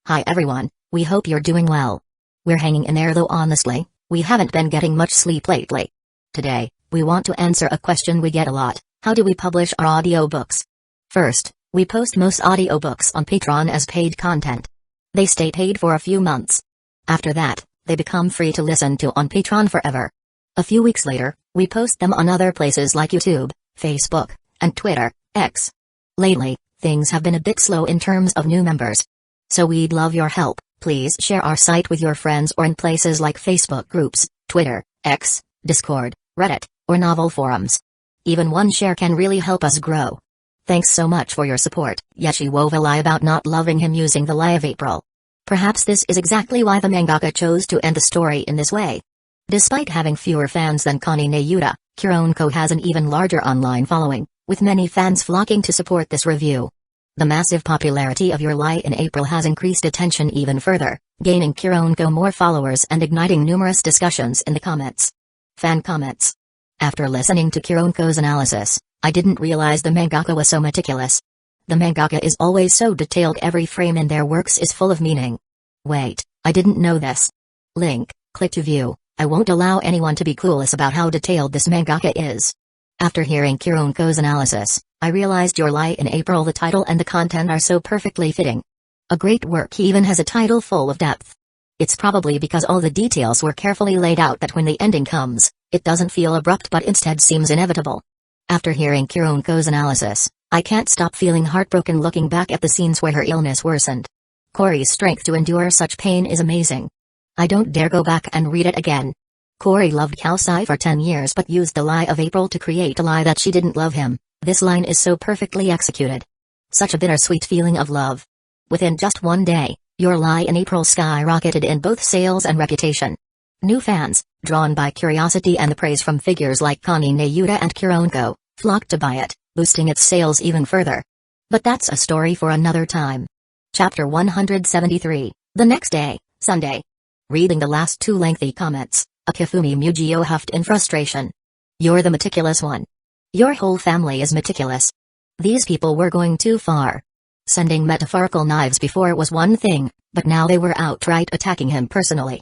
Hi everyone, we hope you're doing well. We're hanging in there though honestly, we haven't been getting much sleep lately. Today, we want to answer a question we get a lot: how do we publish our audiobooks? First, we post most audiobooks on Patreon as paid content. They stay paid for a few months. After that, they become free to listen to on Patreon forever. A few weeks later, we post them on other places like YouTube, Facebook, and Twitter, X. Lately, things have been a bit slow in terms of new members. So we'd love your help. Please share our site with your friends or in places like Facebook groups, Twitter, X, Discord, Reddit, or novel forums. Even one share can really help us grow. Thanks so much for your support. Yeshi wove a lie about not loving him using the lie of April. Perhaps this is exactly why the mangaka chose to end the story in this way. Despite having fewer fans than Connie Yuta, Kuronko has an even larger online following, with many fans flocking to support this review. The massive popularity of Your Lie in April has increased attention even further, gaining Kuronko more followers and igniting numerous discussions in the comments. Fan comments. After listening to Kuronko's analysis, I didn't realize the mangaka was so meticulous. The mangaka is always so detailed, every frame in their works is full of meaning. Wait, I didn't know this. Link, click to view. I won't allow anyone to be clueless about how detailed this mangaka is. After hearing Kuronko's analysis, I realized Your Lie in April, the title and the content are so perfectly fitting. A great work even has a title full of depth. It's probably because all the details were carefully laid out that when the ending comes, it doesn't feel abrupt but instead seems inevitable. After hearing Kuronko's analysis, I can't stop feeling heartbroken looking back at the scenes where her illness worsened. Corey's strength to endure such pain is amazing. I don't dare go back and read it again. Corey loved Kazekage for 10 years but used the lie of April to create a lie that she didn't love him. This line is so perfectly executed. Such a bittersweet feeling of love. Within just one day, Your Lie in April skyrocketed in both sales and reputation. New fans, drawn by curiosity and the praise from figures like Connie Yuta and Kuronko, flocked to buy it, boosting its sales even further. But that's a story for another time. Chapter 173, the next day, Sunday. Reading the last two lengthy comments, Akifumi Mugio huffed in frustration. You're the meticulous one. Your whole family is meticulous. These people were going too far. Sending metaphorical knives before was one thing, but now they were outright attacking him personally.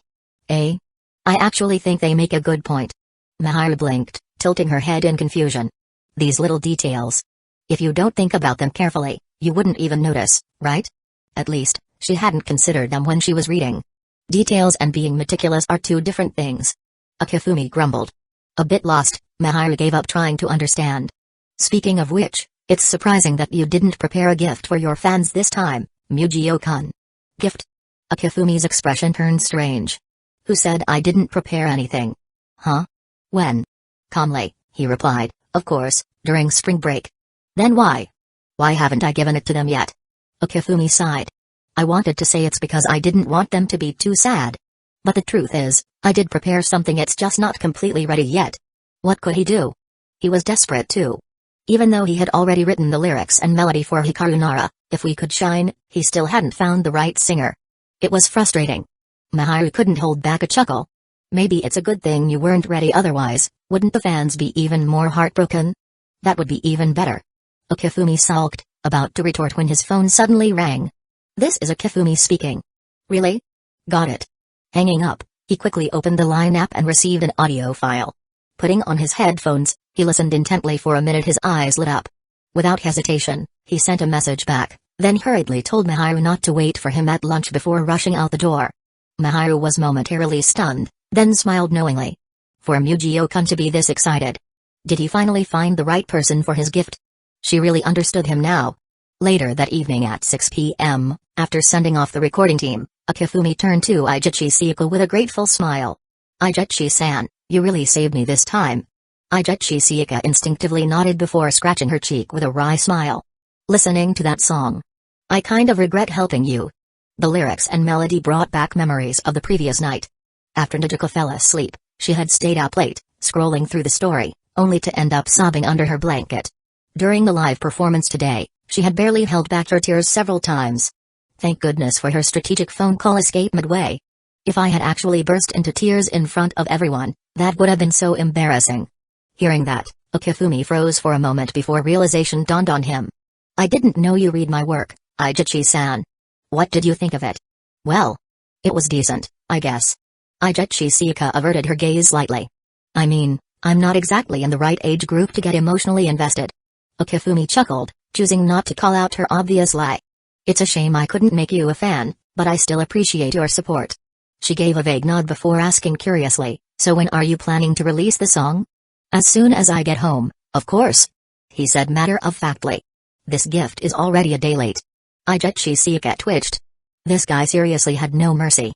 I actually think they make a good point. Mahiru blinked, tilting her head in confusion. These little details. If you don't think about them carefully, you wouldn't even notice, right? At least, she hadn't considered them when she was reading. Details and being meticulous are two different things. Akifumi grumbled. A bit lost, Mahiru gave up trying to understand. Speaking of which, it's surprising that you didn't prepare a gift for your fans this time, Mugio-kun. Gift? Akifumi's expression turned strange. Who said I didn't prepare anything? Huh? When? Calmly, he replied, of course, during spring break. Then why? Why haven't I given it to them yet? Akifumi sighed. I wanted to say it's because I didn't want them to be too sad. But the truth is, I did prepare something, it's just not completely ready yet. What could he do? He was desperate too. Even though he had already written the lyrics and melody for Hikaru Nara, If We Could Shine, he still hadn't found the right singer. It was frustrating. Mahiru couldn't hold back a chuckle. Maybe it's a good thing you weren't ready, otherwise, wouldn't the fans be even more heartbroken? That would be even better. Akifumi sulked, about to retort when his phone suddenly rang. This is Akifumi speaking. Really? Got it. Hanging up, he quickly opened the Line app and received an audio file. Putting on his headphones, he listened intently for a minute, his eyes lit up. Without hesitation, he sent a message back, then hurriedly told Mahiru not to wait for him at lunch before rushing out the door. Mahiru was momentarily stunned, then smiled knowingly. For Mugio-kun to be this excited. Did he finally find the right person for his gift? She really understood him now. Later that evening at 6 p.m., after sending off the recording team, Akifumi turned to Aijichi Seiko with a grateful smile. Aijichi-san, you really saved me this time. Aijichi Seiko instinctively nodded before scratching her cheek with a wry smile. Listening to that song. I kind of regret helping you. The lyrics and melody brought back memories of the previous night. After Najiko fell asleep, she had stayed up late, scrolling through the story, only to end up sobbing under her blanket. During the live performance today, she had barely held back her tears several times. Thank goodness for her strategic phone call escape midway. If I had actually burst into tears in front of everyone, that would have been so embarrassing. Hearing that, Akifumi froze for a moment before realization dawned on him. I didn't know you read my work, Aijichi-san. What did you think of it? Well, it was decent, I guess. Ecchi Shiika averted her gaze slightly. I mean, I'm not exactly in the right age group to get emotionally invested. Okifumi chuckled, choosing not to call out her obvious lie. It's a shame I couldn't make you a fan, but I still appreciate your support. She gave a vague nod before asking curiously, so when are you planning to release the song? As soon as I get home, of course. He said matter-of-factly. This gift is already a day late. Ecchi Shiika twitched. This guy seriously had no mercy.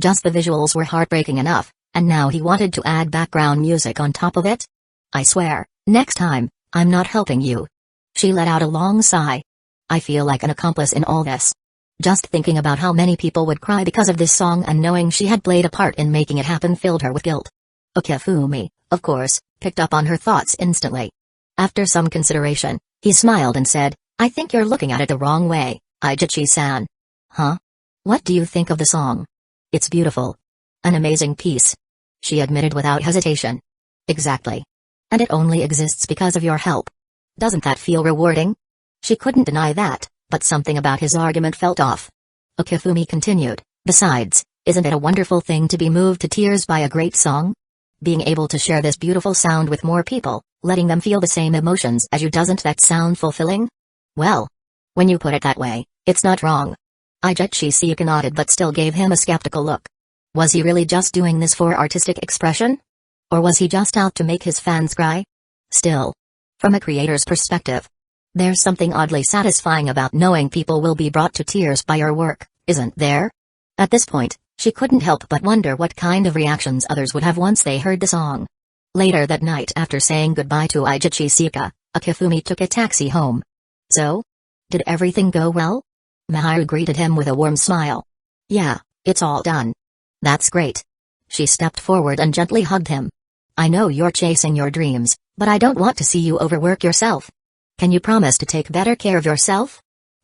Just the visuals were heartbreaking enough, and now he wanted to add background music on top of it? I swear, next time, I'm not helping you. She let out a long sigh. I feel like an accomplice in all this. Just thinking about how many people would cry because of this song and knowing she had played a part in making it happen filled her with guilt. Okifumi, of course, picked up on her thoughts instantly. After some consideration, he smiled and said, I think you're looking at it the wrong way, Ecchi-san. Huh? What do you think of the song? It's beautiful. An amazing piece. She admitted without hesitation. Exactly. And it only exists because of your help. Doesn't that feel rewarding? She couldn't deny that, but something about his argument felt off. Okifumi continued, besides, isn't it a wonderful thing to be moved to tears by a great song? Being able to share this beautiful sound with more people, letting them feel the same emotions as you, doesn't that sound fulfilling? Well, when you put it that way, it's not wrong. Ecchi Shiika nodded but still gave him a skeptical look. Was he really just doing this for artistic expression? Or was he just out to make his fans cry? Still, from a creator's perspective, there's something oddly satisfying about knowing people will be brought to tears by your work, isn't there? At this point, she couldn't help but wonder what kind of reactions others would have once they heard the song. Later that night, after saying goodbye to Ecchi Shiika, Okifumi took a taxi home. So? Did everything go well? Maharu greeted him with a warm smile. Yeah, it's all done. That's great. She stepped forward and gently hugged him. I know you're chasing your dreams, but I don't want to see you overwork yourself. Can you promise to take better care of yourself?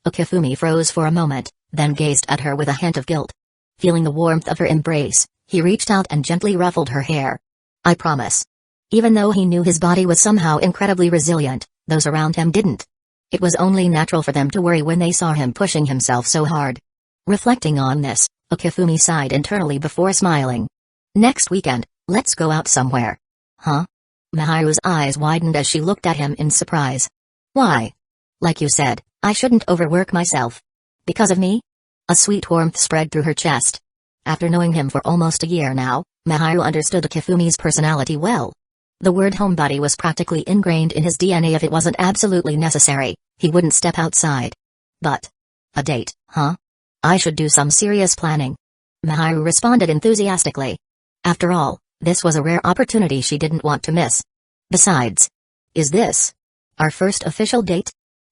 Okifumi froze for a moment, then gazed at her with a hint of guilt. Feeling the warmth of her embrace, he reached out and gently ruffled her hair. I promise. Even though he knew his body was somehow incredibly resilient, those around him didn't. It was only natural for them to worry when they saw him pushing himself so hard. Reflecting on this, Okifumi sighed internally before smiling. Next weekend, let's go out somewhere. Huh? Maharu's eyes widened as she looked at him in surprise. Why? Like you said, I shouldn't overwork myself. Because of me? A sweet warmth spread through her chest. After knowing him for almost a year now, Maharu understood Okifumi's personality well. The word homebody was practically ingrained in his DNA. If it wasn't absolutely necessary, he wouldn't step outside. But a date, huh? I should do some serious planning. Maharu responded enthusiastically. After all, this was a rare opportunity she didn't want to miss. Besides, is this our first official date?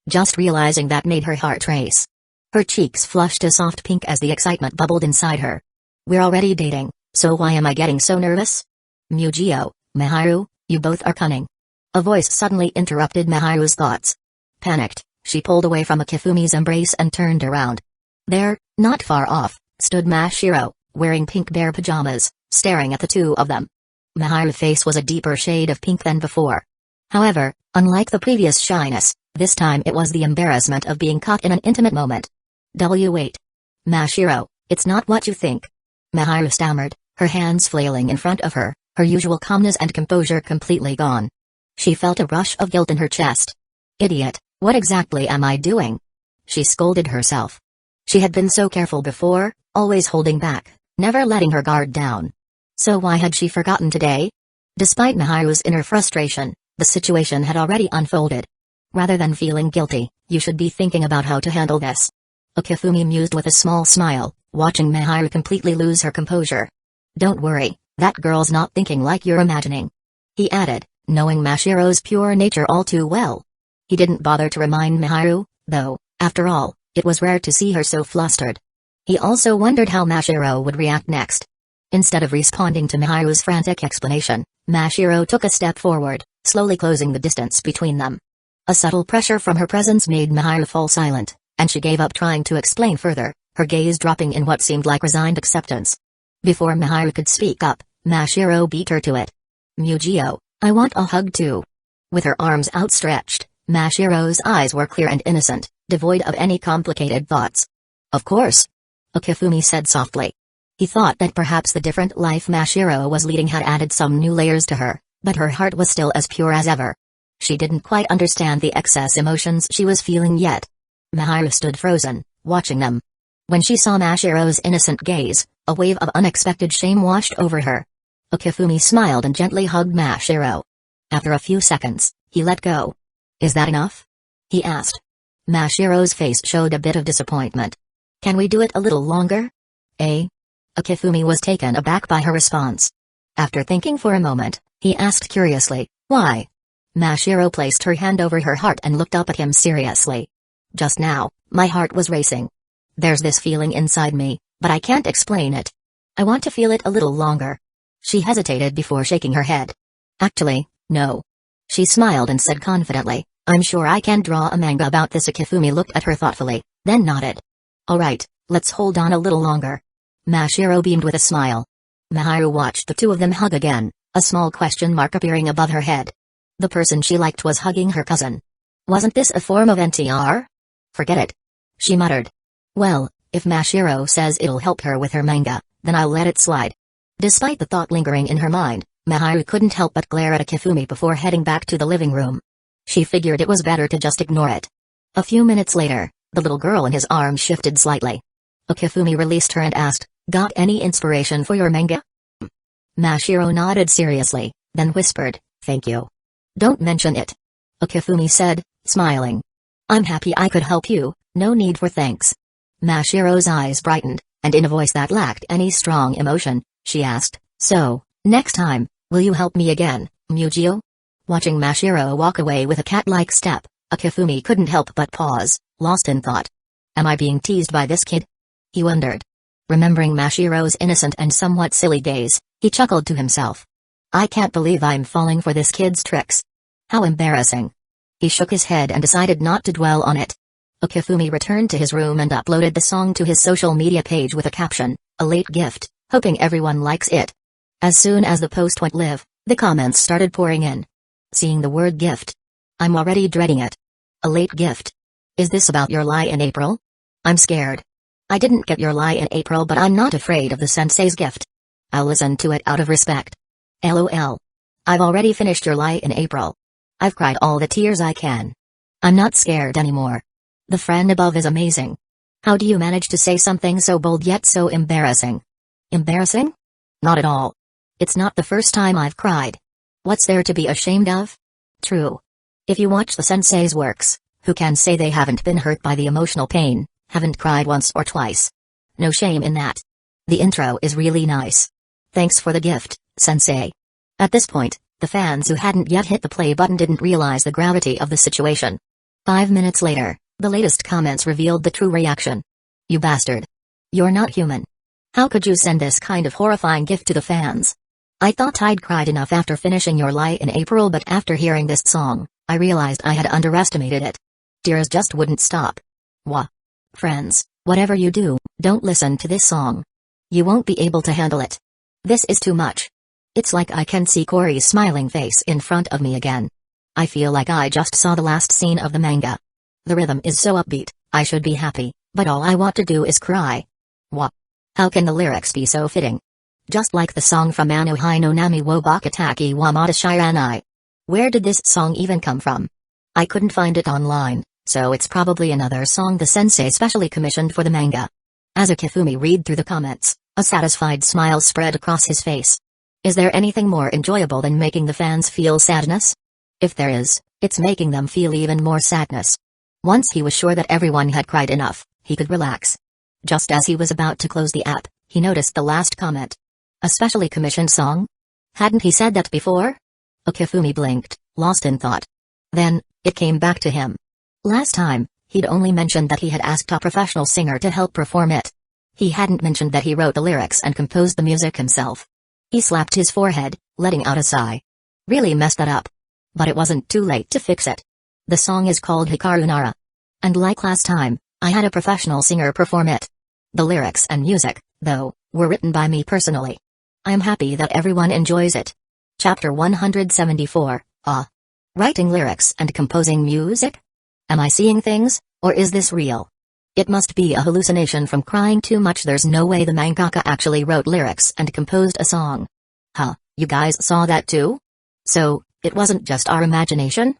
Just realizing that made her heart race. Her cheeks flushed a soft pink as the excitement bubbled inside her. We're already dating, so why am I getting so nervous? Mugio, Maharu, you both are cunning. A voice suddenly interrupted Maharu's thoughts. Panicked, she pulled away from Okifumi's embrace and turned around. There, not far off, stood Mashiro, wearing pink bear pajamas, staring at the two of them. Maharu's face was a deeper shade of pink than before. However, unlike the previous shyness, this time it was the embarrassment of being caught in an intimate moment. Wait. Mashiro, it's not what you think. Maharu stammered, her hands flailing in front of her, her usual calmness and composure completely gone. She felt a rush of guilt in her chest. Idiot, what exactly am I doing? She scolded herself. She had been so careful before, always holding back, never letting her guard down. So why had she forgotten today? Despite Maharu's inner frustration, the situation had already unfolded. Rather than feeling guilty, you should be thinking about how to handle this. Okifumi mused with a small smile, watching Maharu completely lose her composure. Don't worry, that girl's not thinking like you're imagining. He added, knowing Mashiro's pure nature all too well. He didn't bother to remind Maharu, though, after all, it was rare to see her so flustered. He also wondered how Mashiro would react next. Instead of responding to Maharu's frantic explanation, Mashiro took a step forward, slowly closing the distance between them. A subtle pressure from her presence made Maharu fall silent, and she gave up trying to explain further, her gaze dropping in what seemed like resigned acceptance. Before Maharu could speak up, Mashiro beat her to it. Mugio, I want a hug too. With her arms outstretched, Mashiro's eyes were clear and innocent, devoid of any complicated thoughts. Of course. Okifumi said softly. He thought that perhaps the different life Mashiro was leading had added some new layers to her, but her heart was still as pure as ever. She didn't quite understand the excess emotions she was feeling yet. Mahiru stood frozen, watching them. When she saw Mashiro's innocent gaze, a wave of unexpected shame washed over her. Okifumi smiled and gently hugged Mashiro. After a few seconds, he let go. "Is that enough?" he asked. Mashiro's face showed a bit of disappointment. "Can we do it a little longer?" "Eh?" Okifumi was taken aback by her response. After thinking for a moment, he asked curiously, "Why?" Mashiro placed her hand over her heart and looked up at him seriously. "Just now, my heart was racing. There's this feeling inside me, but I can't explain it. I want to feel it a little longer." She hesitated before shaking her head. "Actually, no." She smiled and said confidently, "I'm sure I can draw a manga about this." Okifumi looked at her thoughtfully, then nodded. "All right, let's hold on a little longer." Mashiro beamed with a smile. Mahiru watched the two of them hug again, a small question mark appearing above her head. The person she liked was hugging her cousin. Wasn't this a form of NTR? "Forget it," she muttered. "Well, if Mashiro says it'll help her with her manga, then I'll let it slide." Despite the thought lingering in her mind, Mahiru couldn't help but glare at Okifumi before heading back to the living room. She figured it was better to just ignore it. A few minutes later, the little girl in his arms shifted slightly. Okifumi released her and asked, "Got any inspiration for your manga?" Mashiro nodded seriously, then whispered, "Thank you. Don't mention it." Okifumi said, smiling. "I'm happy I could help you, no need for thanks." Mashiro's eyes brightened, and in a voice that lacked any strong emotion, she asked, "So, next time, will you help me again, Mugio?" Watching Mashiro walk away with a cat-like step, Okifumi couldn't help but pause, lost in thought. Am I being teased by this kid? He wondered. Remembering Mashiro's innocent and somewhat silly gaze, he chuckled to himself. I can't believe I'm falling for this kid's tricks. How embarrassing. He shook his head and decided not to dwell on it. Okifumi returned to his room and uploaded the song to his social media page with a caption, "A late gift, hoping everyone likes it." As soon as the post went live, the comments started pouring in. Seeing the word gift. I'm already dreading it. A late gift. Is this about your lie in April? I'm scared. I didn't get your lie in April, but I'm not afraid of the sensei's gift. I'll listen to it out of respect. LOL. I've already finished your lie in April. I've cried all the tears I can. I'm not scared anymore. The friend above is amazing. How do you manage to say something so bold yet so embarrassing? Embarrassing? Not at all. It's not the first time I've cried. What's there to be ashamed of? True. If you watch the sensei's works, who can say they haven't been hurt by the emotional pain, haven't cried once or twice? No shame in that. The intro is really nice. Thanks for the gift, sensei. At this point, the fans who hadn't yet hit the play button didn't realize the gravity of the situation. 5 minutes later, the latest comments revealed the true reaction. You bastard. You're not human. How could you send this kind of horrifying gift to the fans? I thought I'd cried enough after finishing your lie in April, but after hearing this song, I realized I had underestimated it. Tears just wouldn't stop. Wah. Friends, whatever you do, don't listen to this song. You won't be able to handle it. This is too much. It's like I can see Corey's smiling face in front of me again. I feel like I just saw the last scene of the manga. The rhythm is so upbeat, I should be happy, but all I want to do is cry. Wah. How can the lyrics be so fitting? Just like the song from Anu Hai no Nami wo Bakataki wa Mata Shiranai. Where did this song even come from? I couldn't find it online, so it's probably another song the sensei specially commissioned for the manga. As Okifumi read through the comments, a satisfied smile spread across his face. Is there anything more enjoyable than making the fans feel sadness? If there is, it's making them feel even more sadness. Once he was sure that everyone had cried enough, he could relax. Just as he was about to close the app, he noticed the last comment. A specially commissioned song? Hadn't he said that before? Okifumi blinked, lost in thought. Then, it came back to him. Last time, he'd only mentioned that he had asked a professional singer to help perform it. He hadn't mentioned that he wrote the lyrics and composed the music himself. He slapped his forehead, letting out a sigh. Really messed that up. But it wasn't too late to fix it. The song is called Hikaru Nara. And like last time, I had a professional singer perform it. The lyrics and music, though, were written by me personally. I'm happy that everyone enjoys it. Chapter 174, Writing lyrics and composing music? Am I seeing things, or is this real? It must be a hallucination from crying too much. There's no way the mangaka actually wrote lyrics and composed a song. Huh, you guys saw that too? So, it wasn't just our imagination?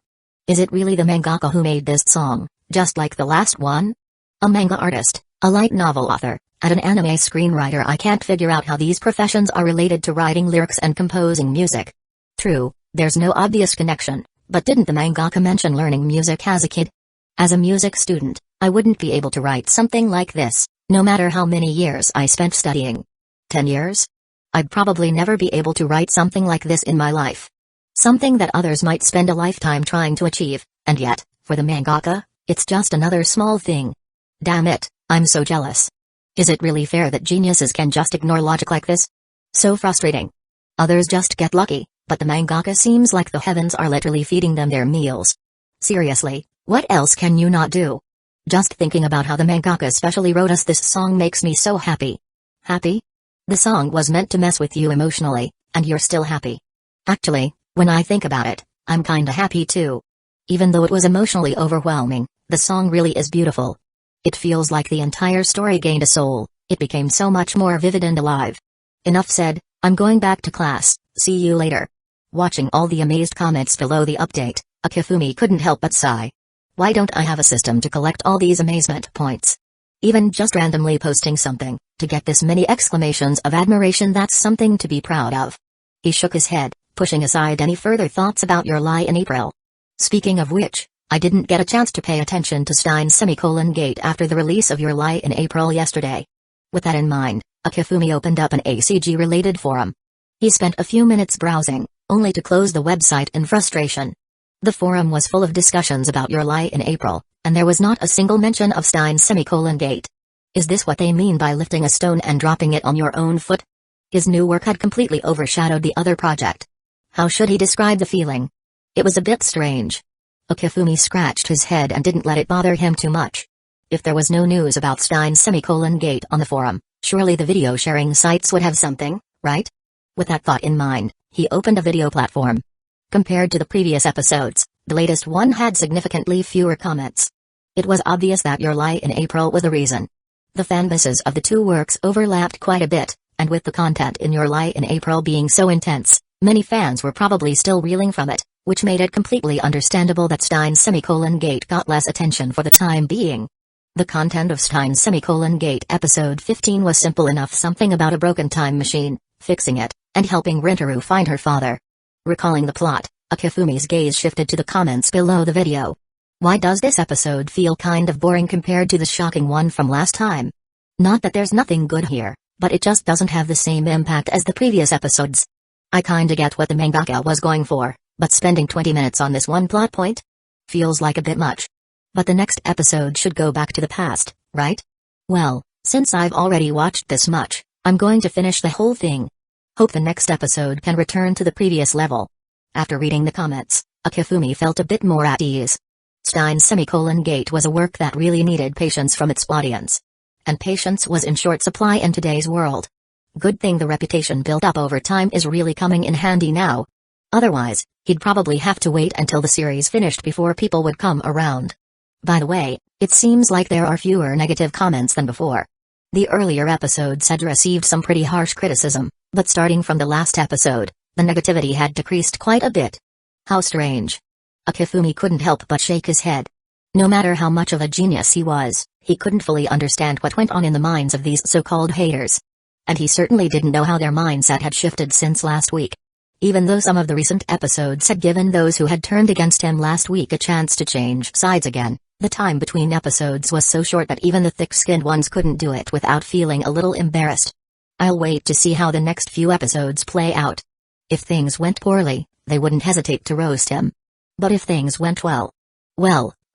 Is it really the mangaka who made this song, just like the last one? A manga artist, a light novel author, and an anime screenwriter. I can't figure out how these professions are related to writing lyrics and composing music. True, there's no obvious connection, but didn't the mangaka mention learning music as a kid? As a music student, I wouldn't be able to write something like this, no matter how many years I spent studying. 10 years? I'd probably never be able to write something like this in my life. Something that others might spend a lifetime trying to achieve, and yet, for the mangaka, it's just another small thing. Damn it, I'm so jealous. Is it really fair that geniuses can just ignore logic like this? So frustrating. Others just get lucky, but the mangaka seems like the heavens are literally feeding them their meals. Seriously, what else can you not do? Just thinking about how the mangaka specially wrote us this song makes me so happy. Happy? The song was meant to mess with you emotionally, and you're still happy. Actually, when I think about it, I'm kinda happy too. Even though it was emotionally overwhelming, the song really is beautiful. It feels like the entire story gained a soul, it became so much more vivid and alive. Enough said, I'm going back to class, see you later. Watching all the amazed comments below the update, Akifumi couldn't help but sigh. Why don't I have a system to collect all these amazement points? Even just randomly posting something, to get this many exclamations of admiration, that's something to be proud of. He shook his head, pushing aside any further thoughts about your lie in April. Speaking of which, I didn't get a chance to pay attention to Steins Gate after the release of your lie in April yesterday. With that in mind, Akifumi opened up an ACG-related forum. He spent a few minutes browsing, only to close the website in frustration. The forum was full of discussions about your lie in April, and there was not a single mention of Steins Gate. Is this what they mean by lifting a stone and dropping it on your own foot? His new work had completely overshadowed the other project. How should he describe the feeling? It was a bit strange. Akifumi scratched his head and didn't let it bother him too much. If there was no news about Steins Gate on the forum, surely the video sharing sites would have something, right? With that thought in mind, he opened a video platform. Compared to the previous episodes, the latest one had significantly fewer comments. It was obvious that your lie in April was the reason. The fanbases of the two works overlapped quite a bit, and with the content in your lie in April being so intense, many fans were probably still reeling from it, which made it completely understandable that Steins Gate got less attention for the time being. The content of Steins Gate episode 15 was simple enough, something about a broken time machine, fixing it, and helping Rintoru find her father. Recalling the plot, Akifumi's gaze shifted to the comments below the video. Why does this episode feel kind of boring compared to the shocking one from last time? Not that there's nothing good here, but it just doesn't have the same impact as the previous episodes. I kinda get what the mangaka was going for, but spending 20 minutes on this one plot point? Feels like a bit much. But the next episode should go back to the past, right? Well, since I've already watched this much, I'm going to finish the whole thing. Hope the next episode can return to the previous level. After reading the comments, Akifumi felt a bit more at ease. Steins Gate was a work that really needed patience from its audience. And patience was in short supply in today's world. Good thing the reputation built up over time is really coming in handy now. Otherwise, he'd probably have to wait until the series finished before people would come around. By the way, it seems like there are fewer negative comments than before. The earlier episodes had received some pretty harsh criticism, but starting from the last episode, the negativity had decreased quite a bit. How strange. Akifumi couldn't help but shake his head. No matter how much of a genius he was, he couldn't fully understand what went on in the minds of these so-called haters. And he certainly didn't know how their mindset had shifted since last week. Even though some of the recent episodes had given those who had turned against him last week a chance to change sides again, the time between episodes was so short that even the thick-skinned ones couldn't do it without feeling a little embarrassed. I'll wait to see how the next few episodes play out. If things went poorly, they wouldn't hesitate to roast him. But if things went well,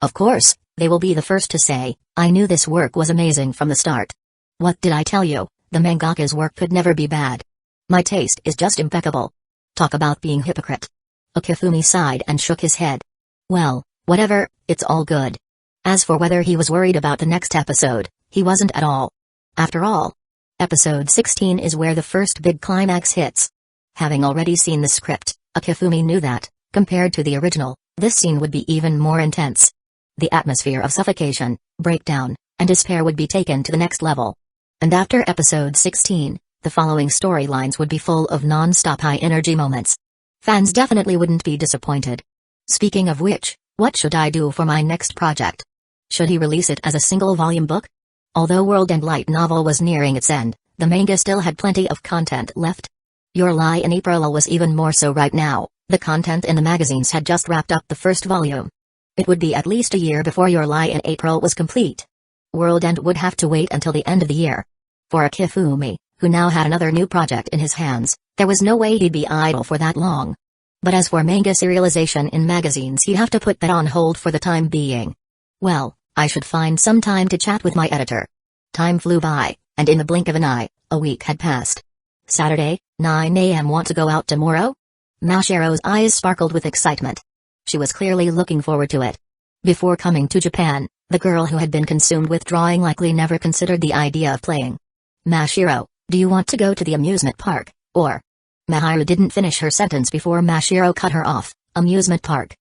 of course, they will be the first to say, I knew this work was amazing from the start. What did I tell you? The mangaka's work could never be bad. My taste is just impeccable. Talk about being hypocrite. Akifumi sighed and shook his head. Well, whatever, it's all good. As for whether he was worried about the next episode, he wasn't at all. After all, episode 16 is where the first big climax hits. Having already seen the script, Akifumi knew that, compared to the original, this scene would be even more intense. The atmosphere of suffocation, breakdown, and his pair would be taken to the next level. And after episode 16, the following storylines would be full of non-stop high-energy moments. Fans definitely wouldn't be disappointed. Speaking of which, what should I do for my next project? Should he release it as a single-volume book? Although World End light novel was nearing its end, the manga still had plenty of content left. Your Lie in April was even more so right now. The content in the magazines had just wrapped up the first volume. It would be at least a year before Your Lie in April was complete. World End would have to wait until the end of the year. For Akifumi, who now had another new project in his hands, there was no way he'd be idle for that long. But as for manga serialization in magazines, he'd have to put that on hold for the time being. Well, I should find some time to chat with my editor. Time flew by, and in the blink of an eye, a week had passed. Saturday, 9 a.m. Want to go out tomorrow? Mashiro's eyes sparkled with excitement. She was clearly looking forward to it. Before coming to Japan, the girl who had been consumed with drawing likely never considered the idea of playing. Mashiro, do you want to go to the amusement park, or? Mahiru didn't finish her sentence before Mashiro cut her off. Amusement park.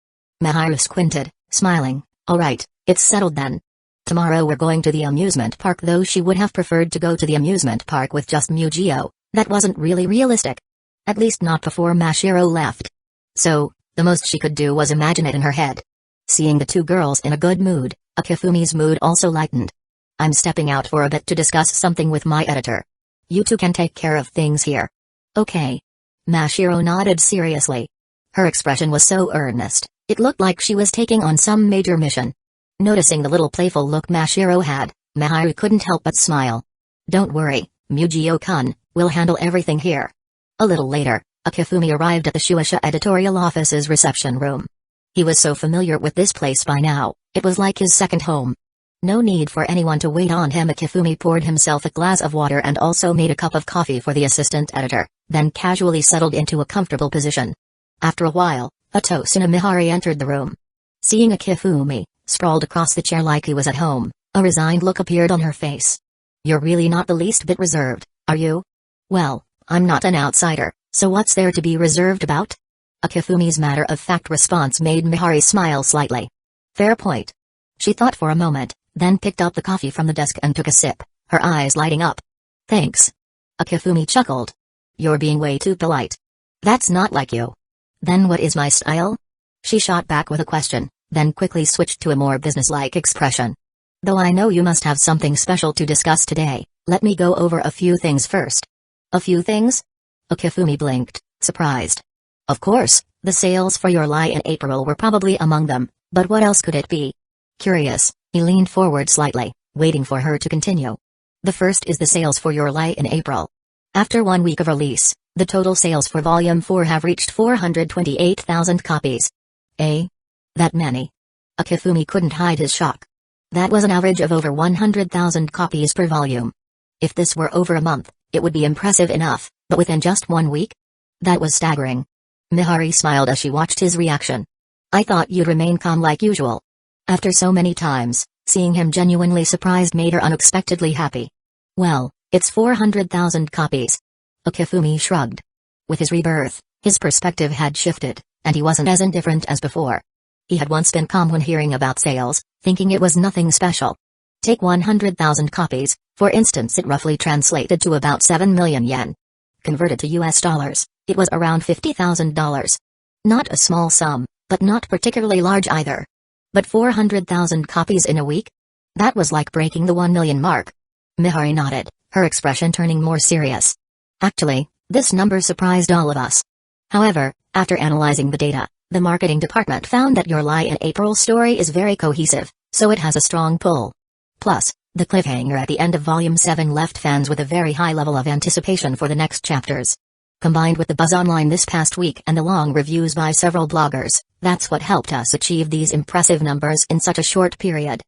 Mahiru squinted, smiling. Alright, it's settled then. Tomorrow we're going to the amusement park, though she would have preferred to go to the amusement park with just Mugio. That wasn't really realistic. At least not before Mashiro left. So, the most she could do was imagine it in her head. Seeing the two girls in a good mood, Akifumi's mood also lightened. I'm stepping out for a bit to discuss something with my editor. You two can take care of things here. Okay. Mashiro nodded seriously. Her expression was so earnest, it looked like she was taking on some major mission. Noticing the little playful look Mashiro had, Mahiru couldn't help but smile. Don't worry, Mugio-kun, we'll handle everything here. A little later, Akifumi arrived at the Shueisha editorial office's reception room. He was so familiar with this place by now, it was like his second home. No need for anyone to wait on him. Akifumi poured himself a glass of water and also made a cup of coffee for the assistant editor, then casually settled into a comfortable position. After a while, Atosuna Mihari entered the room. Seeing Akifumi, sprawled across the chair like he was at home, a resigned look appeared on her face. You're really not the least bit reserved, are you? Well, I'm not an outsider, so what's there to be reserved about? Akifumi's matter-of-fact response made Mihari smile slightly. Fair point. She thought for a moment, then picked up the coffee from the desk and took a sip, her eyes lighting up. Thanks. Akifumi chuckled. You're being way too polite. That's not like you. Then what is my style? She shot back with a question, then quickly switched to a more businesslike expression. Though I know you must have something special to discuss today, let me go over a few things first. A few things? Akifumi blinked, surprised. Of course, the sales for Your Lie in April were probably among them, but what else could it be? Curious, he leaned forward slightly, waiting for her to continue. The first is the sales for Your Lie in April. After 1 week of release, the total sales for Volume 4 have reached 428,000 copies. Eh? That many? Akifumi couldn't hide his shock. That was an average of over 100,000 copies per volume. If this were over a month, it would be impressive enough, but within just 1 week? That was staggering. Mihari smiled as she watched his reaction. I thought you'd remain calm like usual. After so many times, seeing him genuinely surprised made her unexpectedly happy. Well, it's 400,000 copies. Akifumi shrugged. With his rebirth, his perspective had shifted, and he wasn't as indifferent as before. He had once been calm when hearing about sales, thinking it was nothing special. Take 100,000 copies, for instance, it roughly translated to about 7 million yen. Converted to US dollars, it was around $50,000. Not a small sum, but not particularly large either. But 400,000 copies in a week? That was like breaking the 1 million mark. Mihari nodded, her expression turning more serious. Actually, this number surprised all of us. However, after analyzing the data, the marketing department found that Your Lie in April story is very cohesive, so it has a strong pull. Plus, the cliffhanger at the end of Volume 7 left fans with a very high level of anticipation for the next chapters. Combined with the buzz online this past week and the long reviews by several bloggers, that's what helped us achieve these impressive numbers in such a short period.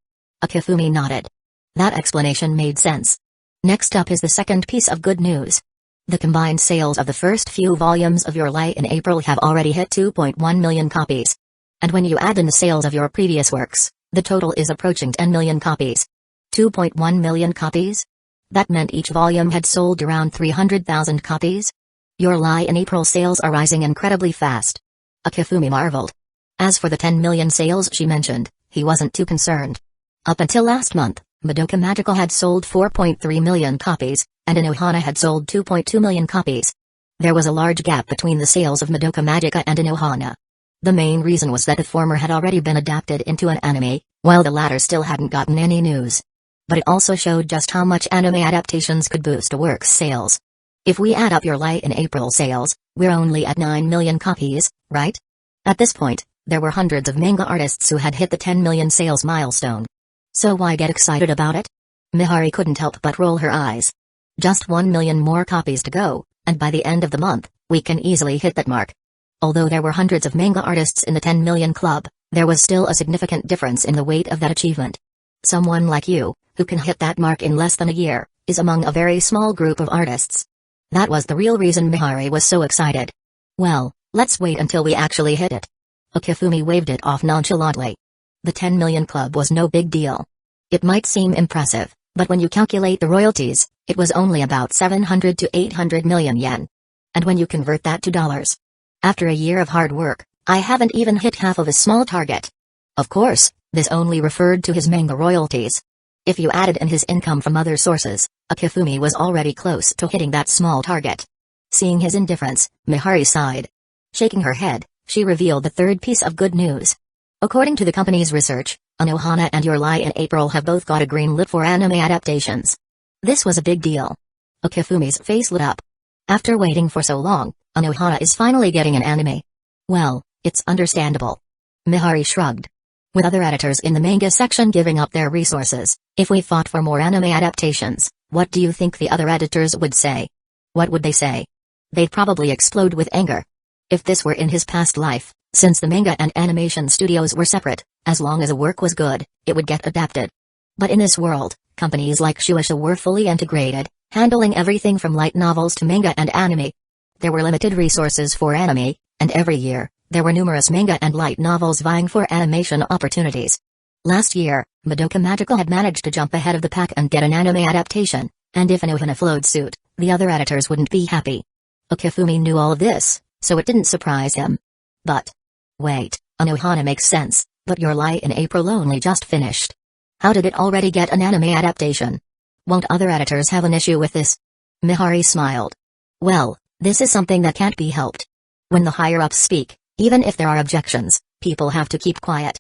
Akifumi nodded. That explanation made sense. Next up is the second piece of good news. The combined sales of the first few volumes of Your Lie in April have already hit 2.1 million copies. And when you add in the sales of your previous works, the total is approaching 10 million copies. 2.1 million copies? That meant each volume had sold around 300,000 copies? Your Lie in April sales are rising incredibly fast. Akifumi marveled. As for the 10 million sales she mentioned, he wasn't too concerned. Up until last month, Madoka Magical had sold 4.3 million copies, and Inohana had sold 2.2 million copies. There was a large gap between the sales of Madoka Magica and Inohana. The main reason was that the former had already been adapted into an anime, while the latter still hadn't gotten any news. But it also showed just how much anime adaptations could boost a work's sales. If we add up Your Lie in April sales, we're only at 9 million copies, right? At this point, there were hundreds of manga artists who had hit the 10 million sales milestone. So why get excited about it? Mihari couldn't help but roll her eyes. Just 1 million more copies to go, and by the end of the month, we can easily hit that mark. Although there were hundreds of manga artists in the 10 million club, there was still a significant difference in the weight of that achievement. Someone like you, who can hit that mark in less than a year, is among a very small group of artists. That was the real reason Mihari was so excited. Well, let's wait until we actually hit it. Okifumi waved it off nonchalantly. The 10 million club was no big deal. It might seem impressive, but when you calculate the royalties, it was only about 700 to 800 million yen. And when you convert that to dollars, after a year of hard work, I haven't even hit half of a small target. Of course, this only referred to his manga royalties. If you added in his income from other sources, Okifumi was already close to hitting that small target. Seeing his indifference, Mihari sighed. Shaking her head, she revealed the third piece of good news. According to the company's research, Inohana and Your Lie in April have both got a green lit for anime adaptations. This was a big deal. Okifumi's face lit up. After waiting for so long, Inohana is finally getting an anime. Well, it's understandable. Mihari shrugged. With other editors in the manga section giving up their resources, if we fought for more anime adaptations, what do you think the other editors would say? What would they say? They'd probably explode with anger. If this were in his past life, since the manga and animation studios were separate, as long as a work was good, it would get adapted. But in this world, companies like Shueisha were fully integrated, handling everything from light novels to manga and anime. There were limited resources for anime, and every year, there were numerous manga and light novels vying for animation opportunities. Last year, Madoka Magical had managed to jump ahead of the pack and get an anime adaptation, and if Inohana followed suit, the other editors wouldn't be happy. Okifumi knew all of this, so it didn't surprise him. But wait, Inohana makes sense, but Your Lie in April only just finished. How did it already get an anime adaptation? Won't other editors have an issue with this? Mihari smiled. Well, this is something that can't be helped. When the higher-ups speak, even if there are objections, people have to keep quiet.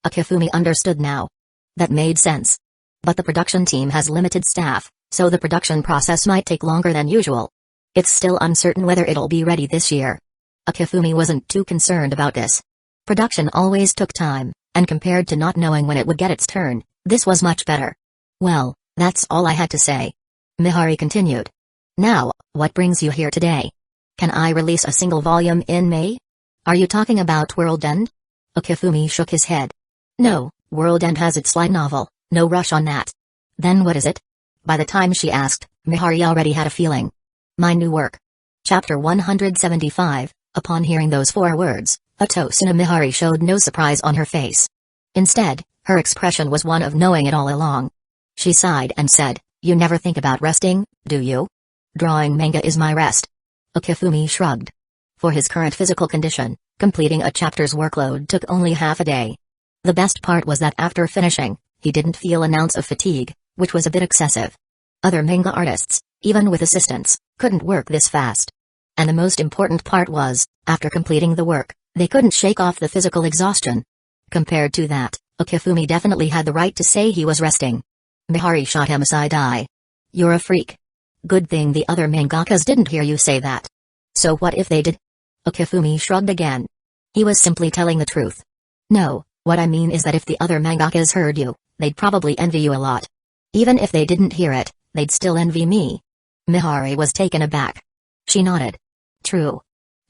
Okifumi understood now. That made sense. But the production team has limited staff, so the production process might take longer than usual. It's still uncertain whether it'll be ready this year. Okifumi wasn't too concerned about this. Production always took time, and compared to not knowing when it would get its turn, this was much better. Well, that's all I had to say. Mihari continued. Now, what brings you here today? Can I release a single volume in May? Are you talking about World End? Okifumi shook his head. No, World End has its light novel, no rush on that. Then what is it? By the time she asked, Mihari already had a feeling. My new work. Chapter 175, upon hearing those 4 words, Atosuna Mihari showed no surprise on her face. Instead, her expression was one of knowing it all along. She sighed and said, You never think about resting, do you? Drawing manga is my rest. Okifumi shrugged. For his current physical condition, completing a chapter's workload took only half a day. The best part was that after finishing, he didn't feel an ounce of fatigue, which was a bit excessive. Other manga artists, even with assistance, couldn't work this fast. And the most important part was, after completing the work, they couldn't shake off the physical exhaustion. Compared to that, Okifumi definitely had the right to say he was resting. Mihari shot him a side eye. You're a freak. Good thing the other mangakas didn't hear you say that. So what if they did? Okifumi shrugged again. He was simply telling the truth. No, what I mean is that if the other mangakas heard you, they'd probably envy you a lot. Even if they didn't hear it, they'd still envy me. Mihari was taken aback. She nodded. True.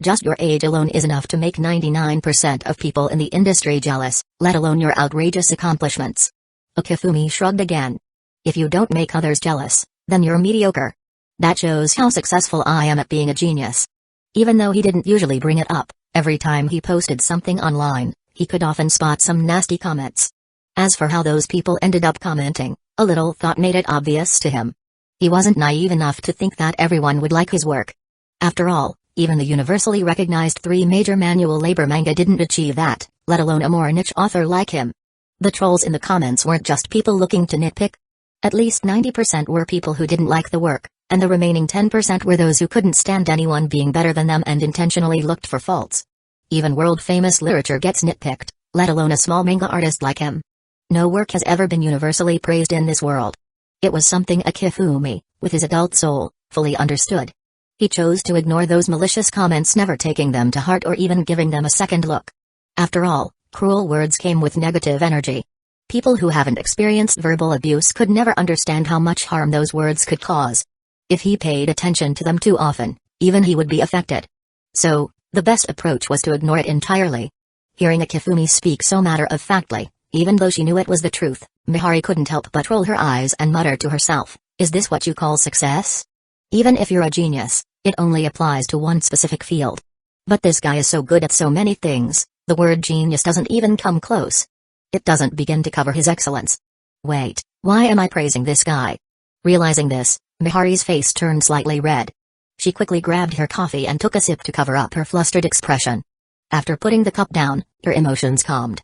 Just your age alone is enough to make 99% of people in the industry jealous, let alone your outrageous accomplishments. Okifumi shrugged again. If you don't make others jealous, then you're mediocre. That shows how successful I am at being a genius. Even though he didn't usually bring it up, every time he posted something online, he could often spot some nasty comments. As for how those people ended up commenting, a little thought made it obvious to him. He wasn't naive enough to think that everyone would like his work. After all, even the universally recognized 3 major manual labor manga didn't achieve that, let alone a more niche author like him. The trolls in the comments weren't just people looking to nitpick. At least 90% were people who didn't like the work, and the remaining 10% were those who couldn't stand anyone being better than them and intentionally looked for faults. Even world-famous literature gets nitpicked, let alone a small manga artist like him. No work has ever been universally praised in this world. It was something Akifumi, with his adult soul, fully understood. He chose to ignore those malicious comments, never taking them to heart or even giving them a second look. After all, cruel words came with negative energy. People who haven't experienced verbal abuse could never understand how much harm those words could cause. If he paid attention to them too often, even he would be affected. So, the best approach was to ignore it entirely. Hearing Akifumi speak so matter-of-factly, even though she knew it was the truth, Mihari couldn't help but roll her eyes and mutter to herself, "Is this what you call success? Even if you're a genius, it only applies to one specific field. But this guy is so good at so many things, the word genius doesn't even come close. It doesn't begin to cover his excellence. Wait, why am I praising this guy?" Realizing this, Mihari's face turned slightly red. She quickly grabbed her coffee and took a sip to cover up her flustered expression. After putting the cup down, her emotions calmed.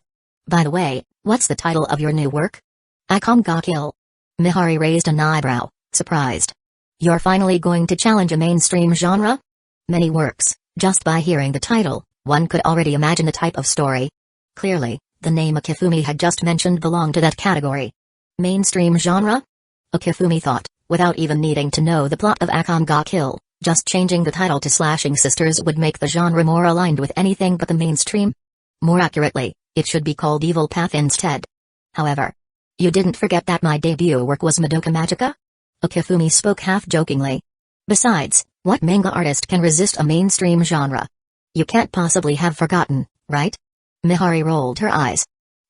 "By the way, what's the title of your new work?" "Akonga. Mihari raised an eyebrow, surprised. "You're finally going to challenge a mainstream genre?" Many works, just by hearing the title, one could already imagine the type of story. Clearly, the name Akifumi had just mentioned belonged to that category. Mainstream genre? Akifumi thought, without even needing to know the plot of Akonga. Just changing the title to Slashing Sisters would make the genre more aligned with anything but the mainstream. More accurately, it should be called Evil Path instead. However, "You didn't forget that my debut work was Madoka Magica?" Akifumi spoke half-jokingly. "Besides, what manga artist can resist a mainstream genre? You can't possibly have forgotten, right?" Mihari rolled her eyes.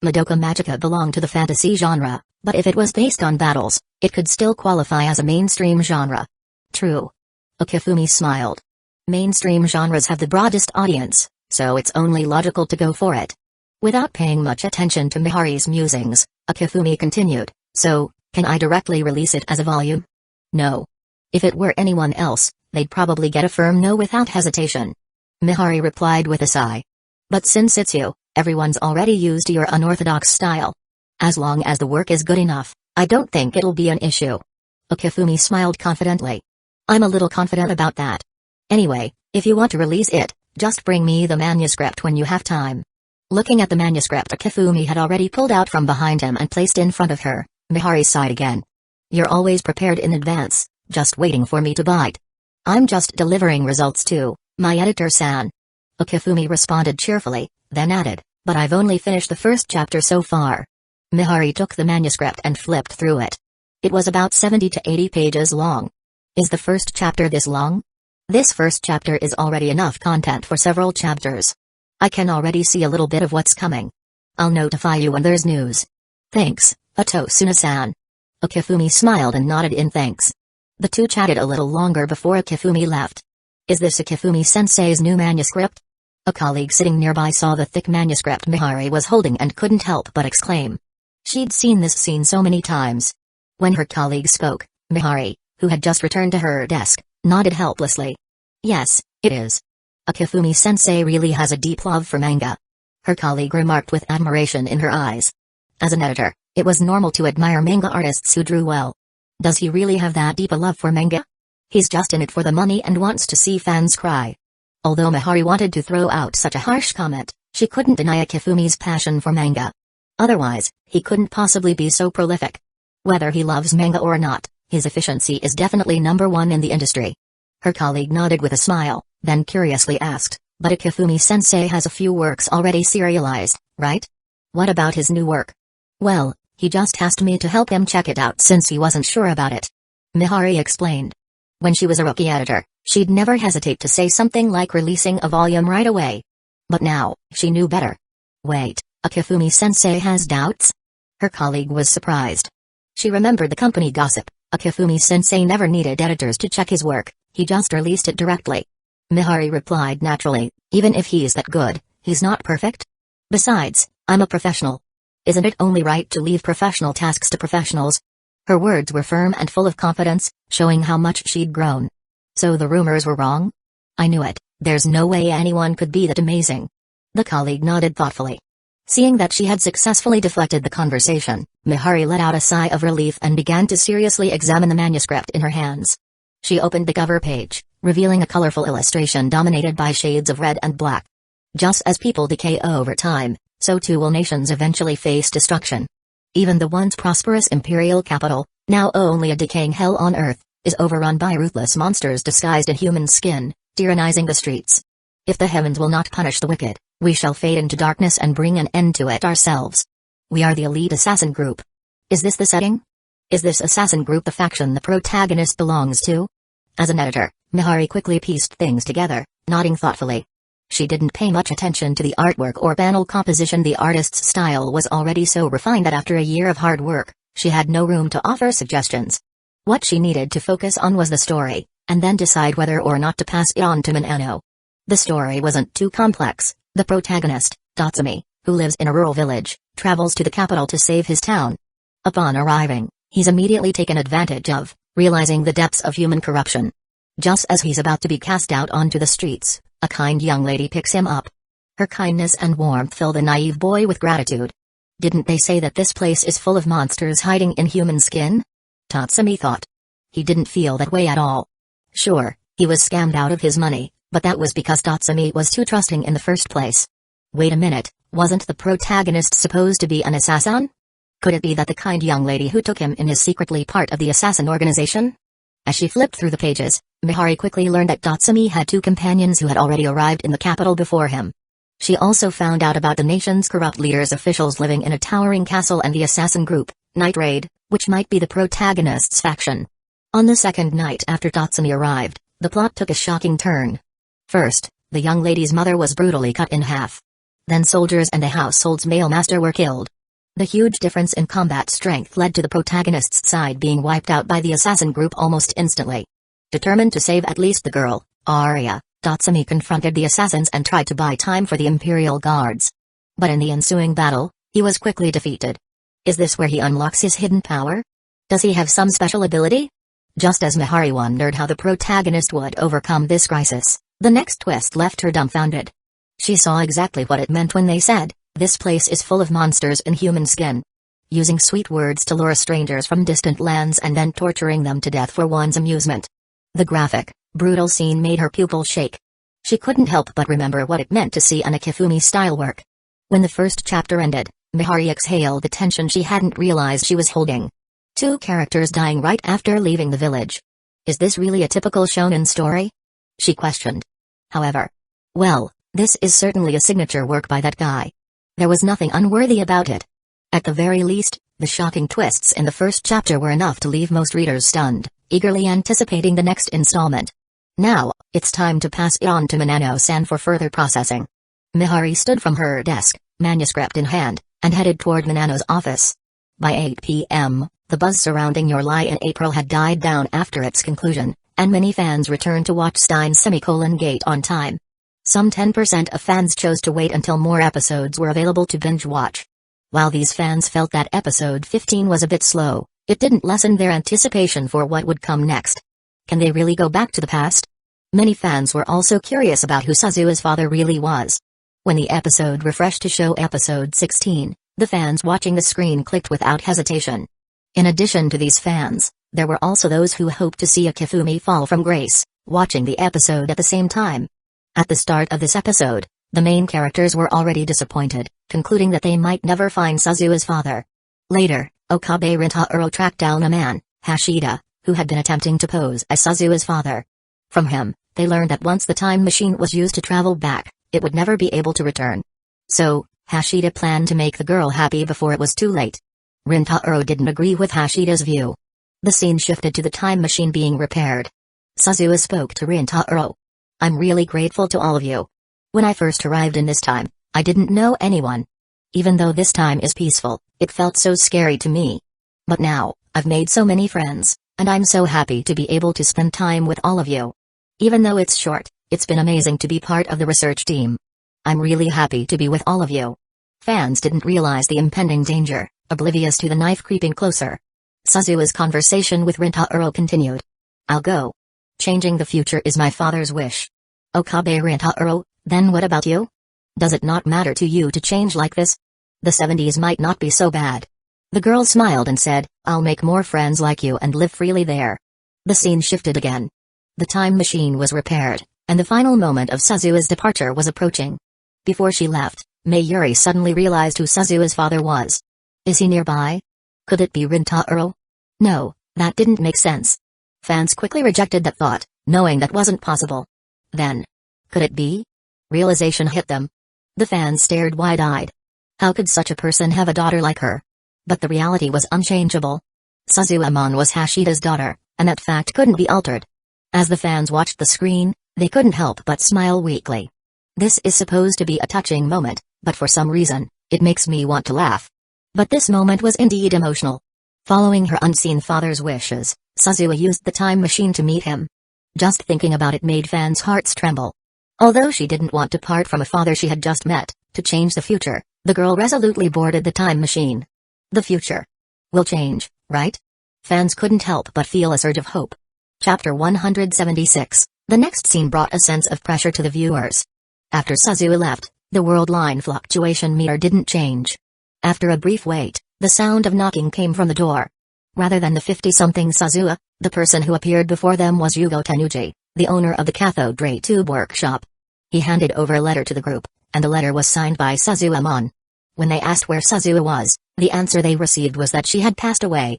Madoka Magica belonged to the fantasy genre, but if it was based on battles, it could still qualify as a mainstream genre. True. Akifumi smiled. Mainstream genres have the broadest audience, so it's only logical to go for it. Without paying much attention to Mihari's musings, Akifumi continued, "So, can I directly release it as a volume?" "No. If it were anyone else, they'd probably get a firm no without hesitation." Mihari replied with a sigh. "But since it's you, everyone's already used to your unorthodox style. As long as the work is good enough, I don't think it'll be an issue." Akifumi smiled confidently. "I'm a little confident about that. Anyway, if you want to release it, just bring me the manuscript when you have time." Looking at the manuscript Akifumi had already pulled out from behind him and placed in front of her, Mihari sighed again. "You're always prepared in advance, just waiting for me to bite." "I'm just delivering results too, my editor-san." Akifumi responded cheerfully, then added, "But I've only finished the first chapter so far." Mihari took the manuscript and flipped through it. It was about 70 to 80 pages long. "Is the first chapter this long?" "This first chapter is already enough content for several chapters. I can already see a little bit of what's coming. I'll notify you when there's news." "Thanks, Atosuna-san." Akifumi smiled and nodded in thanks. The two chatted a little longer before Akifumi left. "Is this Akifumi-sensei's new manuscript?" A colleague sitting nearby saw the thick manuscript Mihari was holding and couldn't help but exclaim. She'd seen this scene so many times. When her colleague spoke, Mihari, who had just returned to her desk, nodded helplessly. "Yes, it is. Akifumi-sensei really has a deep love for manga." Her colleague remarked with admiration in her eyes. As an editor, it was normal to admire manga artists who drew well. Does he really have that deep a love for manga? He's just in it for the money and wants to see fans cry. Although Mihari wanted to throw out such a harsh comment, she couldn't deny Akifumi's passion for manga. Otherwise, he couldn't possibly be so prolific. Whether he loves manga or not, his efficiency is definitely number one in the industry. Her colleague nodded with a smile, then curiously asked, "But Akifumi-sensei has a few works already serialized, right? What about his new work?" "Well, he just asked me to help him check it out since he wasn't sure about it," Mihari explained. When she was a rookie editor, she'd never hesitate to say something like releasing a volume right away. But now, she knew better. "Wait, Akifumi-sensei has doubts?" Her colleague was surprised. She remembered the company gossip. Akifumi-sensei never needed editors to check his work, he just released it directly. Mihari replied naturally, "Even if he's that good, he's not perfect. Besides, I'm a professional. Isn't it only right to leave professional tasks to professionals?" Her words were firm and full of confidence, showing how much she'd grown. "So the rumors were wrong?" "I knew it, there's no way anyone could be that amazing." The colleague nodded thoughtfully. Seeing that she had successfully deflected the conversation, Mihari let out a sigh of relief and began to seriously examine the manuscript in her hands. She opened the cover page, revealing a colorful illustration dominated by shades of red and black. Just as people decay over time, so too will nations eventually face destruction. Even the once prosperous imperial capital, now only a decaying hell on earth, is overrun by ruthless monsters disguised in human skin, tyrannizing the streets. If the heavens will not punish the wicked, we shall fade into darkness and bring an end to it ourselves. We are the elite assassin group. Is this the setting? Is this assassin group the faction the protagonist belongs to? As an editor, Mihari quickly pieced things together, nodding thoughtfully. She didn't pay much attention to the artwork or panel composition. The artist's style was already so refined that after a year of hard work, she had no room to offer suggestions. What she needed to focus on was the story, and then decide whether or not to pass it on to Minano. The story wasn't too complex. The protagonist, Datsumi, who lives in a rural village, travels to the capital to save his town. Upon arriving, he's immediately taken advantage of, realizing the depths of human corruption. Just as he's about to be cast out onto the streets, a kind young lady picks him up. Her kindness and warmth fill the naive boy with gratitude. Didn't they say that this place is full of monsters hiding in human skin? Tatsumi thought. He didn't feel that way at all. Sure, he was scammed out of his money, but that was because Tatsumi was too trusting in the first place. Wait a minute, wasn't the protagonist supposed to be an assassin? Could it be that the kind young lady who took him in is secretly part of the assassin organization? As she flipped through the pages, Mihari quickly learned that Tatsumi had two companions who had already arrived in the capital before him. She also found out about the nation's corrupt leaders' officials living in a towering castle and the assassin group, Night Raid, which might be the protagonist's faction. On the second night after Tatsumi arrived, the plot took a shocking turn. First, the young lady's mother was brutally cut in half. Then soldiers and the household's male master were killed. The huge difference in combat strength led to the protagonist's side being wiped out by the assassin group almost instantly. Determined to save at least the girl, Arya, Tatsumi confronted the assassins and tried to buy time for the Imperial Guards. But in the ensuing battle, he was quickly defeated. Is this where he unlocks his hidden power? Does he have some special ability? Just as Mihari wondered how the protagonist would overcome this crisis, the next twist left her dumbfounded. She saw exactly what it meant when they said, "This place is full of monsters in human skin." Using sweet words to lure strangers from distant lands and then torturing them to death for one's amusement. The graphic, brutal scene made her pupils shake. She couldn't help but remember what it meant to see an Akifumi-style work. When the first chapter ended, Mihari exhaled the tension she hadn't realized she was holding. Two characters dying right after leaving the village. Is this really a typical shonen story? She questioned. However, well, this is certainly a signature work by that guy. There was nothing unworthy about it. At the very least, the shocking twists in the first chapter were enough to leave most readers stunned, eagerly anticipating the next installment. Now, it's time to pass it on to Minano-san for further processing. Mihari stood from her desk, manuscript in hand, and headed toward Minano's office. By 8 p.m., the buzz surrounding Your Lie in April had died down after its conclusion, and many fans returned to watch Steins Gate on time. Some 10% of fans chose to wait until more episodes were available to binge-watch. While these fans felt that episode 15 was a bit slow, it didn't lessen their anticipation for what would come next. Can they really go back to the past? Many fans were also curious about who Suzua's father really was. When the episode refreshed to show episode 16, the fans watching the screen clicked without hesitation. In addition to these fans, there were also those who hoped to see Akifumi fall from grace, watching the episode at the same time. At the start of this episode, the main characters were already disappointed, concluding that they might never find Suzua's father. Later, Okabe Rintaro tracked down a man, Hashida, who had been attempting to pose as Suzua's father. From him, they learned that once the time machine was used to travel back, it would never be able to return. So, Hashida planned to make the girl happy before it was too late. Rintaro didn't agree with Hashida's view. The scene shifted to the time machine being repaired. Suzua spoke to Rintaro. "I'm really grateful to all of you. When I first arrived in this time, I didn't know anyone. Even though this time is peaceful, it felt so scary to me. But now, I've made so many friends, and I'm so happy to be able to spend time with all of you. Even though it's short, it's been amazing to be part of the research team. I'm really happy to be with all of you." Fans didn't realize the impending danger, oblivious to the knife creeping closer. Suzua's conversation with Rintaro continued. "I'll go. Changing the future is my father's wish." "Okabe Rintaro, then what about you? Does it not matter to you to change like this?" The 70s might not be so bad. The girl smiled and said, I'll make more friends like you and live freely there. The scene shifted again. The time machine was repaired, and the final moment of Suzuha's departure was approaching. Before she left, Mayuri suddenly realized who Suzuha's father was. Is he nearby? Could it be Rintaro? No, that didn't make sense. Fans quickly rejected that thought, knowing that wasn't possible. Then, could it be? Realization hit them. The fans stared wide-eyed. How could such a person have a daughter like her? But the reality was unchangeable. Suzuha-mon was Hashida's daughter, and that fact couldn't be altered. As the fans watched the screen, they couldn't help but smile weakly. This is supposed to be a touching moment, but for some reason, it makes me want to laugh. But this moment was indeed emotional. Following her unseen father's wishes, Suzuha used the time machine to meet him. Just thinking about it made fans' hearts tremble. Although she didn't want to part from a father she had just met, to change the future, the girl resolutely boarded the time machine. The future will change, right? Fans couldn't help but feel a surge of hope. Chapter 176. The next scene brought a sense of pressure to the viewers. After Suzuha left, the world line fluctuation meter didn't change. After a brief wait, the sound of knocking came from the door. Rather than the 50-something Suzuha, the person who appeared before them was Yugo Tenuji, the owner of the cathode ray tube workshop. He handed over a letter to the group, and the letter was signed by Suzuha-mon. When they asked where Suzuha was, the answer they received was that she had passed away.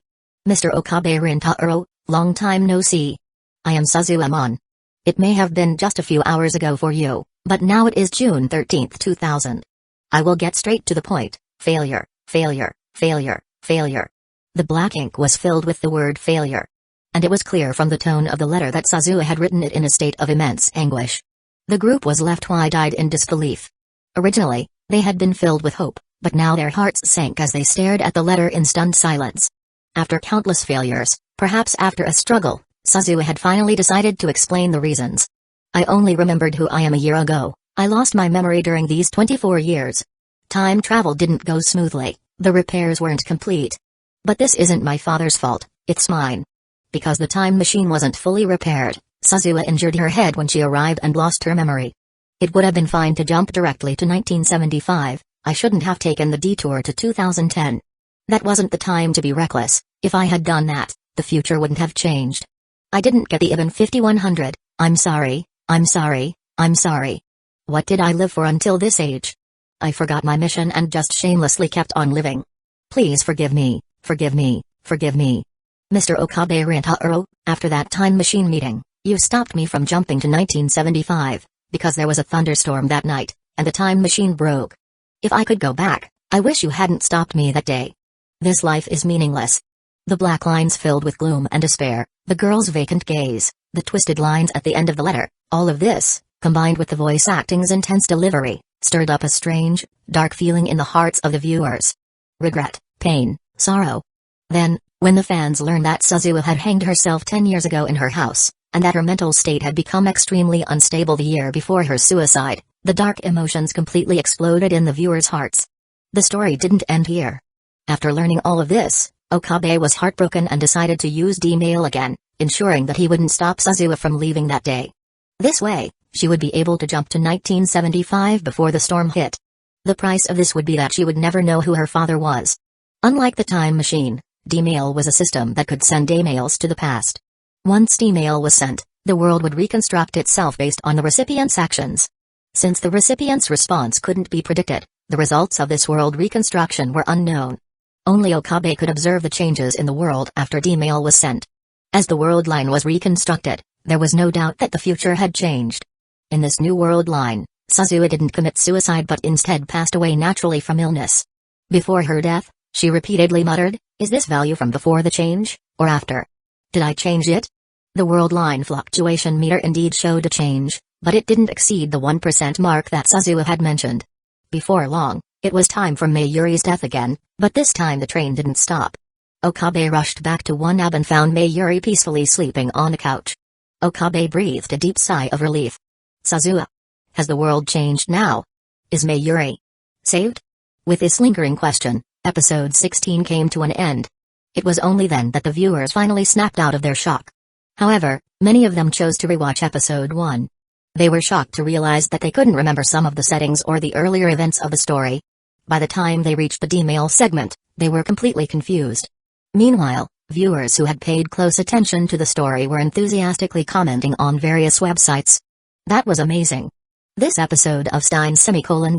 Mr. Okabe Rintaro, long time no see. I am Suzuha-mon. It may have been just a few hours ago for you, but now it is June 13, 2000. I will get straight to the point. Failure, failure, failure, failure. The black ink was filled with the word failure. And it was clear from the tone of the letter that Suzuha had written it in a state of immense anguish. The group was left wide-eyed in disbelief. Originally, they had been filled with hope, but now their hearts sank as they stared at the letter in stunned silence. After countless failures, perhaps after a struggle, Suzuha had finally decided to explain the reasons. I only remembered who I am a year ago. I lost my memory during these 24 years. Time travel didn't go smoothly, the repairs weren't complete. But this isn't my father's fault, it's mine. Because the time machine wasn't fully repaired, Suzuha injured her head when she arrived and lost her memory. It would have been fine to jump directly to 1975, I shouldn't have taken the detour to 2010. That wasn't the time to be reckless. If I had done that, the future wouldn't have changed. I didn't get the even 5100, I'm sorry, I'm sorry, I'm sorry. What did I live for until this age? I forgot my mission and just shamelessly kept on living. Please forgive me, forgive me, forgive me. Mr. Okabe Rintaro, after that time machine meeting, you stopped me from jumping to 1975, because there was a thunderstorm that night, and the time machine broke. If I could go back, I wish you hadn't stopped me that day. This life is meaningless. The black lines filled with gloom and despair, the girl's vacant gaze, the twisted lines at the end of the letter, all of this, combined with the voice acting's intense delivery, stirred up a strange, dark feeling in the hearts of the viewers. Regret, pain, sorrow. Then, when the fans learned that Suzuha had hanged herself 10 years ago in her house, and that her mental state had become extremely unstable the year before her suicide, the dark emotions completely exploded in the viewers' hearts. The story didn't end here. After learning all of this, Okabe was heartbroken and decided to use D-mail again, ensuring that he wouldn't stop Suzuha from leaving that day. This way, she would be able to jump to 1975 before the storm hit. The price of this would be that she would never know who her father was. Unlike the time machine, D-mail was a system that could send emails to the past. Once D-mail was sent, the world would reconstruct itself based on the recipient's actions. Since the recipient's response couldn't be predicted, the results of this world reconstruction were unknown. Only Okabe could observe the changes in the world after D-mail was sent. As the world line was reconstructed, there was no doubt that the future had changed. In this new world line, Suzuha didn't commit suicide but instead passed away naturally from illness. Before her death, she repeatedly muttered, "Is this value from before the change, or after? Did I change it?" The world line fluctuation meter indeed showed a change, but it didn't exceed the 1% mark that Suzuha had mentioned. Before long, it was time for Mayuri's death again, but this time the train didn't stop. Okabe rushed back to Wanab and found Mayuri peacefully sleeping on a couch. Okabe breathed a deep sigh of relief. Suzuha. Has the world changed now? Is Mayuri saved? With this lingering question, episode 16 came to an end. It was only then that the viewers finally snapped out of their shock. However, many of them chose to rewatch episode 1. They were shocked to realize that they couldn't remember some of the settings or the earlier events of the story. By the time they reached the D-mail segment, they were completely confused. Meanwhile, viewers who had paid close attention to the story were enthusiastically commenting on various websites. That was amazing. This episode of Steins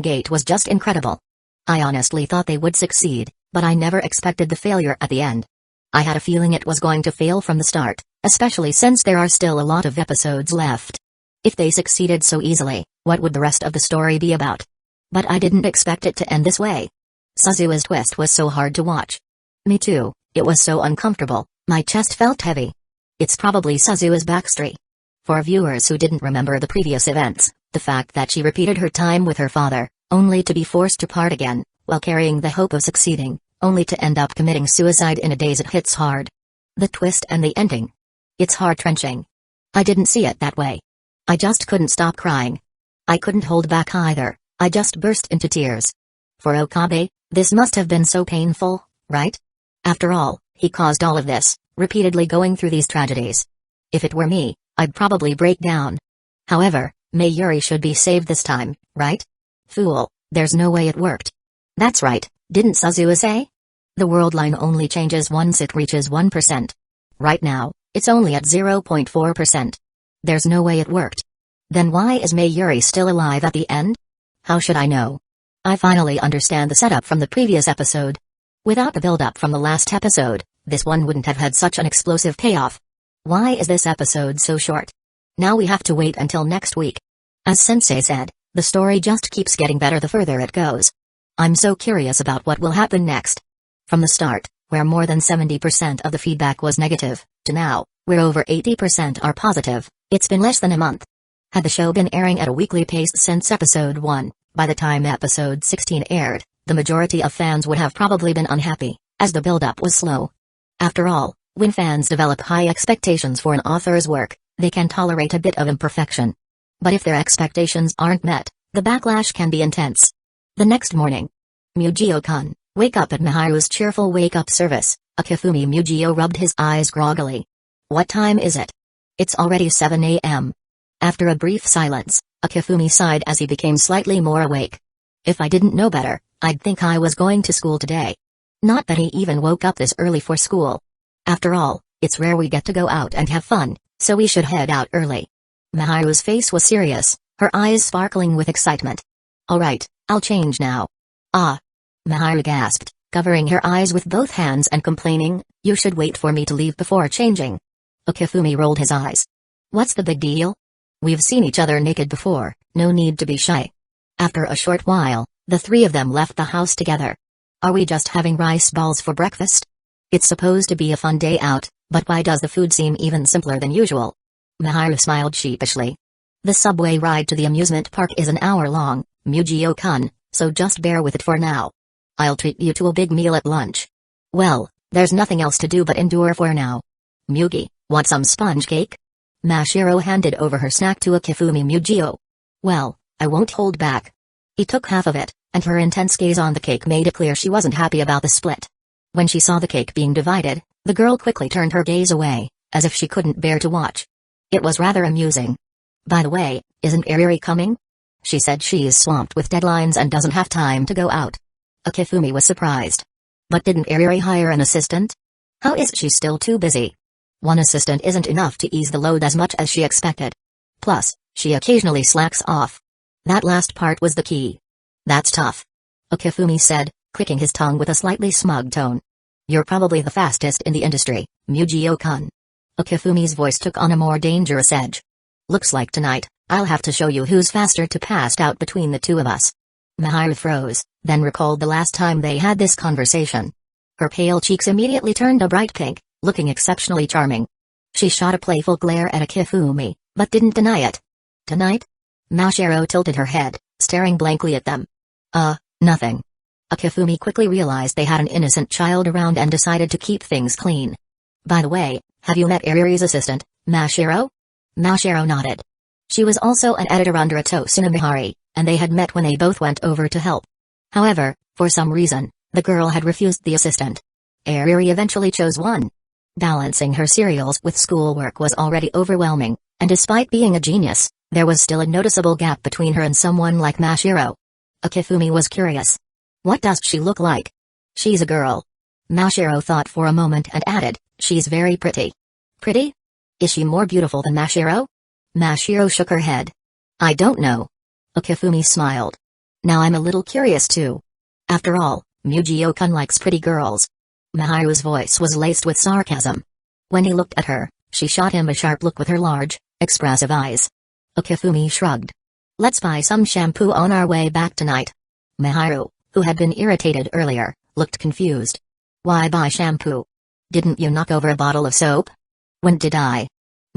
Gate was just incredible. I honestly thought they would succeed, but I never expected the failure at the end. I had a feeling it was going to fail from the start, especially since there are still a lot of episodes left. If they succeeded so easily, what would the rest of the story be about? But I didn't expect it to end this way. Suzua's twist was so hard to watch. Me too, it was so uncomfortable, my chest felt heavy. It's probably Suzua's backstory. For viewers who didn't remember the previous events, the fact that she repeated her time with her father, only to be forced to part again, while carrying the hope of succeeding, only to end up committing suicide in a daze, it hits hard. The twist and the ending. It's heart-wrenching. I didn't see it that way. I just couldn't stop crying. I couldn't hold back either, I just burst into tears. For Okabe, this must have been so painful, right? After all, he caused all of this, repeatedly going through these tragedies. If it were me, I'd probably break down. However, Mayuri should be saved this time, right? Fool, there's no way it worked. That's right, didn't Suzua say? The world line only changes once it reaches 1%. Right now, it's only at 0.4%. There's no way it worked. Then why is Mayuri still alive at the end? How should I know? I finally understand the setup from the previous episode. Without the build-up from the last episode, this one wouldn't have had such an explosive payoff. Why is this episode so short? Now we have to wait until next week. As Sensei said, the story just keeps getting better the further it goes. I'm so curious about what will happen next. From the start, where more than 70% of the feedback was negative, to now, where over 80% are positive, it's been less than a month. Had the show been airing at a weekly pace since episode 1, by the time episode 16 aired, the majority of fans would have probably been unhappy, as the build-up was slow. After all, when fans develop high expectations for an author's work, they can tolerate a bit of imperfection. But if their expectations aren't met, the backlash can be intense. The next morning, Mujio-kun, wake up at Miharu's cheerful wake-up service. Akifumi Mujio rubbed his eyes groggily. What time is it? It's already 7 a.m. After a brief silence, Akifumi sighed as he became slightly more awake. If I didn't know better, I'd think I was going to school today. Not that he even woke up this early for school. After all, it's rare we get to go out and have fun, so we should head out early. Miharu's face was serious, her eyes sparkling with excitement. Alright, I'll change now. Ah. Miharu gasped, covering her eyes with both hands and complaining, you should wait for me to leave before changing. Akifumi rolled his eyes. What's the big deal? We've seen each other naked before, no need to be shy. After a short while, the three of them left the house together. Are we just having rice balls for breakfast? It's supposed to be a fun day out, but why does the food seem even simpler than usual? Miharu smiled sheepishly. The subway ride to the amusement park is an hour long, Mujio-kun, so just bear with it for now. I'll treat you to a big meal at lunch. Well, there's nothing else to do but endure for now. Mugi, want some sponge cake? Mashiro handed over her snack to Akifumi Mujio. Well, I won't hold back. He took half of it, and her intense gaze on the cake made it clear she wasn't happy about the split. When she saw the cake being divided, the girl quickly turned her gaze away, as if she couldn't bear to watch. It was rather amusing. By the way, isn't Iriri coming? She said she's swamped with deadlines and doesn't have time to go out. Akifumi was surprised. But didn't Iriri hire an assistant? How is she still too busy? One assistant isn't enough to ease the load as much as she expected. Plus, she occasionally slacks off. That last part was the key. That's tough. Akifumi said, clicking his tongue with a slightly smug tone. You're probably the fastest in the industry, Mujio-kun. Akifumi's voice took on a more dangerous edge. Looks like tonight, I'll have to show you who's faster to pass out between the two of us. Miharu froze, then recalled the last time they had this conversation. Her pale cheeks immediately turned a bright pink, looking exceptionally charming. She shot a playful glare at Akifumi, but didn't deny it. Tonight? Mashiro tilted her head, staring blankly at them. Nothing. Akifumi quickly realized they had an innocent child around and decided to keep things clean. By the way, have you met Iriri's assistant, Mashiro? Mashiro nodded. She was also an editor under Ito Tsunamihari, and they had met when they both went over to help. However, for some reason, the girl had refused the assistant. Iriri eventually chose one. Balancing her serials with schoolwork was already overwhelming, and despite being a genius, there was still a noticeable gap between her and someone like Mashiro. Akifumi was curious. What does she look like? She's a girl. Mashiro thought for a moment and added, she's very pretty. Pretty? Is she more beautiful than Mashiro? Mashiro shook her head. I don't know. Okifumi smiled. Now I'm a little curious too. After all, Mugio-kun likes pretty girls. Mahiru's voice was laced with sarcasm. When he looked at her, she shot him a sharp look with her large, expressive eyes. Okifumi shrugged. Let's buy some shampoo on our way back tonight. Mahiru, who had been irritated earlier, looked confused. Why buy shampoo? Didn't you knock over a bottle of soap? When did I?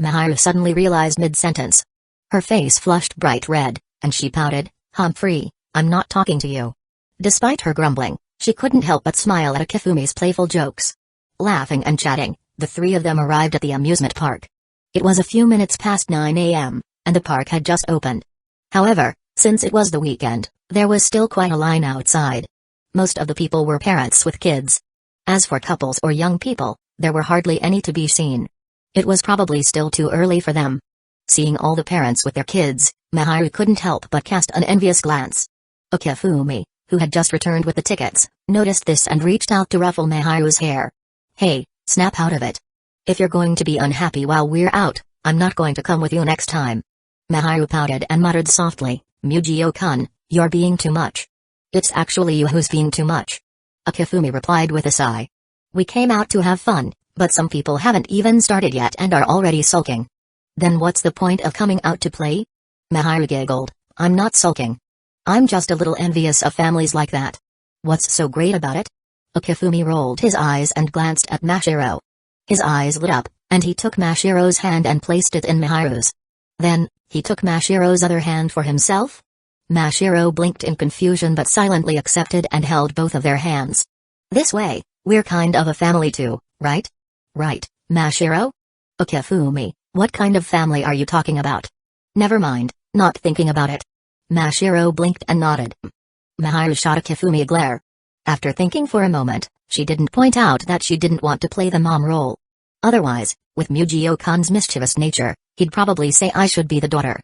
Mahiru suddenly realized mid-sentence. Her face flushed bright red, and she pouted, Humphrey, I'm not talking to you. Despite her grumbling, she couldn't help but smile at Okifumi's playful jokes. Laughing and chatting, the three of them arrived at the amusement park. It was a few minutes past 9 a.m., and the park had just opened. However, since it was the weekend, there was still quite a line outside. Most of the people were parents with kids. As for couples or young people, there were hardly any to be seen. It was probably still too early for them. Seeing all the parents with their kids, Mahiru couldn't help but cast an envious glance. Okifumi, who had just returned with the tickets, noticed this and reached out to ruffle Mahiru's hair. Hey, snap out of it. If you're going to be unhappy while we're out, I'm not going to come with you next time. Mahiru pouted and muttered softly, Mugio-kun, you're being too much. It's actually you who's being too much. Okifumi replied with a sigh. We came out to have fun, but some people haven't even started yet and are already sulking. Then what's the point of coming out to play? Mahiru giggled, I'm not sulking. I'm just a little envious of families like that. What's so great about it? Okifumi rolled his eyes and glanced at Mashiro. His eyes lit up, and he took Mashiro's hand and placed it in Mahiru's. Then, he took Mashiro's other hand for himself? Mashiro blinked in confusion but silently accepted and held both of their hands. This way, we're kind of a family too, right? Right, Mashiro? Okifumi, what kind of family are you talking about? Never mind, not thinking about it. Mashiro blinked and nodded. Mahiru shot Okifumi a glare. After thinking for a moment, she didn't point out that she didn't want to play the mom role. Otherwise, with Mugio-kun's mischievous nature, he'd probably say I should be the daughter.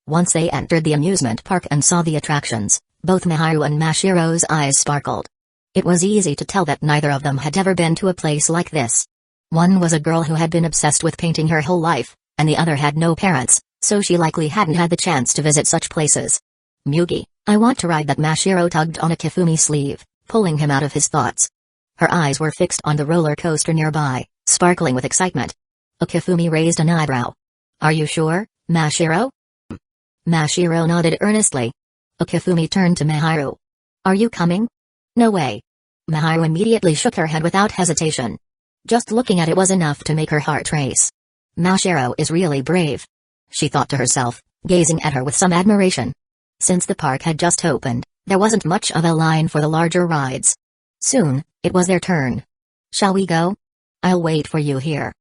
Once they entered the amusement park and saw the attractions, both Mahiru and Mashiro's eyes sparkled. It was easy to tell that neither of them had ever been to a place like this. One was a girl who had been obsessed with painting her whole life, and the other had no parents, so she likely hadn't had the chance to visit such places. Mugi, I want to ride that. Mashiro tugged on Okifumi's sleeve, pulling him out of his thoughts. Her eyes were fixed on the roller coaster nearby, sparkling with excitement. Okifumi raised an eyebrow. Are you sure, Mashiro? Mashiro nodded earnestly. Okifumi turned to Mahiru. Are you coming? No way. Mahiru immediately shook her head without hesitation. Just looking at it was enough to make her heart race. Mashiro is really brave. She thought to herself, gazing at her with some admiration. Since the park had just opened, there wasn't much of a line for the larger rides. Soon, it was their turn. Shall we go? I'll wait for you here.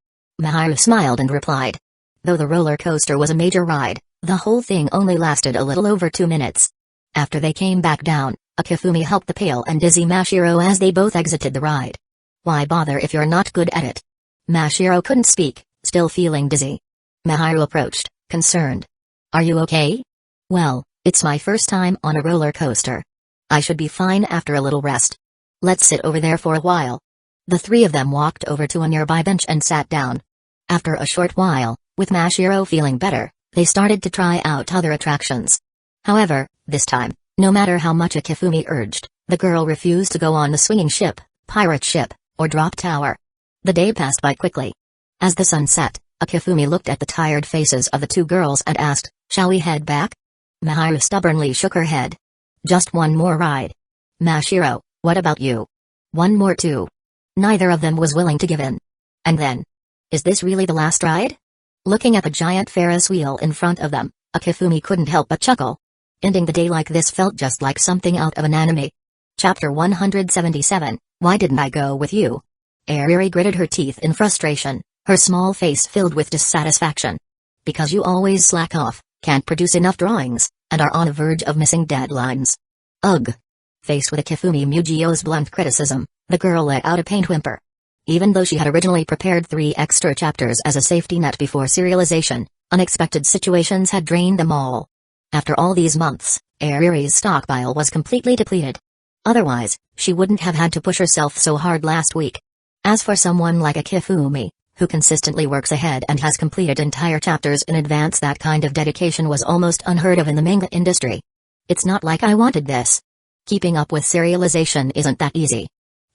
Mahiru smiled and replied. Though the roller coaster was a major ride, the whole thing only lasted a little over 2 minutes. After they came back down, Okifumi helped the pale and dizzy Mashiro as they both exited the ride. Why bother if you're not good at it? Mashiro couldn't speak, still feeling dizzy. Mahiru approached, concerned. Are you okay? Well, it's my first time on a roller coaster. I should be fine after a little rest. Let's sit over there for a while. The three of them walked over to a nearby bench and sat down. After a short while, with Mashiro feeling better, they started to try out other attractions. However, this time, no matter how much Okifumi urged, the girl refused to go on the swinging ship, pirate ship, or drop tower. The day passed by quickly. As the sun set, Okifumi looked at the tired faces of the two girls and asked, shall we head back? Mahiru stubbornly shook her head. Just one more ride. Mashiro, what about you? One more too. Neither of them was willing to give in. And then, is this really the last ride? Looking at the giant Ferris wheel in front of them, Okifumi couldn't help but chuckle. Ending the day like this felt just like something out of an anime. Chapter 177, Why Didn't I Go With You? Ariri gritted her teeth in frustration, her small face filled with dissatisfaction. Because you always slack off, can't produce enough drawings, and are on the verge of missing deadlines. Ugh. Faced with Okifumi Mugio's blunt criticism, the girl let out a pained whimper. Even though she had originally prepared 3 extra chapters as a safety net before serialization, unexpected situations had drained them all. After all these months, Ariri's stockpile was completely depleted. Otherwise, she wouldn't have had to push herself so hard last week. As for someone like Akifumi, who consistently works ahead and has completed entire chapters in advance, that kind of dedication was almost unheard of in the manga industry. It's not like I wanted this. Keeping up with serialization isn't that easy.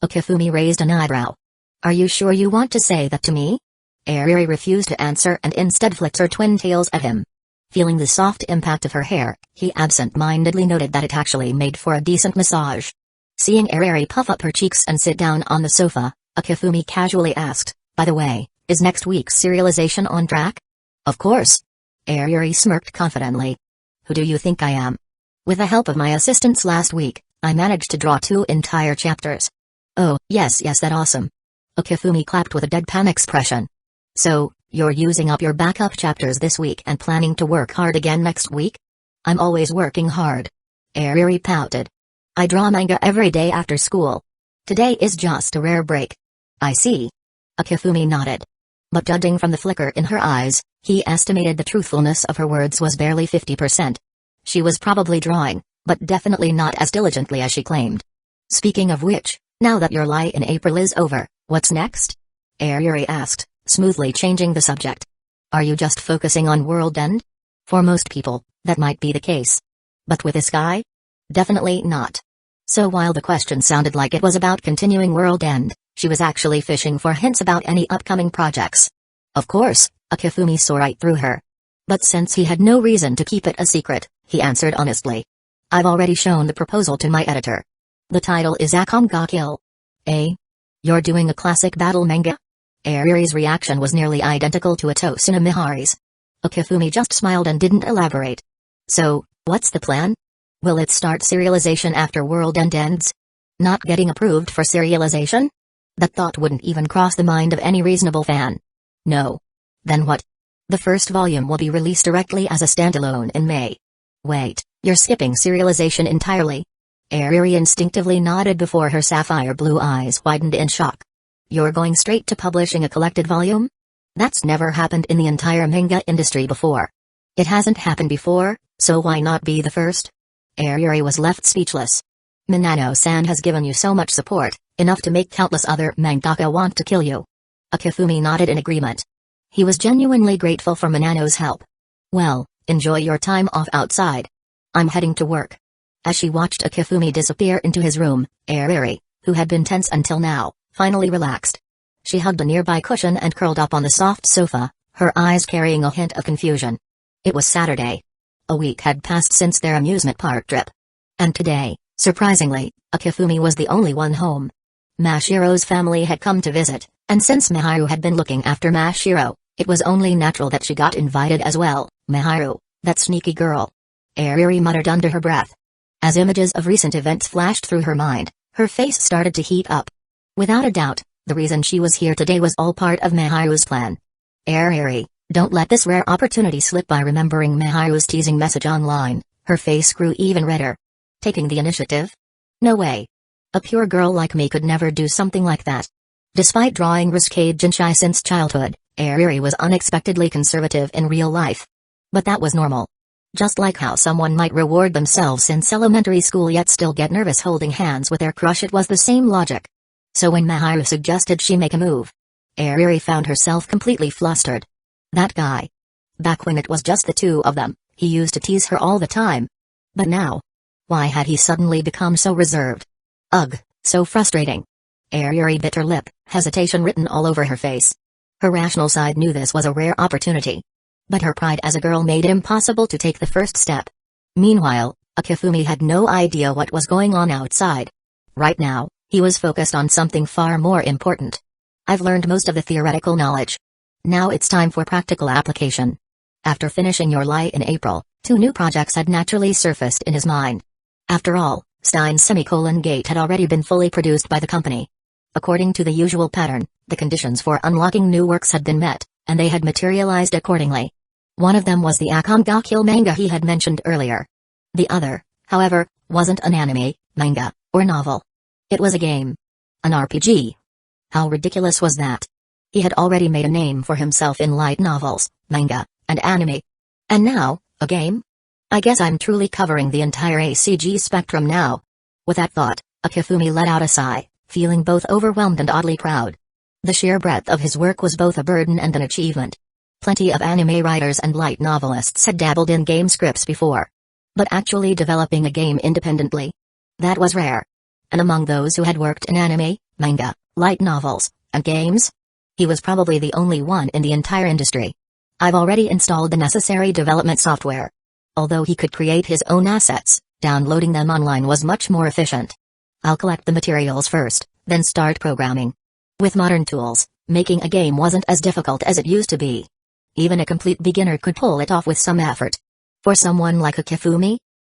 Akifumi raised an eyebrow. Are you sure you want to say that to me? Ariri refused to answer and instead flicked her twin tails at him. Feeling the soft impact of her hair, he absent-mindedly noted that it actually made for a decent massage. Seeing Ariri puff up her cheeks and sit down on the sofa, Akifumi casually asked, by the way, is next week's serialization on track? Of course. Ariri smirked confidently. Who do you think I am? With the help of my assistants last week, I managed to draw 2 entire chapters. Oh, yes, that awesome. Akifumi clapped with a deadpan expression. So, you're using up your backup chapters this week and planning to work hard again next week? I'm always working hard. Ariri pouted. I draw manga every day after school. Today is just a rare break. I see. Akifumi nodded. But judging from the flicker in her eyes, he estimated the truthfulness of her words was barely 50%. She was probably drawing, but definitely not as diligently as she claimed. Speaking of which, now that your lie in April is over, what's next? Ariri asked, smoothly changing the subject. Are you just focusing on World End? For most people, that might be the case. But with this guy? Definitely not. So while the question sounded like it was about continuing World End, she was actually fishing for hints about any upcoming projects. Of course, Akifumi saw right through her. But since he had no reason to keep it a secret, he answered honestly. I've already shown the proposal to my editor. The title is Akonga. Eh? You're doing a classic battle manga? Ariri's reaction was nearly identical to Atosuna Mihari's. Akifumi just smiled and didn't elaborate. So, what's the plan? Will it start serialization after World End ends? Not getting approved for serialization? That thought wouldn't even cross the mind of any reasonable fan. No. Then what? The first volume will be released directly as a standalone in May. Wait, you're skipping serialization entirely? Ariri instinctively nodded before her sapphire blue eyes widened in shock. You're going straight to publishing a collected volume? That's never happened in the entire manga industry before. It hasn't happened before, so why not be the first? Ariri was left speechless. Minano-san has given you so much support, enough to make countless other mangaka want to kill you. Akifumi nodded in agreement. He was genuinely grateful for Minano's help. Well, enjoy your time off outside. I'm heading to work. As she watched Akifumi disappear into his room, Ariri, who had been tense until now, finally relaxed. She hugged a nearby cushion and curled up on the soft sofa, her eyes carrying a hint of confusion. It was Saturday. A week had passed since their amusement park trip. And today, surprisingly, Akifumi was the only one home. Mashiro's family had come to visit, and since Miharu had been looking after Mashiro, it was only natural that she got invited as well. Miharu, that sneaky girl. Ariri muttered under her breath. As images of recent events flashed through her mind, her face started to heat up. Without a doubt, the reason she was here today was all part of Miharu's plan. Ariri, don't let this rare opportunity slip by. Remembering Miharu's teasing message online, her face grew even redder. Taking the initiative? No way. A pure girl like me could never do something like that. Despite drawing risque jinsai since childhood, Ariri was unexpectedly conservative in real life. But that was normal. Just like how someone might reward themselves since elementary school yet still get nervous holding hands with their crush, it was the same logic. So when Miharu suggested she make a move, Ariri found herself completely flustered. That guy. Back when it was just the two of them, he used to tease her all the time. But now? Why had he suddenly become so reserved? Ugh, so frustrating. Ariri bit her lip, hesitation written all over her face. Her rational side knew this was a rare opportunity. But her pride as a girl made it impossible to take the first step. Meanwhile, Akifumi had no idea what was going on outside. Right now, he was focused on something far more important. I've learned most of the theoretical knowledge. Now it's time for practical application. After finishing Your Lie in April, 2 new projects had naturally surfaced in his mind. After all, Stein's Gate had already been fully produced by the company. According to the usual pattern, the conditions for unlocking new works had been met, and they had materialized accordingly. One of them was the Akonga manga he had mentioned earlier. The other, however, wasn't an anime, manga, or novel. It was a game. An RPG. How ridiculous was that? He had already made a name for himself in light novels, manga, and anime. And now, a game? I guess I'm truly covering the entire ACG spectrum now. With that thought, Akifumi let out a sigh, feeling both overwhelmed and oddly proud. The sheer breadth of his work was both a burden and an achievement. Plenty of anime writers and light novelists had dabbled in game scripts before. But actually developing a game independently? That was rare. And among those who had worked in anime, manga, light novels, and games? He was probably the only one in the entire industry. I've already installed the necessary development software. Although he could create his own assets, downloading them online was much more efficient. I'll collect the materials first, then start programming. With modern tools, making a game wasn't as difficult as it used to be. Even a complete beginner could pull it off with some effort. For someone like Akifumi,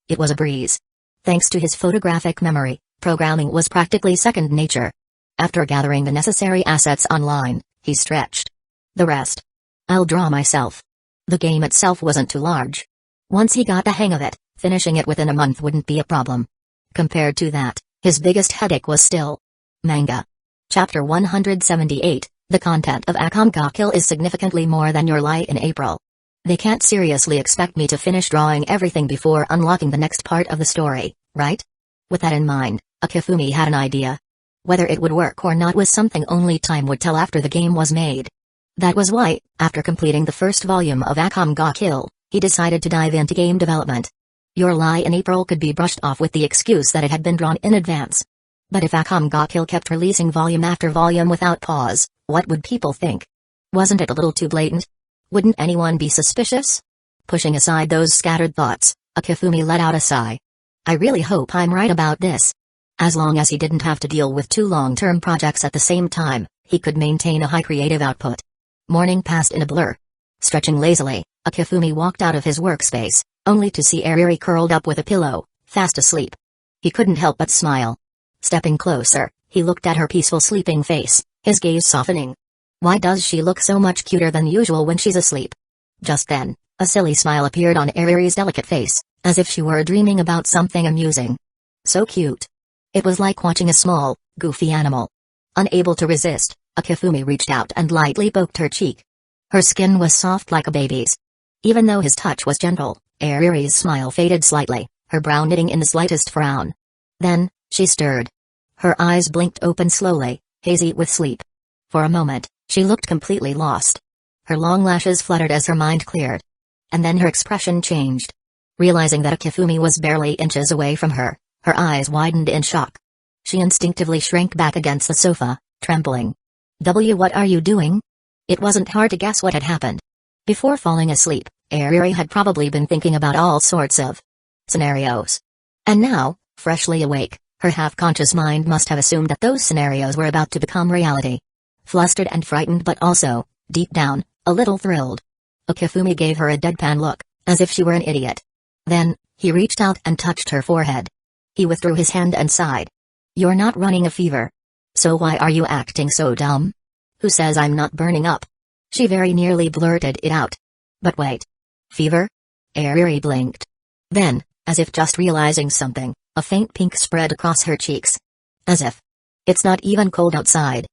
it was a breeze. Thanks to his photographic memory, programming was practically second nature. After gathering the necessary assets online, he stretched. The rest. I'll draw myself. The game itself wasn't too large. Once he got the hang of it, finishing it within a month wouldn't be a problem. Compared to that, his biggest headache was still manga. Chapter 178, The content of Akamga Kill is significantly more than your lie in April. They can't seriously expect me to finish drawing everything before unlocking the next part of the story, right? With that in mind, Akifumi had an idea. Whether it would work or not was something only time would tell after the game was made. That was why, after completing the first volume of Akamga Kill, he decided to dive into game development. Your lie in April could be brushed off with the excuse that it had been drawn in advance. But if Akamga Kill kept releasing volume after volume without pause, what would people think? Wasn't it a little too blatant? Wouldn't anyone be suspicious? Pushing aside those scattered thoughts, Akifumi let out a sigh. I really hope I'm right about this. As long as he didn't have to deal with two long-term projects at the same time, he could maintain a high creative output. Morning passed in a blur. Stretching lazily, Akifumi walked out of his workspace, only to see Ariri curled up with a pillow, fast asleep. He couldn't help but smile. Stepping closer, he looked at her peaceful sleeping face, his gaze softening. Why does she look so much cuter than usual when she's asleep? Just then, a silly smile appeared on Ariri's delicate face, as if she were dreaming about something amusing. So cute. It was like watching a small, goofy animal. Unable to resist, Akifumi reached out and lightly poked her cheek. Her skin was soft like a baby's. Even though his touch was gentle, Ariri's smile faded slightly, her brow knitting in the slightest frown. Then, she stirred. Her eyes blinked open slowly, hazy with sleep. For a moment, she looked completely lost. Her long lashes fluttered as her mind cleared. And then her expression changed. Realizing that Akifumi was barely inches away from her, her eyes widened in shock. She instinctively shrank back against the sofa, trembling. What are you doing? It wasn't hard to guess what had happened. Before falling asleep, Ariri had probably been thinking about all sorts of scenarios. And now, freshly awake, her half-conscious mind must have assumed that those scenarios were about to become reality. Flustered and frightened but also, deep down, a little thrilled. Akifumi gave her a deadpan look, as if she were an idiot. Then, he reached out and touched her forehead. He withdrew his hand and sighed. You're not running a fever. So why are you acting so dumb? Who says I'm not burning up? She very nearly blurted it out. But wait. Fever? Ariri blinked. Then, as if just realizing something, a faint pink spread across her cheeks. As if. It's not even cold outside.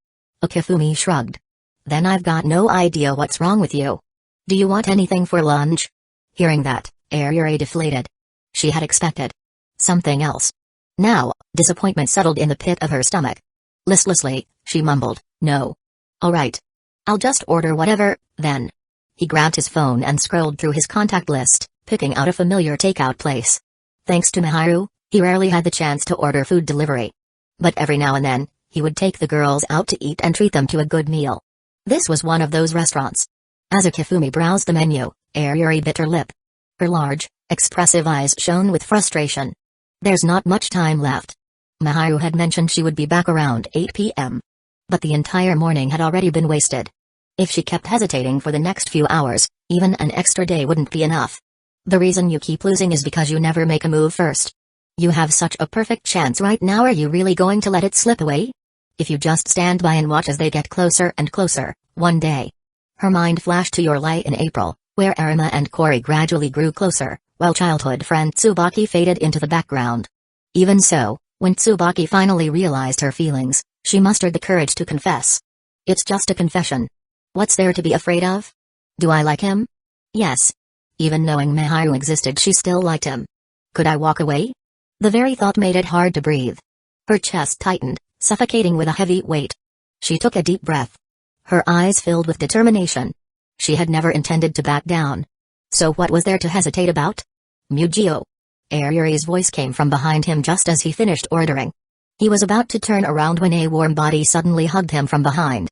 Akifumi shrugged. Then I've got no idea what's wrong with you. Do you want anything for lunch? Hearing that, Ariri deflated. She had expected something else. Now, disappointment settled in the pit of her stomach. Listlessly, she mumbled, no. All right. I'll just order whatever, then. He grabbed his phone and scrolled through his contact list, picking out a familiar takeout place. Thanks to Miharu, he rarely had the chance to order food delivery. But every now and then, he would take the girls out to eat and treat them to a good meal. This was one of those restaurants. As Akifumi browsed the menu, Ariri bit her lip. Her large, expressive eyes shone with frustration. There's not much time left. Miharu had mentioned she would be back around 8 p.m. But the entire morning had already been wasted. If she kept hesitating for the next few hours, even an extra day wouldn't be enough. The reason you keep losing is because you never make a move first. You have such a perfect chance right now, are you really going to let it slip away? If you just stand by and watch as they get closer and closer, one day. Her mind flashed to your lie in April, where Arima and Kori gradually grew closer, while childhood friend Tsubaki faded into the background. Even so, when Tsubaki finally realized her feelings, she mustered the courage to confess. It's just a confession. What's there to be afraid of? Do I like him? Yes. Even knowing Miharu existed, she still liked him. Could I walk away? The very thought made it hard to breathe. Her chest tightened, suffocating with a heavy weight. She took a deep breath. Her eyes filled with determination. She had never intended to back down. So what was there to hesitate about? Mugio. Ayuri's voice came from behind him just as he finished ordering. He was about to turn around when a warm body suddenly hugged him from behind.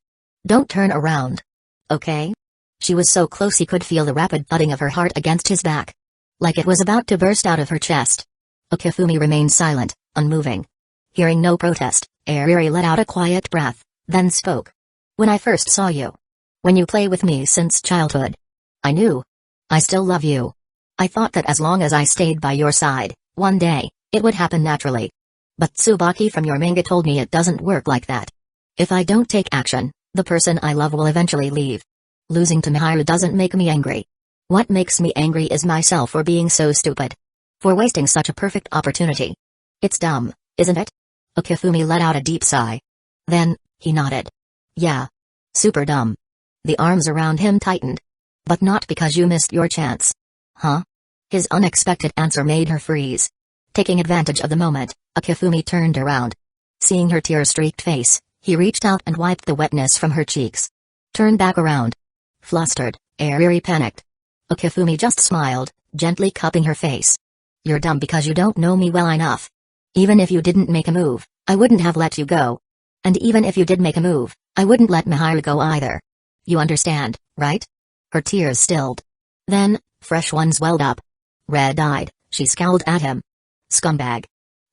Don't turn around. Okay? She was so close he could feel the rapid thudding of her heart against his back. Like it was about to burst out of her chest. Okifumi remained silent, unmoving. Hearing no protest, Ayuri let out a quiet breath, then spoke. When I first saw you. When you play with me since childhood. I knew. I still love you. I thought that as long as I stayed by your side, one day, it would happen naturally. But Tsubaki from your manga told me it doesn't work like that. If I don't take action, the person I love will eventually leave. Losing to Miharu doesn't make me angry. What makes me angry is myself for being so stupid. For wasting such a perfect opportunity. It's dumb, isn't it? Okifumi let out a deep sigh. Then, he nodded. Yeah. Super dumb. The arms around him tightened. But not because you missed your chance. Huh? His unexpected answer made her freeze. Taking advantage of the moment, Okifumi turned around. Seeing her tear-streaked face, he reached out and wiped the wetness from her cheeks. Turn back around. Flustered, Ayuri panicked. Okifumi just smiled, gently cupping her face. You're dumb because you don't know me well enough. Even if you didn't make a move, I wouldn't have let you go. And even if you did make a move, I wouldn't let Miharu go either. You understand, right? Her tears stilled. Then, fresh ones welled up. Red-eyed, she scowled at him. Scumbag.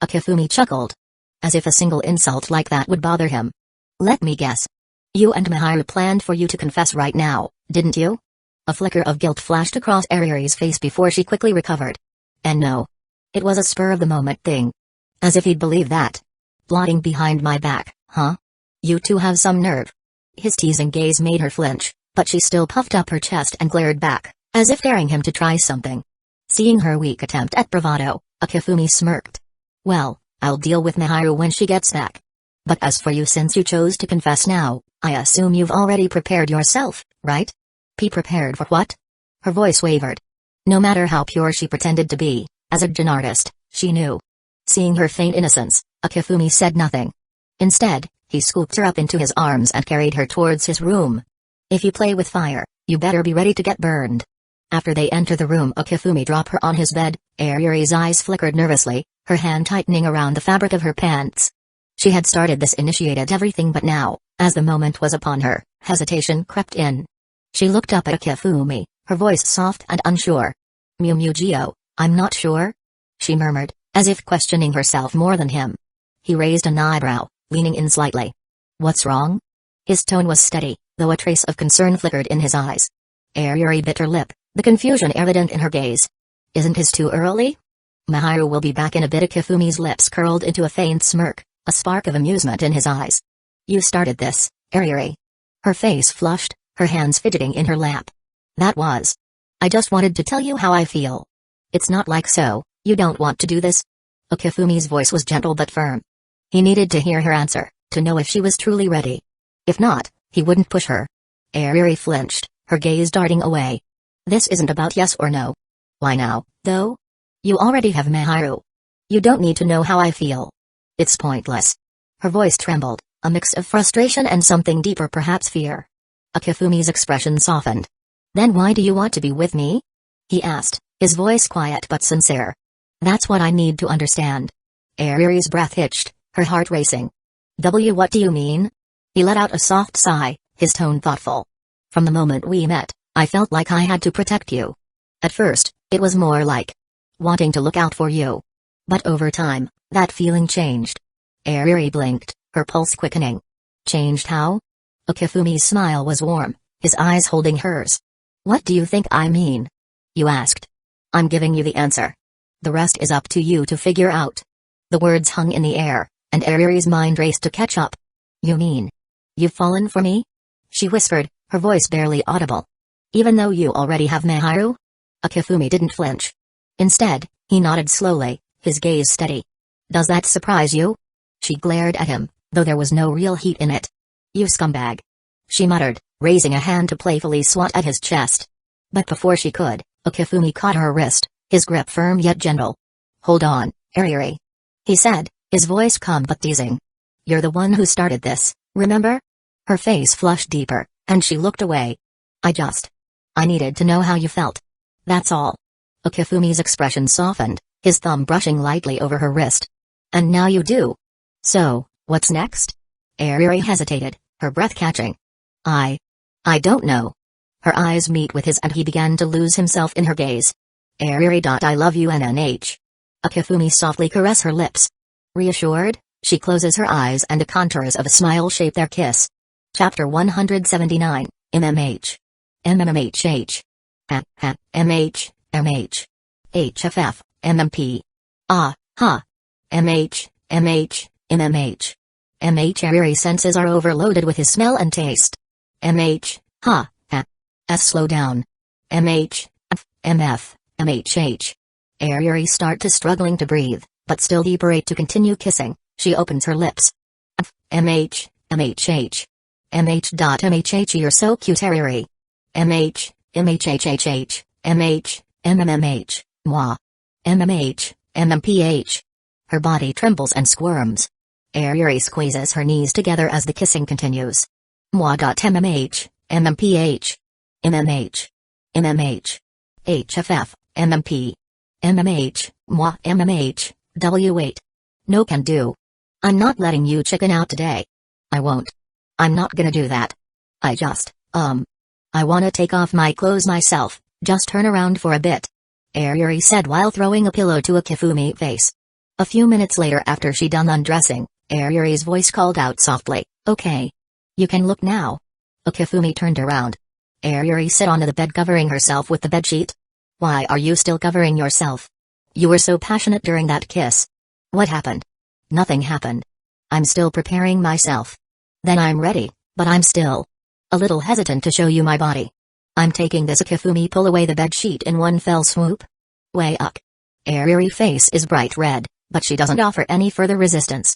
Okifumi chuckled. As if a single insult like that would bother him. Let me guess. You and Miharu planned for you to confess right now, didn't you? A flicker of guilt flashed across Ayuri's face before she quickly recovered. And no. It was a spur-of-the-moment thing. As if he'd believe that. Plotting behind my back, huh? You two have some nerve. His teasing gaze made her flinch, but she still puffed up her chest and glared back, as if daring him to try something. Seeing her weak attempt at bravado, Okifumi smirked. Well, I'll deal with Miharu when she gets back. But as for you, since you chose to confess now, I assume you've already prepared yourself, right? Be prepared for what? Her voice wavered. No matter how pure she pretended to be, as a Jin artist, she knew. Seeing her faint innocence, Okifumi said nothing. Instead, he scooped her up into his arms and carried her towards his room. If you play with fire, you better be ready to get burned. After they enter the room, Okifumi dropped her on his bed. Ayuri's eyes flickered nervously, her hand tightening around the fabric of her pants. She had started this initiated everything, but now, as the moment was upon her, hesitation crept in. She looked up at Okifumi, her voice soft and unsure. Mugio, I'm not sure? She murmured, as if questioning herself more than him. He raised an eyebrow, leaning in slightly. What's wrong? His tone was steady, though a trace of concern flickered in his eyes. Ayuri bit her lip, the confusion evident in her gaze. Isn't it too early? Miharu will be back in a bit. Okifumi's lips curled into a faint smirk, a spark of amusement in his eyes. You started this, Ayuri. Her face flushed, her hands fidgeting in her lap. That was. I just wanted to tell you how I feel. It's not like so, you don't want to do this? Okifumi's voice was gentle but firm. He needed to hear her answer, to know if she was truly ready. If not, he wouldn't push her. Ayuri flinched, her gaze darting away. This isn't about yes or no. Why now, though? You already have Miharu. You don't need to know how I feel. It's pointless. Her voice trembled, a mix of frustration and something deeper, perhaps fear. Okifumi's expression softened. Then why do you want to be with me? He asked, his voice quiet but sincere. That's what I need to understand. Ayuri's breath hitched, her heart racing. What do you mean? He let out a soft sigh, his tone thoughtful. From the moment we met, I felt like I had to protect you. At first, it was more like wanting to look out for you. But over time, that feeling changed. Ayuri blinked, her pulse quickening. Changed how? Okifumi's smile was warm, his eyes holding hers. What do you think I mean? You asked. I'm giving you the answer. The rest is up to you to figure out. The words hung in the air, and Ayuri's mind raced to catch up. You mean? You've fallen for me? She whispered, her voice barely audible. Even though you already have Miharu? Okifumi didn't flinch. Instead, he nodded slowly, his gaze steady. Does that surprise you? She glared at him, though there was no real heat in it. You scumbag. She muttered, raising a hand to playfully swat at his chest. But before she could, Okifumi caught her wrist, his grip firm yet gentle. Hold on, Ayuri. He said, His voice calm but teasing. You're the one who started this, remember? Her face flushed deeper, and she looked away. I needed to know how you felt. That's all. Okifumi's expression softened, his thumb brushing lightly over her wrist. And now you do. So, what's next? Ariri hesitated, her breath catching. I don't know. Her eyes meet with his and he began to lose himself in her gaze. Ariri. I love you NNH. Okifumi softly caress her lips. Reassured, she closes her eyes and the contours of a smile shape their kiss. Chapter 179, MMH. MMHH. MH, MH. HFF, MMP. Ah, ha. MH, MH, MMH. MH. Ariri's senses are overloaded with his smell and taste. MH, ha, ha. Slow down. MH, F, MF, MHH. Ariri start to struggling to breathe, but still deliberate to continue kissing. She opens her lips. F, MH, MHH. MH. You're so cute Ariri. MH, MHHHH, MH, MMMH, moi. MMH, MMPH. Her body trembles and squirms. Ariri squeezes her knees together as the kissing continues. Moi. MMH, MMPH. MMH. MMH. HFF, MMP. MMH, moi. MMH, W8. No can do. I'm not letting you chicken out today. I won't. I'm not gonna do that. I wanna take off my clothes myself, just turn around for a bit. Ariri said while throwing a pillow to Okifumi's face. A few minutes later after she done undressing, Ariri's voice called out softly, okay. You can look now. Okifumi turned around. Ariri sat onto the bed covering herself with the bedsheet. Why are you still covering yourself? You were so passionate during that kiss. What happened? Nothing happened. I'm still preparing myself. Then I'm ready, but I'm still a little hesitant to show you my body. I'm taking this. Okifumi pull away the bedsheet in one fell swoop. Way up. Ariri's face is bright red, but she doesn't offer any further resistance.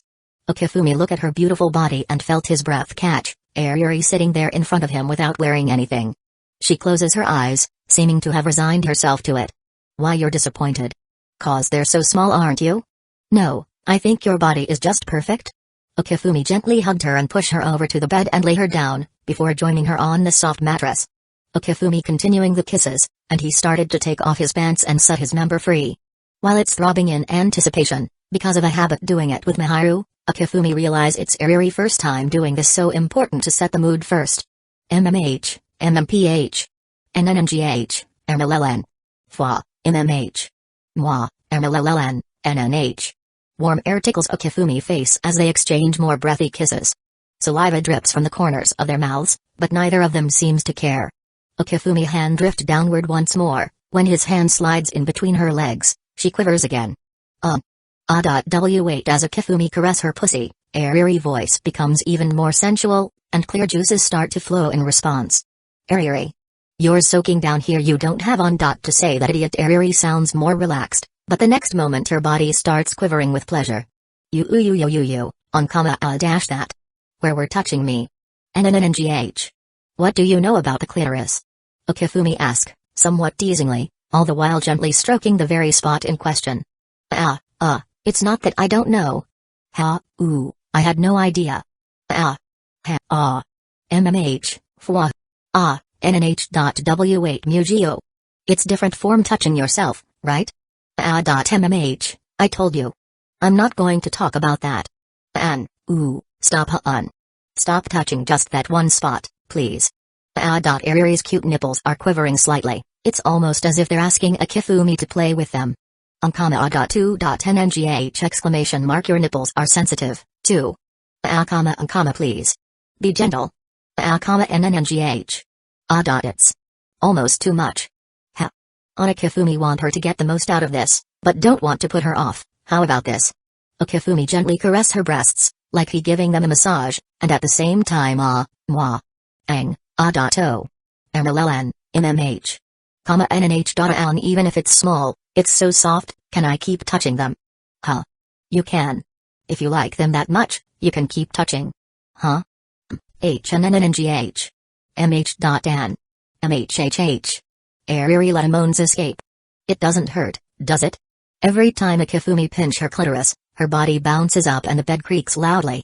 Okifumi looked at her beautiful body and felt his breath catch, Ariri sitting there in front of him without wearing anything. She closes her eyes, seeming to have resigned herself to it. Why you're disappointed? 'Cause they're so small aren't you? No, I think your body is just perfect. Okifumi gently hugged her and pushed her over to the bed and lay her down, before joining her on the soft mattress. Okifumi continuing the kisses, and he started to take off his pants and set his member free. While it's throbbing in anticipation, because of a habit doing it with Miharu, Okifumi realized it's Ariri's first time doing this, so important to set the mood first. MMH, MMPH. NNNGH, MLLN. Fwa, MMH. Moi, MLLN, NNH. Warm air tickles Okifumi's face as they exchange more breathy kisses. Saliva drips from the corners of their mouths, but neither of them seems to care. Okifumi's hand drifts downward once more. When his hand slides in between her legs, she quivers again. W8 as Okifumi caress her pussy, Ariri's voice becomes even more sensual, and clear juices start to flow in response. Ariri. You're soaking down here. You don't have on. To say that idiot. Ariri sounds more relaxed, but the next moment her body starts quivering with pleasure. You, on comma dash that. Where were touching me? NNNGH. What do you know about the clitoris? Okifumi asked, somewhat teasingly, all the while gently stroking the very spot in question. It's not that I don't know. I had no idea. MMH, fwa. NNH.W8 Mugio. It's different form touching yourself, right? MMH, I told you. I'm not going to talk about that. Stop Stop touching just that one spot, please. Ariri's cute nipples are quivering slightly, it's almost as if they're asking Okifumi to play with them. NNGH exclamation mark. Your nipples are sensitive, too. Please. Be gentle. NNGH. It's almost too much. Okifumi want her to get the most out of this, but don't want to put her off. How about this? Okifumi gently caress her breasts, like he giving them a massage, and at the same time moi. MLLN, MMH. NNH. Even if it's small, it's so soft, can I keep touching them? You can. If you like them that much, you can keep touching. HNNNGH. MH.N. MHHH. Ariri let moans escape. It doesn't hurt, does it? Every time Okifumi pinch her clitoris, Her body bounces up and the bed creaks loudly.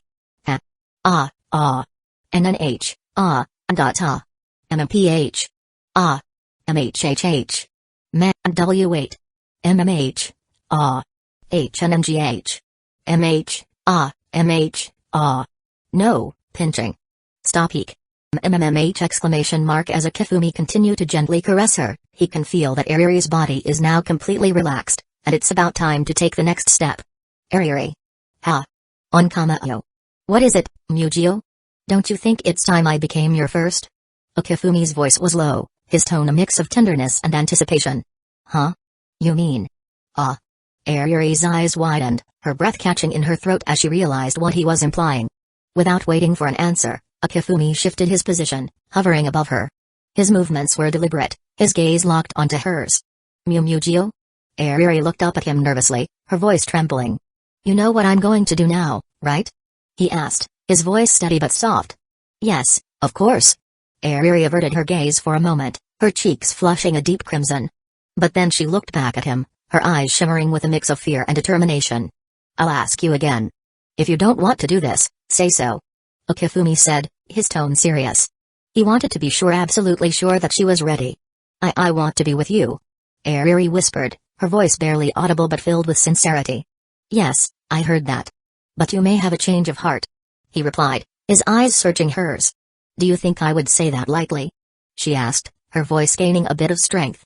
Ah, ah. NNH, ah, dot MMPH. Ah. MHHH. Man W8. MMH. Ah. HNMGH. MH. Ah. MH. Ah. No, pinching. Stop eek. MMMH exclamation mark as Akifumi continued to gently caress her. He can feel that Ariri's body is now completely relaxed, and it's about time to take the next step. Ariri. Ha. Onkamao. What is it, Mugio? Don't you think it's time I became your first? Akifumi's voice was low, his tone a mix of tenderness and anticipation. Huh? You mean? Ah. Ariri's eyes widened, her breath catching in her throat as she realized what he was implying. Without waiting for an answer, Akifumi shifted his position, hovering above her. His movements were deliberate, his gaze locked onto hers. Mugio? Ariri looked up at him nervously, her voice trembling. You know what I'm going to do now, right? He asked, his voice steady but soft. Yes, of course. Ariri averted her gaze for a moment, her cheeks flushing a deep crimson. But then she looked back at him, her eyes shimmering with a mix of fear and determination. I'll ask you again. If you don't want to do this, say so. Akifumi said, his tone serious. He wanted to be sure, absolutely sure that she was ready. I want to be with you. Ariri whispered, her voice barely audible but filled with sincerity. Yes, I heard that. But you may have a change of heart. He replied, his eyes searching hers. Do you think I would say that lightly? She asked, her voice gaining a bit of strength.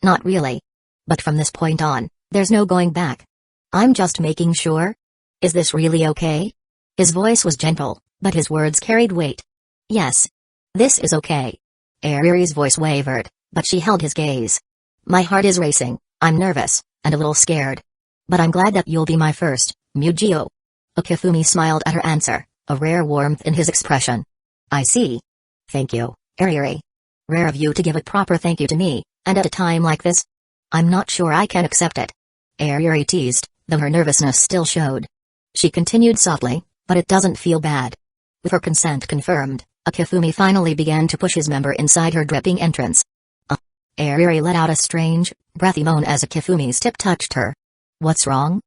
Not really. But from this point on, there's no going back. I'm just making sure. Is this really okay? His voice was gentle, but his words carried weight. Yes. This is okay. Ariri's voice wavered, but she held his gaze. My heart is racing, I'm nervous, and a little scared. But I'm glad that you'll be my first, Mugio. Akifumi smiled at her answer, a rare warmth in his expression. I see. Thank you, Ariri. Rare of you to give a proper thank you to me, and at a time like this. I'm not sure I can accept it. Ariri teased, though her nervousness still showed. She continued softly, but it doesn't feel bad. With her consent confirmed, Akifumi finally began to push his member inside her dripping entrance. Ariri let out a strange, breathy moan as Akifumi's tip touched her. What's wrong?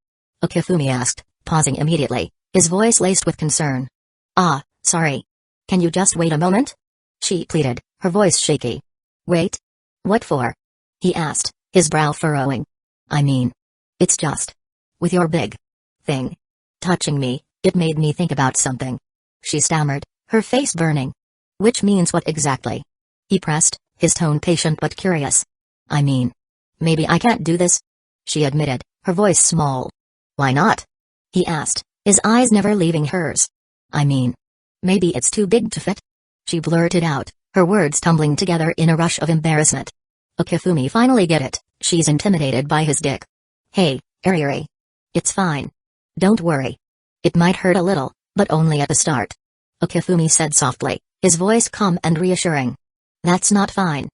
Akifumi asked, pausing immediately, his voice laced with concern. Ah, sorry. Can you just wait a moment? She pleaded, her voice shaky. Wait? What for? He asked, his brow furrowing. I mean, it's just. With your big thing touching me, it made me think about something. She stammered, her face burning. Which means what exactly? He pressed, his tone patient but curious. I mean, maybe I can't do this? She admitted, her voice small. Why not? He asked, his eyes never leaving hers. I mean, maybe it's too big to fit? She blurted out, her words tumbling together in a rush of embarrassment. Akifumi finally get it, she's intimidated by his dick. Hey, Ariri. It's fine. Don't worry. It might hurt a little, but only at the start. Akifumi said softly, his voice calm and reassuring. That's not fine.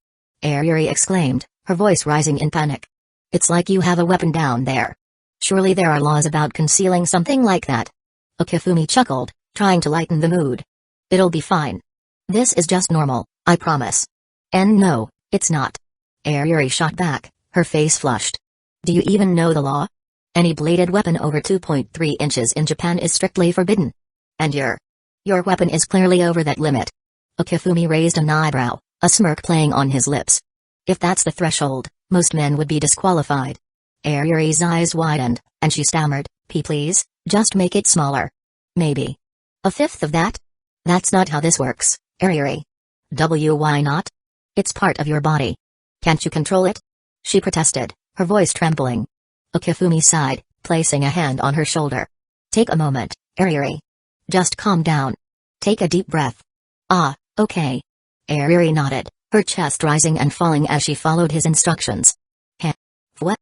Ariri exclaimed, her voice rising in panic. It's like you have a weapon down there. Surely there are laws about concealing something like that. Akifumi chuckled, trying to lighten the mood. It'll be fine. This is just normal, I promise. And no, it's not. Ariri shot back, her face flushed. Do you even know the law? Any bladed weapon over 2.3 inches in Japan is strictly forbidden. And your weapon is clearly over that limit. Akifumi raised an eyebrow, a smirk playing on his lips. If that's the threshold, most men would be disqualified. Ariri's eyes widened, and she stammered, please, just make it smaller. Maybe. A fifth of that? That's not how this works, Ariri. Why not? It's part of your body. Can't you control it? She protested, her voice trembling. Akifumi sighed, placing a hand on her shoulder. Take a moment, Ariri. Just calm down. Take a deep breath. Ah, okay. Ariri nodded, her chest rising and falling as she followed his instructions. What?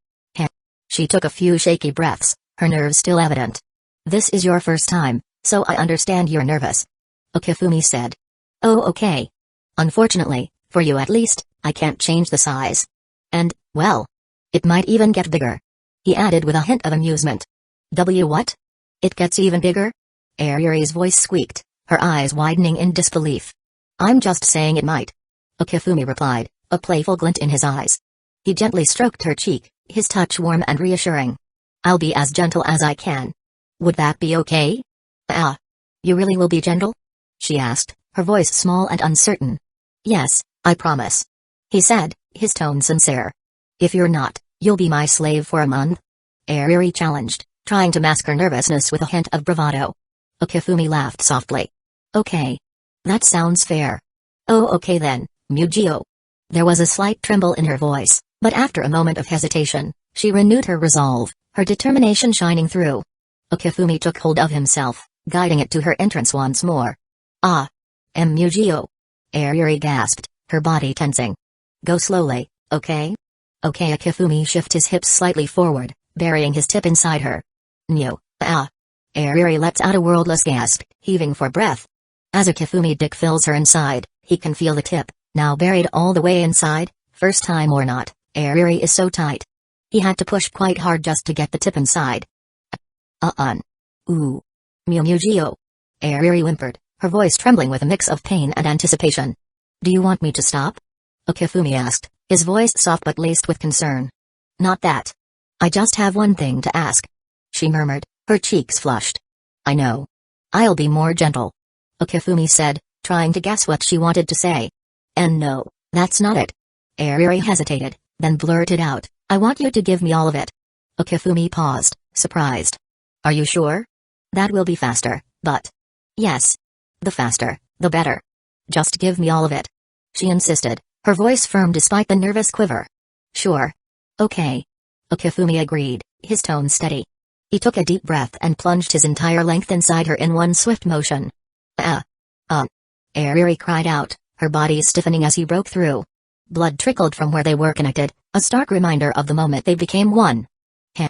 She took a few shaky breaths, her nerves still evident. This is your first time, so I understand you're nervous. Akifumi said. Oh, okay. Unfortunately, for you at least, I can't change the size. And, well, it might even get bigger. He added with a hint of amusement. What? It gets even bigger? Ariri's voice squeaked, her eyes widening in disbelief. I'm just saying it might. Akifumi replied, a playful glint in his eyes. He gently stroked her cheek, his touch warm and reassuring. I'll be as gentle as I can. Would that be okay? Ah. You really will be gentle? She asked, her voice small and uncertain. Yes, I promise. He said, his tone sincere. If you're not, you'll be my slave for a month? Airi challenged, trying to mask her nervousness with a hint of bravado. Okifumi laughed softly. Okay. That sounds fair. Oh, okay then, Mugio. There was a slight tremble in her voice, but after a moment of hesitation, she renewed her resolve, her determination shining through. Okifumi took hold of himself, guiding it to her entrance once more. Ah. Mugio. Airi gasped, her body tensing. Go slowly, okay? Okay. Okifumi shifted his hips slightly forward, burying his tip inside her. Nyo, ah. Airi lets out a wordless gasp, heaving for breath. As Okifumi dick fills her inside, he can feel the tip, now buried all the way inside, first time or not, Airi is so tight. He had to push quite hard just to get the tip inside. Ooh. Mugio. Airi whimpered, her voice trembling with a mix of pain and anticipation. Do you want me to stop? Okifumi asked, his voice soft but laced with concern. Not that. I just have one thing to ask. She murmured, her cheeks flushed. I know. I'll be more gentle. Okifumi said, trying to guess what she wanted to say. And no, that's not it. Airi hesitated, then blurted out, I want you to give me all of it. Okifumi paused, surprised. Are you sure? That will be faster, but... Yes. The faster, the better. Just give me all of it. She insisted, her voice firm despite the nervous quiver. Sure. Okay. Okifumi agreed, his tone steady. He took a deep breath and plunged his entire length inside her in one swift motion. Airi cried out, her body stiffening as he broke through. Blood trickled from where they were connected, a stark reminder of the moment they became one. Heh.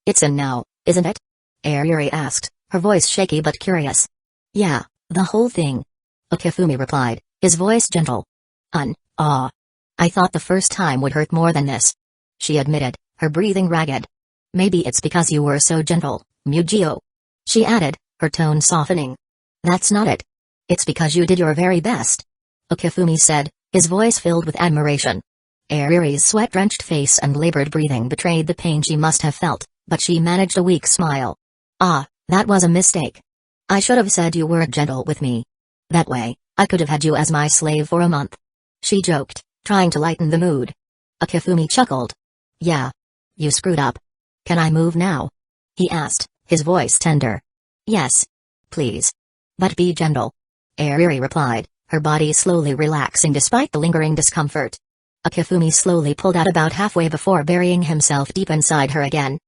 It's in now, isn't it? Airi asked, her voice shaky but curious. Yeah, the whole thing. Okifumi replied, his voice gentle. I thought the first time would hurt more than this. She admitted, her breathing ragged. Maybe it's because you were so gentle, Mugio. She added, her tone softening. That's not it. It's because you did your very best. Okifumi said, his voice filled with admiration. Airi's sweat-drenched face and labored breathing betrayed the pain she must have felt, but she managed a weak smile. That was a mistake. I should have said you weren't gentle with me. That way, I could have had you as my slave for a month. She joked, trying to lighten the mood. Okifumi chuckled. Yeah. You screwed up. Can I move now? He asked, his voice tender. Yes. Please. But be gentle. Airi replied, her body slowly relaxing despite the lingering discomfort. Okifumi slowly pulled out about halfway before burying himself deep inside her again.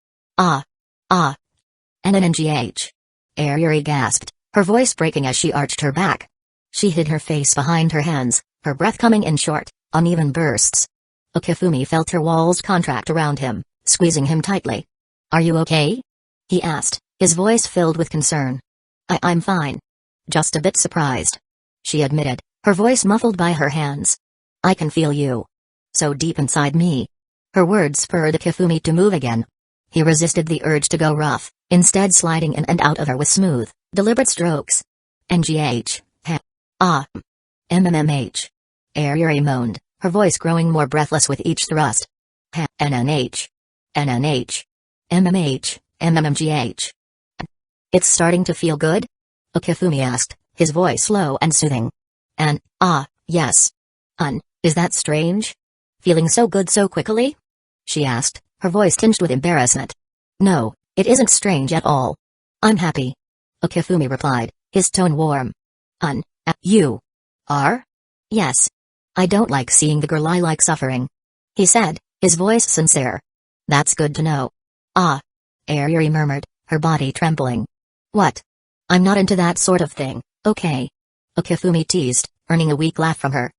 NNGH. Airi gasped, her voice breaking as she arched her back. She hid her face behind her hands, her breath coming in short, uneven bursts. Okifumi felt her walls contract around him, squeezing him tightly. Are you okay? He asked, his voice filled with concern. I'm fine. Just a bit surprised. She admitted, her voice muffled by her hands. I can feel you. So deep inside me. Her words spurred Okifumi to move again. He resisted the urge to go rough, instead sliding in and out of her with smooth, deliberate strokes. NGH. MMMH. Airi moaned, her voice growing more breathless with each thrust. NNH. NNH. MMH. MMMGH. It's starting to feel good? Okifumi asked, his voice low and soothing. Yes. Is that strange? Feeling so good so quickly? She asked, her voice tinged with embarrassment. No, it isn't strange at all. I'm happy. Okifumi replied, his tone warm. You are? Yes. I don't like seeing the girl I like suffering. He said, his voice sincere. That's good to know. Airi murmured, her body trembling. What? I'm not into that sort of thing, okay? Okifumi teased, earning a weak laugh from her.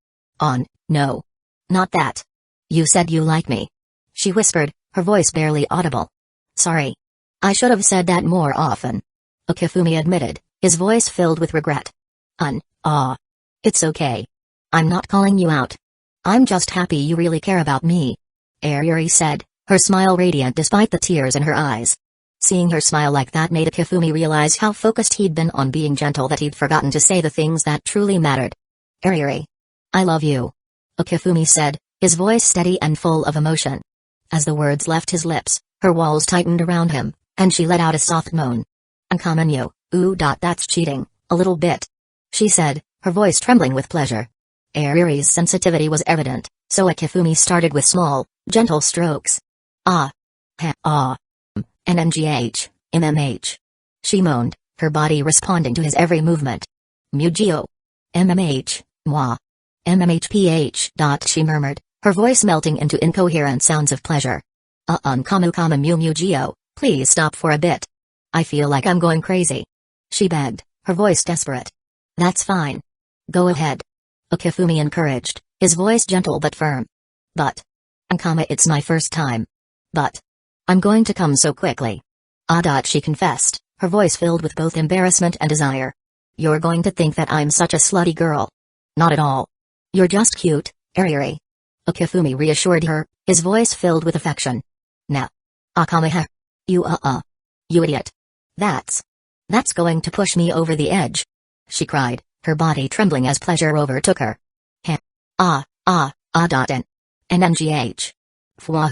No. Not that. You said you like me. She whispered, her voice barely audible. Sorry. I should have said that more often. Okifumi admitted, his voice filled with regret. It's okay. I'm not calling you out. I'm just happy you really care about me. Airi said, her smile radiant despite the tears in her eyes. Seeing her smile like that made Okifumi realize how focused he'd been on being gentle that he'd forgotten to say the things that truly mattered. Airi. I love you. Okifumi said, his voice steady and full of emotion. As the words left his lips, her walls tightened around him, and she let out a soft moan. Uncommon you, ooh. That's cheating, a little bit. She said, her voice trembling with pleasure. Ariri's sensitivity was evident, so Akifumi started with small, gentle strokes. Ah. Ha. Ah. NNGH, MMH. She moaned, her body responding to his every movement. Mugio. MMH, moi. MMHPH. She murmured, her voice melting into incoherent sounds of pleasure. Kamu Mugio, please stop for a bit. I feel like I'm going crazy. She begged, her voice desperate. That's fine. Go ahead. Akifumi encouraged, his voice gentle but firm. But. It's my first time. But. I'm going to come so quickly. She confessed, her voice filled with both embarrassment and desire. You're going to think that I'm such a slutty girl. Not at all. You're just cute, Ariri. Akifumi reassured her, his voice filled with affection. Now. Akamaha. You You idiot. That's going to push me over the edge. She cried, her body trembling as pleasure overtook her. Heh. NNGH. Fwa.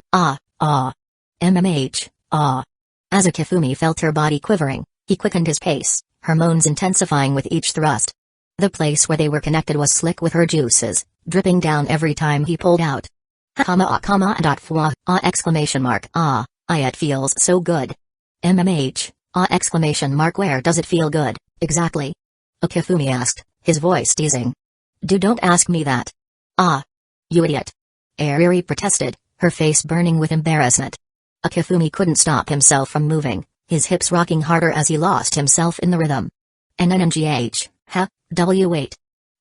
MMH. As Akifumi felt her body quivering, he quickened his pace, her moans intensifying with each thrust. The place where they were connected was slick with her juices, dripping down every time he pulled out. Fwa. Exclamation mark. It feels so good. MMH. Exclamation mark. Where does it feel good, exactly? Akifumi asked, his voice teasing. Don't ask me that. You idiot. Ariri protested, her face burning with embarrassment. Akifumi couldn't stop himself from moving, his hips rocking harder as he lost himself in the rhythm. NNGH, W8.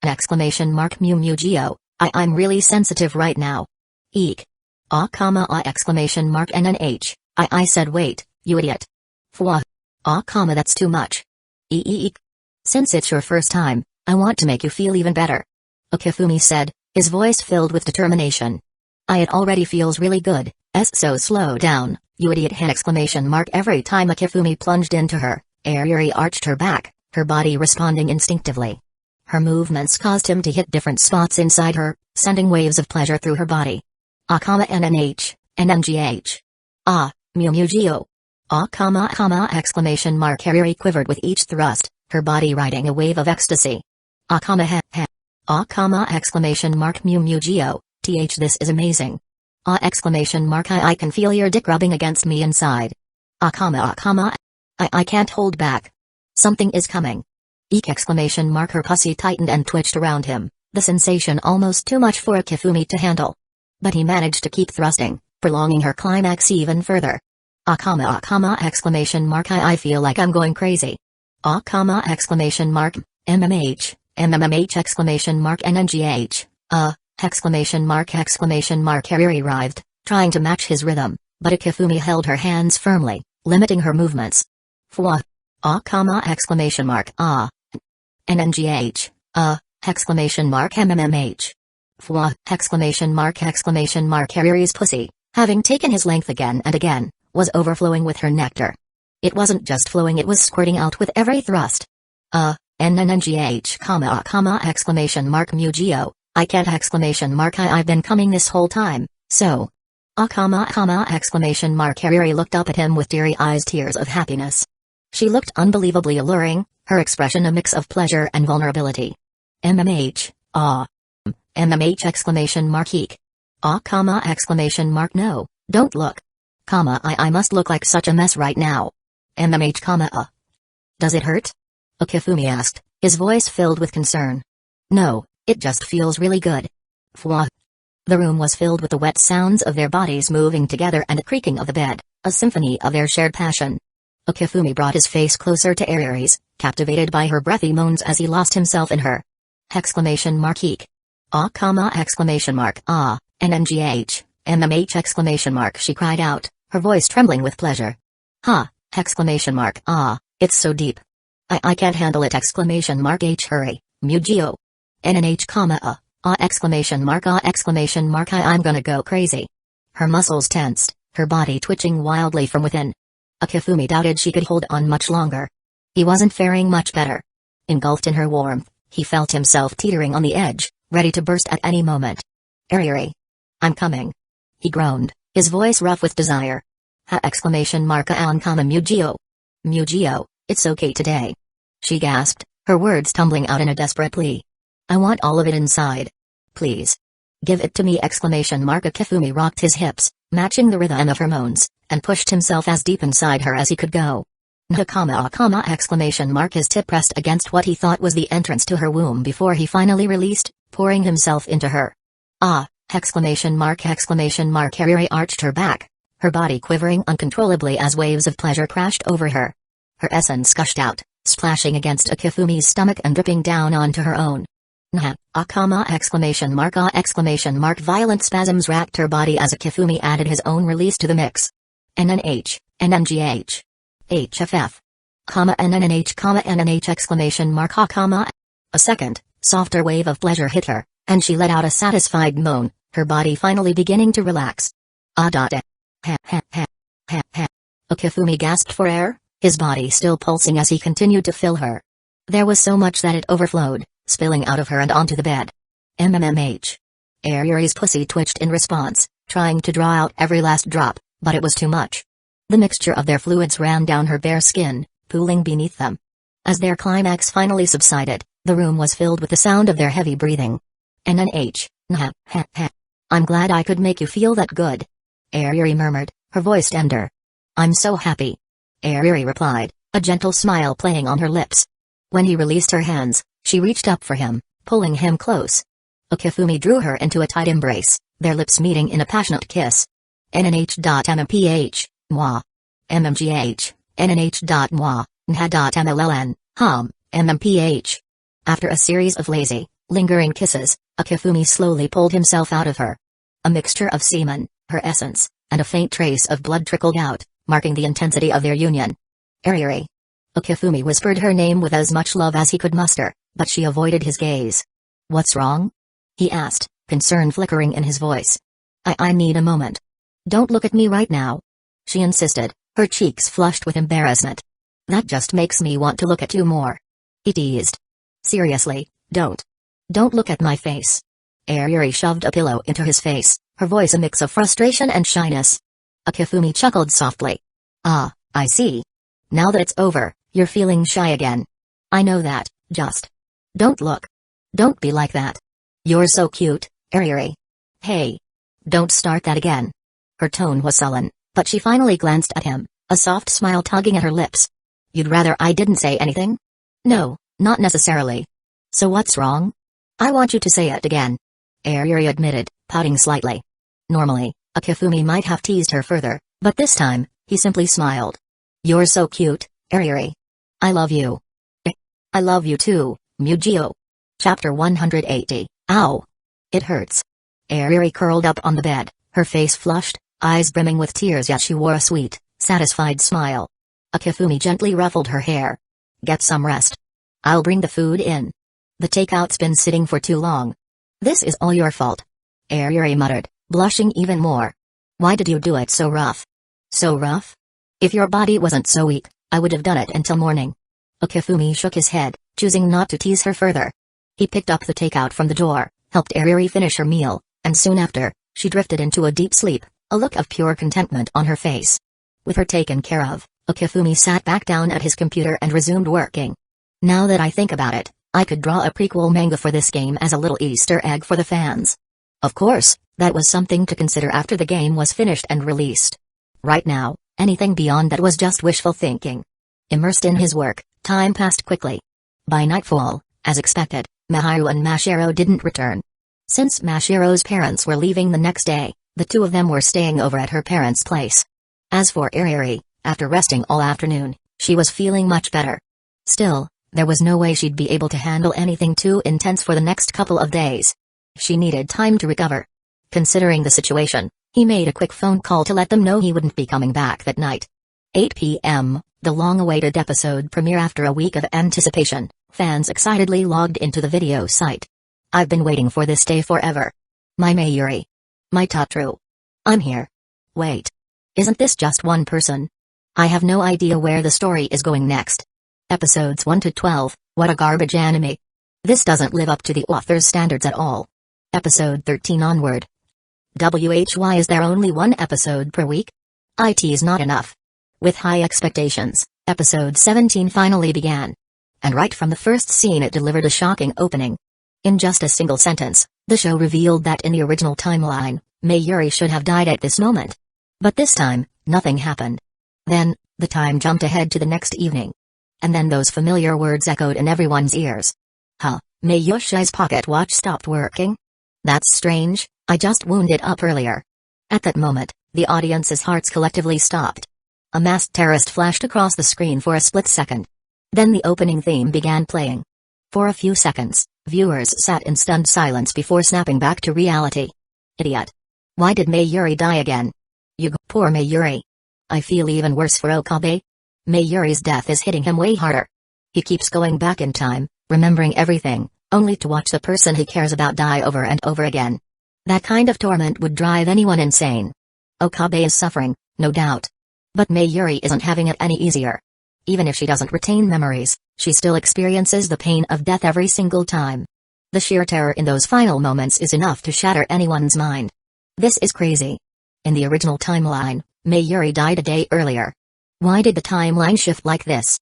Exclamation mark. Mugio, I'm really sensitive right now. Eek. Exclamation mark. NNH, I said wait, you idiot. Fwa. That's too much. Eek. Since it's your first time, I want to make you feel even better. Akifumi said, his voice filled with determination. It already feels really good, so slow down, you idiot. Exclamation mark. Every time Akifumi plunged into her, Ariri arched her back, her body responding instinctively. Her movements caused him to hit different spots inside her, sending waves of pleasure through her body. NNH, NNGH. Mugio. Exclamation mark. Ariri quivered with each thrust, her body riding a wave of ecstasy. Exclamation mark. Mugio, this is amazing. Exclamation mark. I can feel your dick rubbing against me inside. I can't hold back. Something is coming. Eek! Exclamation mark. Her pussy tightened and twitched around him, the sensation almost too much for Akifumi to handle. But he managed to keep thrusting, prolonging her climax even further. Exclamation mark. I feel like I'm going crazy. Exclamation mark. MMH, exclamation mark. NNGH, exclamation mark. Ariri writhed, trying to match his rhythm, but Akifumi held her hands firmly, limiting her movements. Fwa. Exclamation mark. NNGH, exclamation mark. MMH. Fwa. Exclamation mark. Ariri's pussy, having taken his length again and again, was overflowing with her nectar. It wasn't just flowing, it was squirting out with every thrust. NNGH, exclamation mark. Mugio, I can't. Exclamation mark. I've been coming this whole time, so. Exclamation mark. Ariri looked up at him with teary-eyed tears of happiness. She looked unbelievably alluring, her expression a mix of pleasure and vulnerability. MMH, MMH exclamation mark. Eek. Exclamation mark. No, don't look. I must look like such a mess right now. MMH, Does it hurt? Akifumi asked, his voice filled with concern. No, it just feels really good. Fwa. The room was filled with the wet sounds of their bodies moving together and the creaking of the bed, a symphony of their shared passion. Akifumi brought his face closer to Ariri's, captivated by her breathy moans as he lost himself in her. Exclamation mark. Eek. Exclamation mark. NNGH, MMH exclamation mark. She cried out, her voice trembling with pleasure. Exclamation mark. It's so deep. I can't handle it. Exclamation mark. Hurry, Mugio. NNH, exclamation mark. Exclamation mark. I'm gonna go crazy. Her muscles tensed, her body twitching wildly from within. Akifumi doubted she could hold on much longer. He wasn't faring much better. Engulfed in her warmth, he felt himself teetering on the edge, ready to burst at any moment. Ariri. I'm coming. He groaned, his voice rough with desire. Exclamation mark. Mugio. Mugio, It's okay today. She gasped, her words tumbling out in a desperate plea. I want all of it inside. Please. Give it to me! Akifumi rocked his hips, matching the rhythm of her moans, and pushed himself as deep inside her as he could go. Nakama! His tip pressed against what he thought was the entrance to her womb before he finally released, pouring himself into her. Ah! ! Hariri arched her back, her body quivering uncontrollably as waves of pleasure crashed over her. Her essence gushed out, splashing against Akifumi's stomach and dripping down onto her own. Nha! Akama! Violent spasms racked her body as Akifumi added his own release to the mix. NNH, NNGH. HFF. NNH, NNH! A second, softer wave of pleasure hit her, and she let out a satisfied moan, her body finally beginning to relax. Akifumi gasped for air, his body still pulsing as he continued to fill her. There was so much that it overflowed, spilling out of her and onto the bed. MMMH. Ariri's pussy twitched in response, trying to draw out every last drop, but it was too much. The mixture of their fluids ran down her bare skin, pooling beneath them. As their climax finally subsided, the room was filled with the sound of their heavy breathing. NNH, nha, ha, ha. I'm glad I could make you feel that good. Ariri murmured, her voice tender. I'm so happy. Ariri replied, a gentle smile playing on her lips. When he released her hands, she reached up for him, pulling him close. Akifumi drew her into a tight embrace, their lips meeting in a passionate kiss. NNH.MMPH, moi. MMGH, NNH.moi, nha.MLLN, MMPH. After a series of lazy, lingering kisses, Akifumi slowly pulled himself out of her. A mixture of semen, her essence, and a faint trace of blood trickled out, marking the intensity of their union. Ariri. Akifumi whispered her name with as much love as he could muster, but she avoided his gaze. What's wrong? He asked, concern flickering in his voice. I need a moment. Don't look at me right now. She insisted, her cheeks flushed with embarrassment. That just makes me want to look at you more. He teased. Seriously, don't. Don't look at my face. Ariri shoved a pillow into his face, her voice a mix of frustration and shyness. Akifumi chuckled softly. Ah, I see. Now that it's over, you're feeling shy again. I know that, just. Don't look. Don't be like that. You're so cute, Ariri. Hey. Don't start that again. Her tone was sullen, but she finally glanced at him, a soft smile tugging at her lips. You'd rather I didn't say anything? No, not necessarily. So what's wrong? I want you to say it again. Ariri admitted, pouting slightly. Normally, Akifumi might have teased her further, but this time, he simply smiled. You're so cute, Ariri. I love you. I love you too, Mugio. Chapter 180, Ow. It hurts. Ariri curled up on the bed, her face flushed, eyes brimming with tears, yet she wore a sweet, satisfied smile. Akifumi gently ruffled her hair. Get some rest. I'll bring the food in. The takeout's been sitting for too long. This is all your fault. Ariri muttered, blushing even more. Why did you do it so rough? So rough? If your body wasn't so weak, I would have done it until morning. Akifumi shook his head, choosing not to tease her further. He picked up the takeout from the door, helped Ariri finish her meal, and soon after, she drifted into a deep sleep, a look of pure contentment on her face. With her taken care of, Akifumi sat back down at his computer and resumed working. Now that I think about it, I could draw a prequel manga for this game as a little Easter egg for the fans. Of course, that was something to consider after the game was finished and released. Right now, anything beyond that was just wishful thinking. Immersed in his work, time passed quickly. By nightfall, as expected, Maharu and Mashiro didn't return. Since Mashiro's parents were leaving the next day, the two of them were staying over at her parents' place. As for Ariri, after resting all afternoon, she was feeling much better. Still, there was no way she'd be able to handle anything too intense for the next couple of days. She needed time to recover. Considering the situation, he made a quick phone call to let them know he wouldn't be coming back that night. 8 p.m., the long-awaited episode premiere. After a week of anticipation, fans excitedly logged into the video site. I've been waiting for this day forever. My Mayuri. My Tatru. I'm here. Wait. Isn't this just one person? I have no idea where the story is going next. Episodes 1 to 12, what a garbage anime. This doesn't live up to the author's standards at all. Episode 13 onward. Why is there only one episode per week? It's not enough. With high expectations, Episode 17 finally began. And right from the first scene it delivered a shocking opening. In just a single sentence, the show revealed that in the original timeline, Mayuri should have died at this moment. But this time, nothing happened. Then, the time jumped ahead to the next evening. And then those familiar words echoed in everyone's ears. Huh, Mayoshi's pocket watch stopped working? That's strange, I just wound it up earlier. At that moment, the audience's hearts collectively stopped. A masked terrorist flashed across the screen for a split second. Then the opening theme began playing. For a few seconds, viewers sat in stunned silence before snapping back to reality. Idiot. Why did Mayuri die again? Hyuga, poor Mayuri. I feel even worse for Okabe. Mayuri's death is hitting him way harder. He keeps going back in time, remembering everything, only to watch the person he cares about die over and over again. That kind of torment would drive anyone insane. Okabe is suffering, no doubt. But Mayuri isn't having it any easier. Even if she doesn't retain memories, she still experiences the pain of death every single time. The sheer terror in those final moments is enough to shatter anyone's mind. This is crazy. In the original timeline, Mayuri died a day earlier. Why did the timeline shift like this?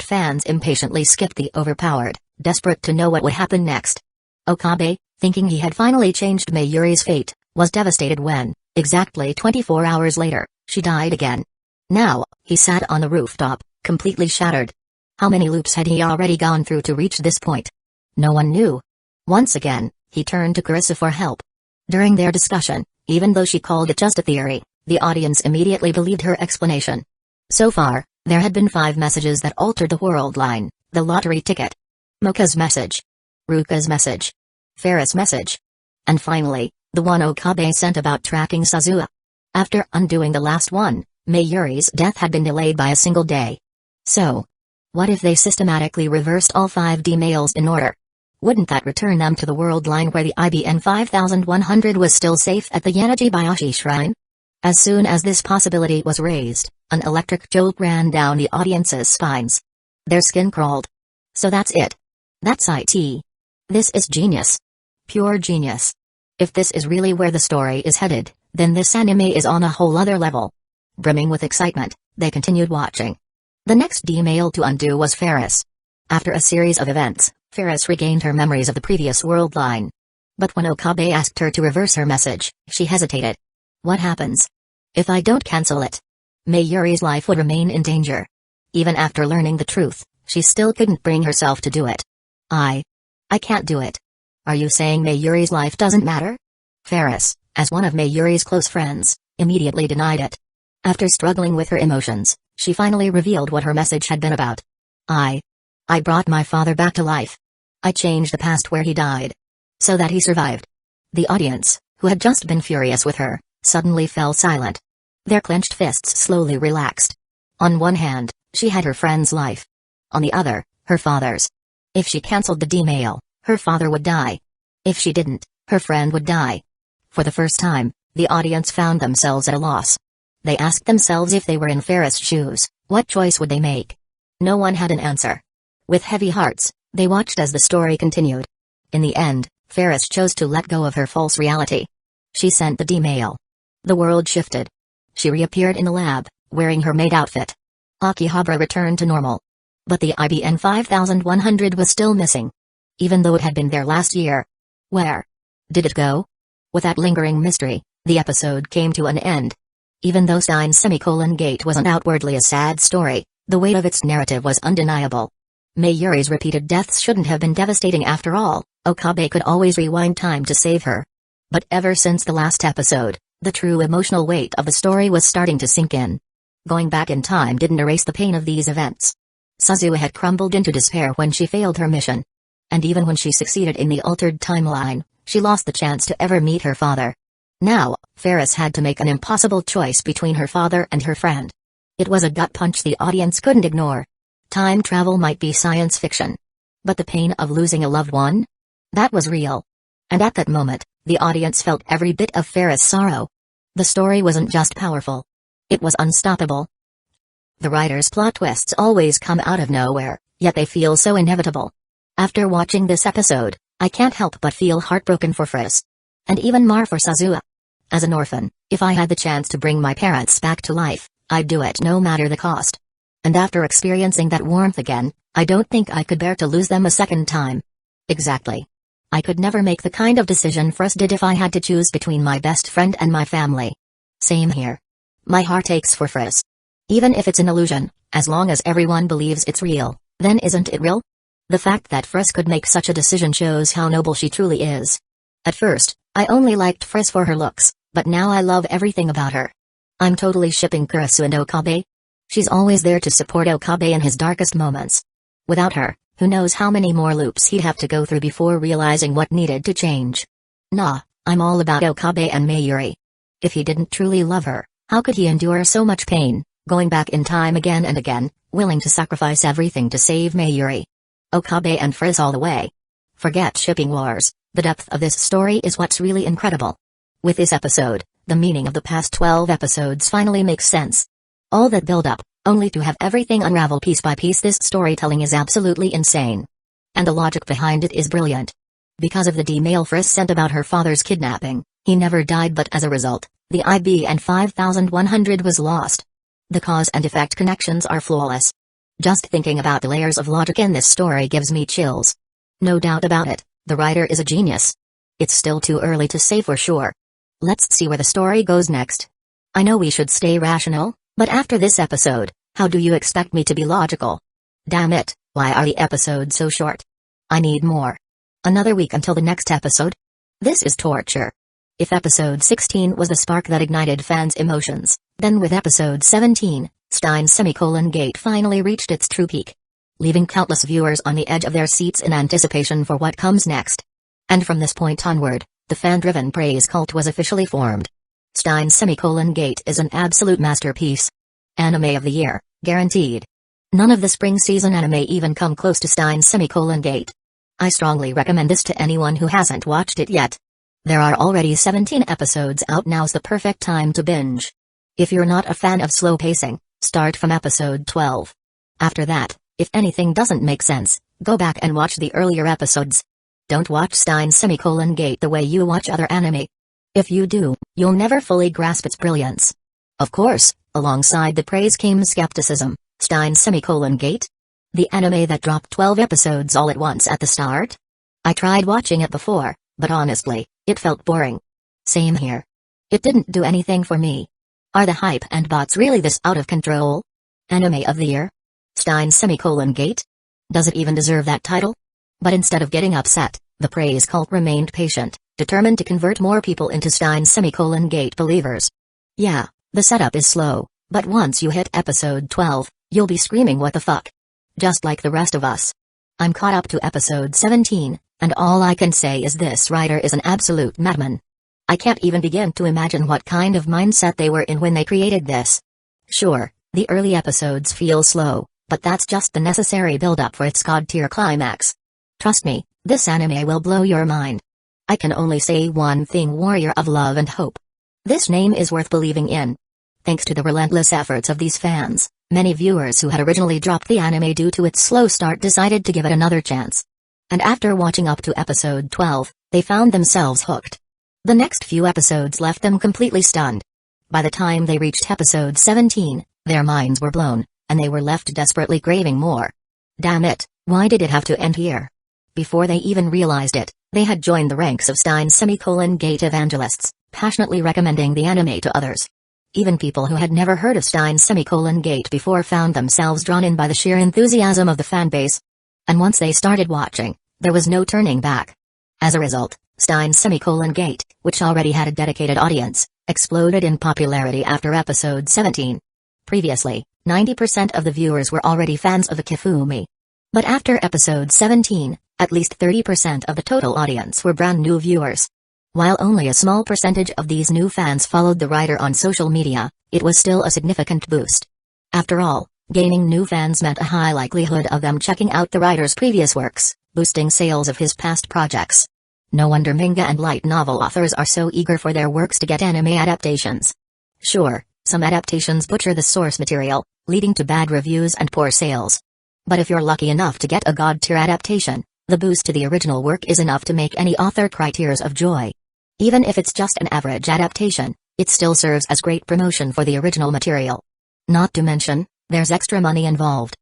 Fans impatiently skipped the overpowered, desperate to know what would happen next. Okabe, thinking he had finally changed Mayuri's fate, was devastated when, exactly 24 hours later, she died again. Now, he sat on the rooftop, completely shattered. How many loops had he already gone through to reach this point? No one knew. Once again, he turned to Carissa for help. During their discussion, even though she called it just a theory, the audience immediately believed her explanation. So far, there had been 5 messages that altered the world line: the lottery ticket, Mocha's message, Ruka's message, Ferris' message, and finally, the one Okabe sent about tracking Suzuha. After undoing the last one, Mayuri's death had been delayed by a single day. So, what if they systematically reversed all 5 D-mails in order? Wouldn't that return them to the world line where the IBN 5100 was still safe at the Yanagibayashi shrine? As soon as this possibility was raised, an electric jolt ran down the audience's spines. Their skin crawled. So that's it. That's IT. This is genius. Pure genius. If this is really where the story is headed, then this anime is on a whole other level. Brimming with excitement, they continued watching. The next D-mail to undo was Ferris. After a series of events, Ferris regained her memories of the previous world line. But when Okabe asked her to reverse her message, she hesitated. What happens if I don't cancel it? Mayuri's life would remain in danger. Even after learning the truth, she still couldn't bring herself to do it. I can't do it. Are you saying Mayuri's life doesn't matter? Ferris, as one of Mayuri's close friends, immediately denied it. After struggling with her emotions, she finally revealed what her message had been about. I brought my father back to life. I changed the past where he died, so that he survived. The audience, who had just been furious with her, suddenly fell silent. Their clenched fists slowly relaxed. On one hand, she had her friend's life. On the other, her father's. If she cancelled the D-mail, her father would die. If she didn't, her friend would die. For the first time, the audience found themselves at a loss. They asked themselves if they were in Ferris' shoes, what choice would they make? No one had an answer. With heavy hearts, they watched as the story continued. In the end, Ferris chose to let go of her false reality. She sent the D-mail. The world shifted. She reappeared in the lab, wearing her maid outfit. Akihabara returned to normal. But the IBN 5100 was still missing. Even though it had been there last year. Where did it go? With that lingering mystery, the episode came to an end. Even though Stein's Gate wasn't outwardly a sad story, the weight of its narrative was undeniable. Mayuri's repeated deaths shouldn't have been devastating after all. Okabe could always rewind time to save her. But ever since the last episode, the true emotional weight of the story was starting to sink in. Going back in time didn't erase the pain of these events. Suzuha had crumbled into despair when she failed her mission. And even when she succeeded in the altered timeline, she lost the chance to ever meet her father. Now, Ferris had to make an impossible choice between her father and her friend. It was a gut punch the audience couldn't ignore. Time travel might be science fiction. But the pain of losing a loved one? That was real. And at that moment, the audience felt every bit of Ferris' sorrow. The story wasn't just powerful. It was unstoppable. The writer's plot twists always come out of nowhere, yet they feel so inevitable. After watching this episode, I can't help but feel heartbroken for Ferris. And even more for Suzuha. As an orphan, if I had the chance to bring my parents back to life, I'd do it no matter the cost. And after experiencing that warmth again, I don't think I could bear to lose them a second time. Exactly. I could never make the kind of decision Friss did if I had to choose between my best friend and my family. Same here. My heart aches for Friss. Even if it's an illusion, as long as everyone believes it's real, then isn't it real? The fact that Friss could make such a decision shows how noble she truly is. At first, I only liked Friss for her looks, but now I love everything about her. I'm totally shipping Kurisu and Okabe. She's always there to support Okabe in his darkest moments. Without her, who knows how many more loops he'd have to go through before realizing what needed to change. Nah, I'm all about Okabe and Mayuri. If he didn't truly love her, how could he endure so much pain, going back in time again and again, willing to sacrifice everything to save Mayuri? Okabe and Friss all the way. Forget shipping wars, the depth of this story is what's really incredible. With this episode, the meaning of the past 12 episodes finally makes sense. All that build-up, only to have everything unravel piece by piece. This storytelling is absolutely insane. And the logic behind it is brilliant. Because of the email Friss sent about her father's kidnapping, he never died, but as a result, the IBN 5100 was lost. The cause and effect connections are flawless. Just thinking about the layers of logic in this story gives me chills. No doubt about it, the writer is a genius. It's still too early to say for sure. Let's see where the story goes next. I know we should stay rational, but after this episode, how do you expect me to be logical? Damn it, why are the episodes so short? I need more. Another week until the next episode? This is torture. If episode 16 was the spark that ignited fans' emotions, then with episode 17, Stein's Gate finally reached its true peak, leaving countless viewers on the edge of their seats in anticipation for what comes next. And from this point onward, the fan-driven praise cult was officially formed. Stein's Gate is an absolute masterpiece. Anime of the year, guaranteed. None of the spring season anime even come close to Stein's Gate. I strongly recommend this to anyone who hasn't watched it yet. There are already 17 episodes out. Now's the perfect time to binge. If you're not a fan of slow pacing, start from episode 12. After that, if anything doesn't make sense, go back and watch the earlier episodes. Don't watch Stein's Gate the way you watch other anime. If you do, you'll never fully grasp its brilliance. Of course, alongside the praise came skepticism. Stein's Gate? The anime that dropped 12 episodes all at once at the start? I tried watching it before, but honestly, it felt boring. Same here. It didn't do anything for me. Are the hype and bots really this out of control? Anime of the year? Stein's Gate? Does it even deserve that title? But instead of getting upset, the praise cult remained patient, determined to convert more people into Stein's Gate believers. Yeah, the setup is slow, but once you hit episode 12, you'll be screaming what the fuck. Just like the rest of us. I'm caught up to episode 17, and all I can say is this writer is an absolute madman. I can't even begin to imagine what kind of mindset they were in when they created this. Sure, the early episodes feel slow, but that's just the necessary build-up for its god-tier climax. Trust me, this anime will blow your mind. I can only say one thing: warrior of love and hope. This name is worth believing in. Thanks to the relentless efforts of these fans, many viewers who had originally dropped the anime due to its slow start decided to give it another chance. And after watching up to episode 12, they found themselves hooked. The next few episodes left them completely stunned. By the time they reached episode 17, their minds were blown, and they were left desperately craving more. Damn it, why did it have to end here? Before they even realized it, they had joined the ranks of Stein's Gate evangelists, passionately recommending the anime to others. Even people who had never heard of Stein's Gate before found themselves drawn in by the sheer enthusiasm of the fanbase. And once they started watching, there was no turning back. As a result, Stein's Gate, which already had a dedicated audience, exploded in popularity after episode 17. Previously, 90% of the viewers were already fans of the Kifumi. But after episode 17, at least 30% of the total audience were brand new viewers. While only a small percentage of these new fans followed the writer on social media, it was still a significant boost. After all, gaining new fans meant a high likelihood of them checking out the writer's previous works, boosting sales of his past projects. No wonder manga and light novel authors are so eager for their works to get anime adaptations. Sure, some adaptations butcher the source material, leading to bad reviews and poor sales. But if you're lucky enough to get a god-tier adaptation, the boost to the original work is enough to make any author cry tears of joy. Even if it's just an average adaptation, it still serves as great promotion for the original material. Not to mention, There's extra money involved.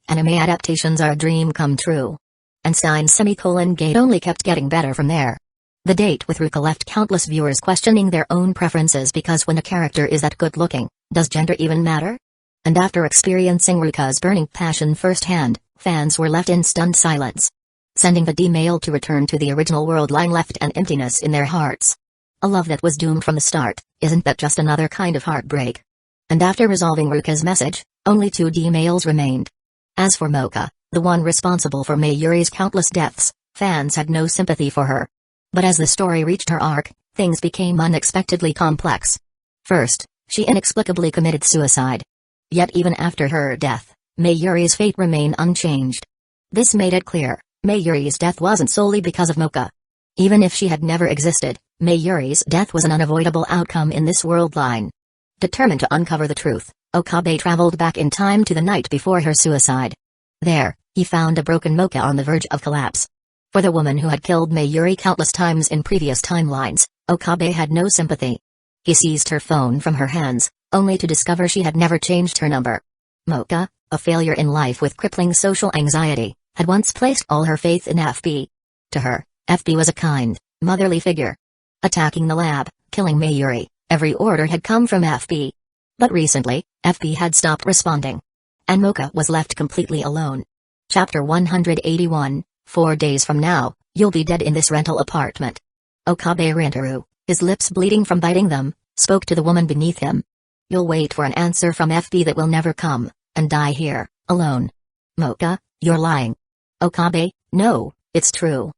Anime adaptations are a dream come true. And Gate only kept getting better from there. The date with Ruka left countless viewers questioning their own preferences because when a character is that good looking, does gender even matter? And after experiencing Ruka's burning passion firsthand, fans were left in stunned silence. Sending the D-mail to return to the original world line left an emptiness in their hearts. A love that was doomed from the start, isn't that just another kind of heartbreak? And after resolving Ruka's message, only 2 D-mails remained. As for Mocha, the one responsible for Mayuri's countless deaths, fans had no sympathy for her. But as the story reached her arc, things became unexpectedly complex. First, she inexplicably committed suicide. Yet even after her death, Mayuri's fate remained unchanged. This made it clear, Mayuri's death wasn't solely because of Mocha. Even if she had never existed, Mayuri's death was an unavoidable outcome in this world line. Determined to uncover the truth, Okabe traveled back in time to the night before her suicide. There, he found a broken Mocha on the verge of collapse. For the woman who had killed Mayuri countless times in previous timelines, Okabe had no sympathy. He seized her phone from her hands, only to discover she had never changed her number. Mocha, a failure in life with crippling social anxiety, had once placed all her faith in FB. To her, FB was a kind, motherly figure. Attacking the lab, killing Mayuri, every order had come from FB. But recently, FB had stopped responding. And Mocha was left completely alone. Chapter 181, 4 days from now, you'll be dead in this rental apartment. Okabe Rintaru, his lips bleeding from biting them, spoke to the woman beneath him. You'll wait for an answer from FB that will never come, and die here, alone. Mocha, you're lying. Okabe, no, it's true.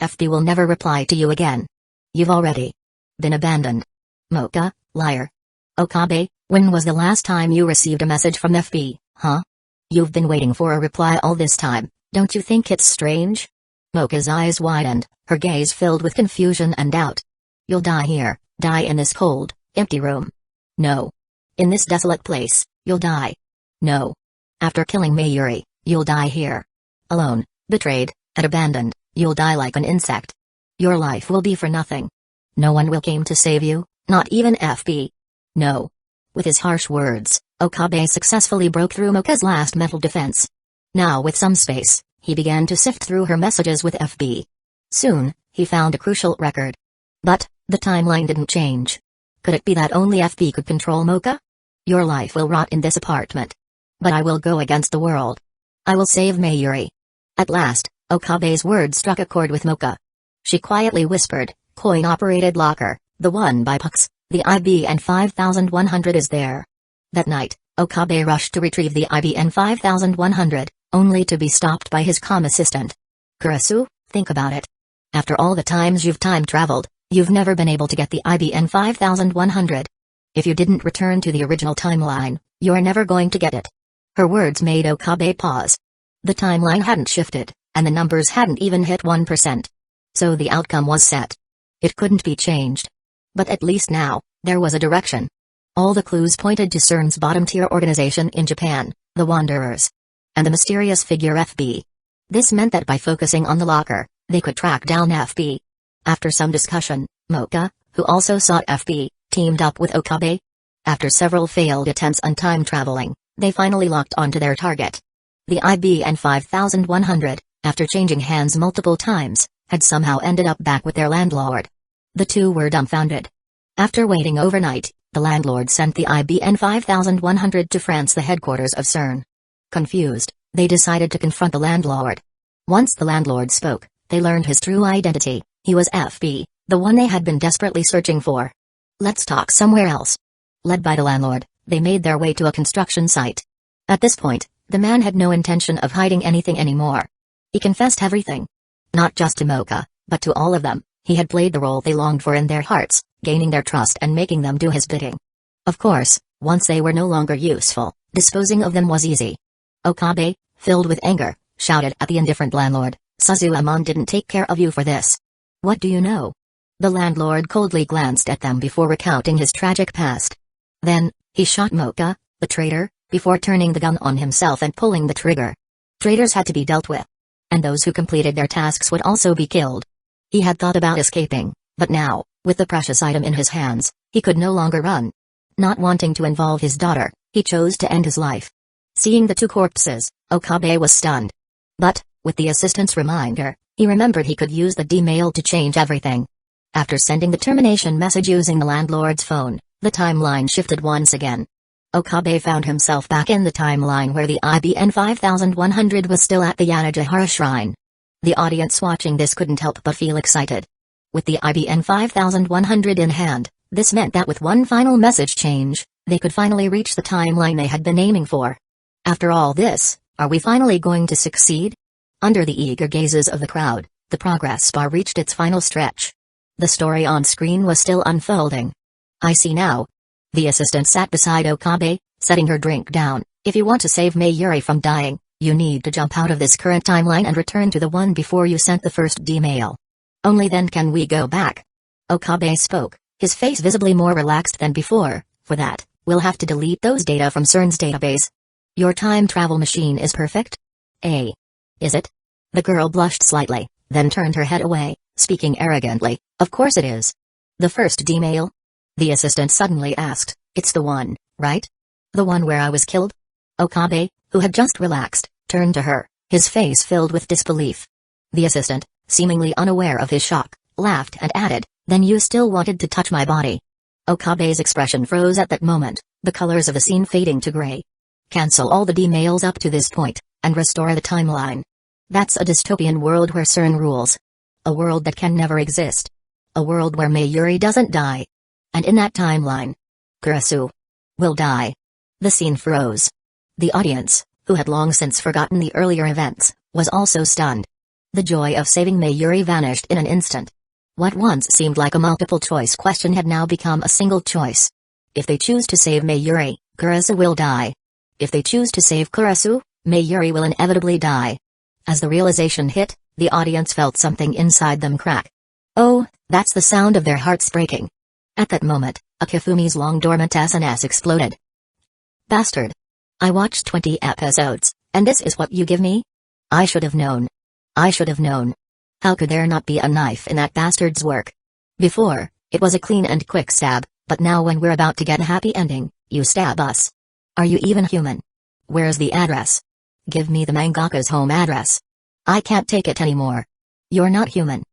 FB will never reply to you again. You've already been abandoned. Mocha, liar. Okabe, when was the last time you received a message from FB, huh? You've been waiting for a reply all this time, don't you think it's strange? Mocha's eyes widened, her gaze filled with confusion and doubt. You'll die here, die in this cold, empty room. No. In this desolate place, you'll die. No. After killing Mayuri, you'll die here. Alone, betrayed, and abandoned, you'll die like an insect. Your life will be for nothing. No one will come to save you, not even FB. No. With his harsh words, Okabe successfully broke through Mocha's last mental defense. Now with some space, he began to sift through her messages with FB. Soon, he found a crucial record. But, the timeline didn't change. Could it be that only FB could control Mocha? Your life will rot in this apartment. But I will go against the world. I will save Mayuri. At last, Okabe's words struck a chord with Mocha. She quietly whispered, coin-operated locker, the one by Pucks, the IBN 5100 is there. That night, Okabe rushed to retrieve the IBN 5100, only to be stopped by his calm assistant. Kurasu, think about it. After all the times you've time-traveled, you've never been able to get the IBN 5100. If you didn't return to the original timeline, you're never going to get it. Her words made Okabe pause. The timeline hadn't shifted, and the numbers hadn't even hit 1%. So the outcome was set. It couldn't be changed. But at least now, there was a direction. All the clues pointed to CERN's bottom-tier organization in Japan, the Wanderers. And the mysterious figure FB. This meant that by focusing on the locker, they could track down FB. After some discussion, Mocha, who also sought FB, teamed up with Okabe. After several failed attempts on time traveling, they finally locked onto their target. The IBN 5100, after changing hands multiple times, had somehow ended up back with their landlord. The two were dumbfounded. After waiting overnight, the landlord sent the IBN 5100 to France, the headquarters of CERN. Confused, they decided to confront the landlord. Once the landlord spoke, they learned his true identity. He was FB, the one they had been desperately searching for. Let's talk somewhere else. Led by the landlord, they made their way to a construction site. At this point, the man had no intention of hiding anything anymore. He confessed everything. Not just to Mocha, but to all of them. He had played the role they longed for in their hearts, gaining their trust and making them do his bidding. Of course, once they were no longer useful, disposing of them was easy. Okabe, filled with anger, shouted at the indifferent landlord, "Suzuamon didn't take care of you for this. What do you know?" The landlord coldly glanced at them before recounting his tragic past. Then, he shot Mocha, the traitor, before turning the gun on himself and pulling the trigger. Traitors had to be dealt with. And those who completed their tasks would also be killed. He had thought about escaping, but now, with the precious item in his hands, he could no longer run. Not wanting to involve his daughter, he chose to end his life. Seeing the two corpses, Okabe was stunned. But, with the assistant's reminder, he remembered he could use the D-mail to change everything. After sending the termination message using the landlord's phone, the timeline shifted once again. Okabe found himself back in the timeline where the IBN 5100 was still at the Yanagihara shrine. The audience watching this couldn't help but feel excited. With the IBN 5100 in hand, this meant that with one final message change, they could finally reach the timeline they had been aiming for. After all this, are we finally going to succeed? Under the eager gazes of the crowd, the progress bar reached its final stretch. The story on screen was still unfolding. I see now. The assistant sat beside Okabe, setting her drink down. If you want to save Mayuri from dying, you need to jump out of this current timeline and return to the one before you sent the first D-mail. Only then can we go back. Okabe spoke, his face visibly more relaxed than before. For that, we'll have to delete those data from CERN's database. Your time travel machine is perfect? Is it? The girl blushed slightly, then turned her head away, speaking arrogantly, of course it is. The first D-mail? The assistant suddenly asked, it's the one, right? The one where I was killed? Okabe, who had just relaxed, turned to her, his face filled with disbelief. The assistant, seemingly unaware of his shock, laughed and added, then you still wanted to touch my body. Okabe's expression froze at that moment, the colors of the scene fading to gray. Cancel all the D-mails up to this point, and restore the timeline. That's a dystopian world where CERN rules. A world that can never exist. A world where Mayuri doesn't die. And in that timeline, Kurasu will die. The scene froze. The audience, who had long since forgotten the earlier events, was also stunned. The joy of saving Mayuri vanished in an instant. What once seemed like a multiple-choice question had now become a single choice. If they choose to save Mayuri, Kurasu will die. If they choose to save Kurasu, Mayuri will inevitably die. As the realization hit, the audience felt something inside them crack. Oh, that's the sound of their hearts breaking. At that moment, Akifumi's long-dormant SNS exploded. Bastard. I watched 20 episodes, and this is what you give me? I should have known. I should have known. How could there not be a knife in that bastard's work? Before, it was a clean and quick stab, but now when we're about to get a happy ending, you stab us. Are you even human? Where's the address? Give me the mangaka's home address. I can't take it anymore. You're not human.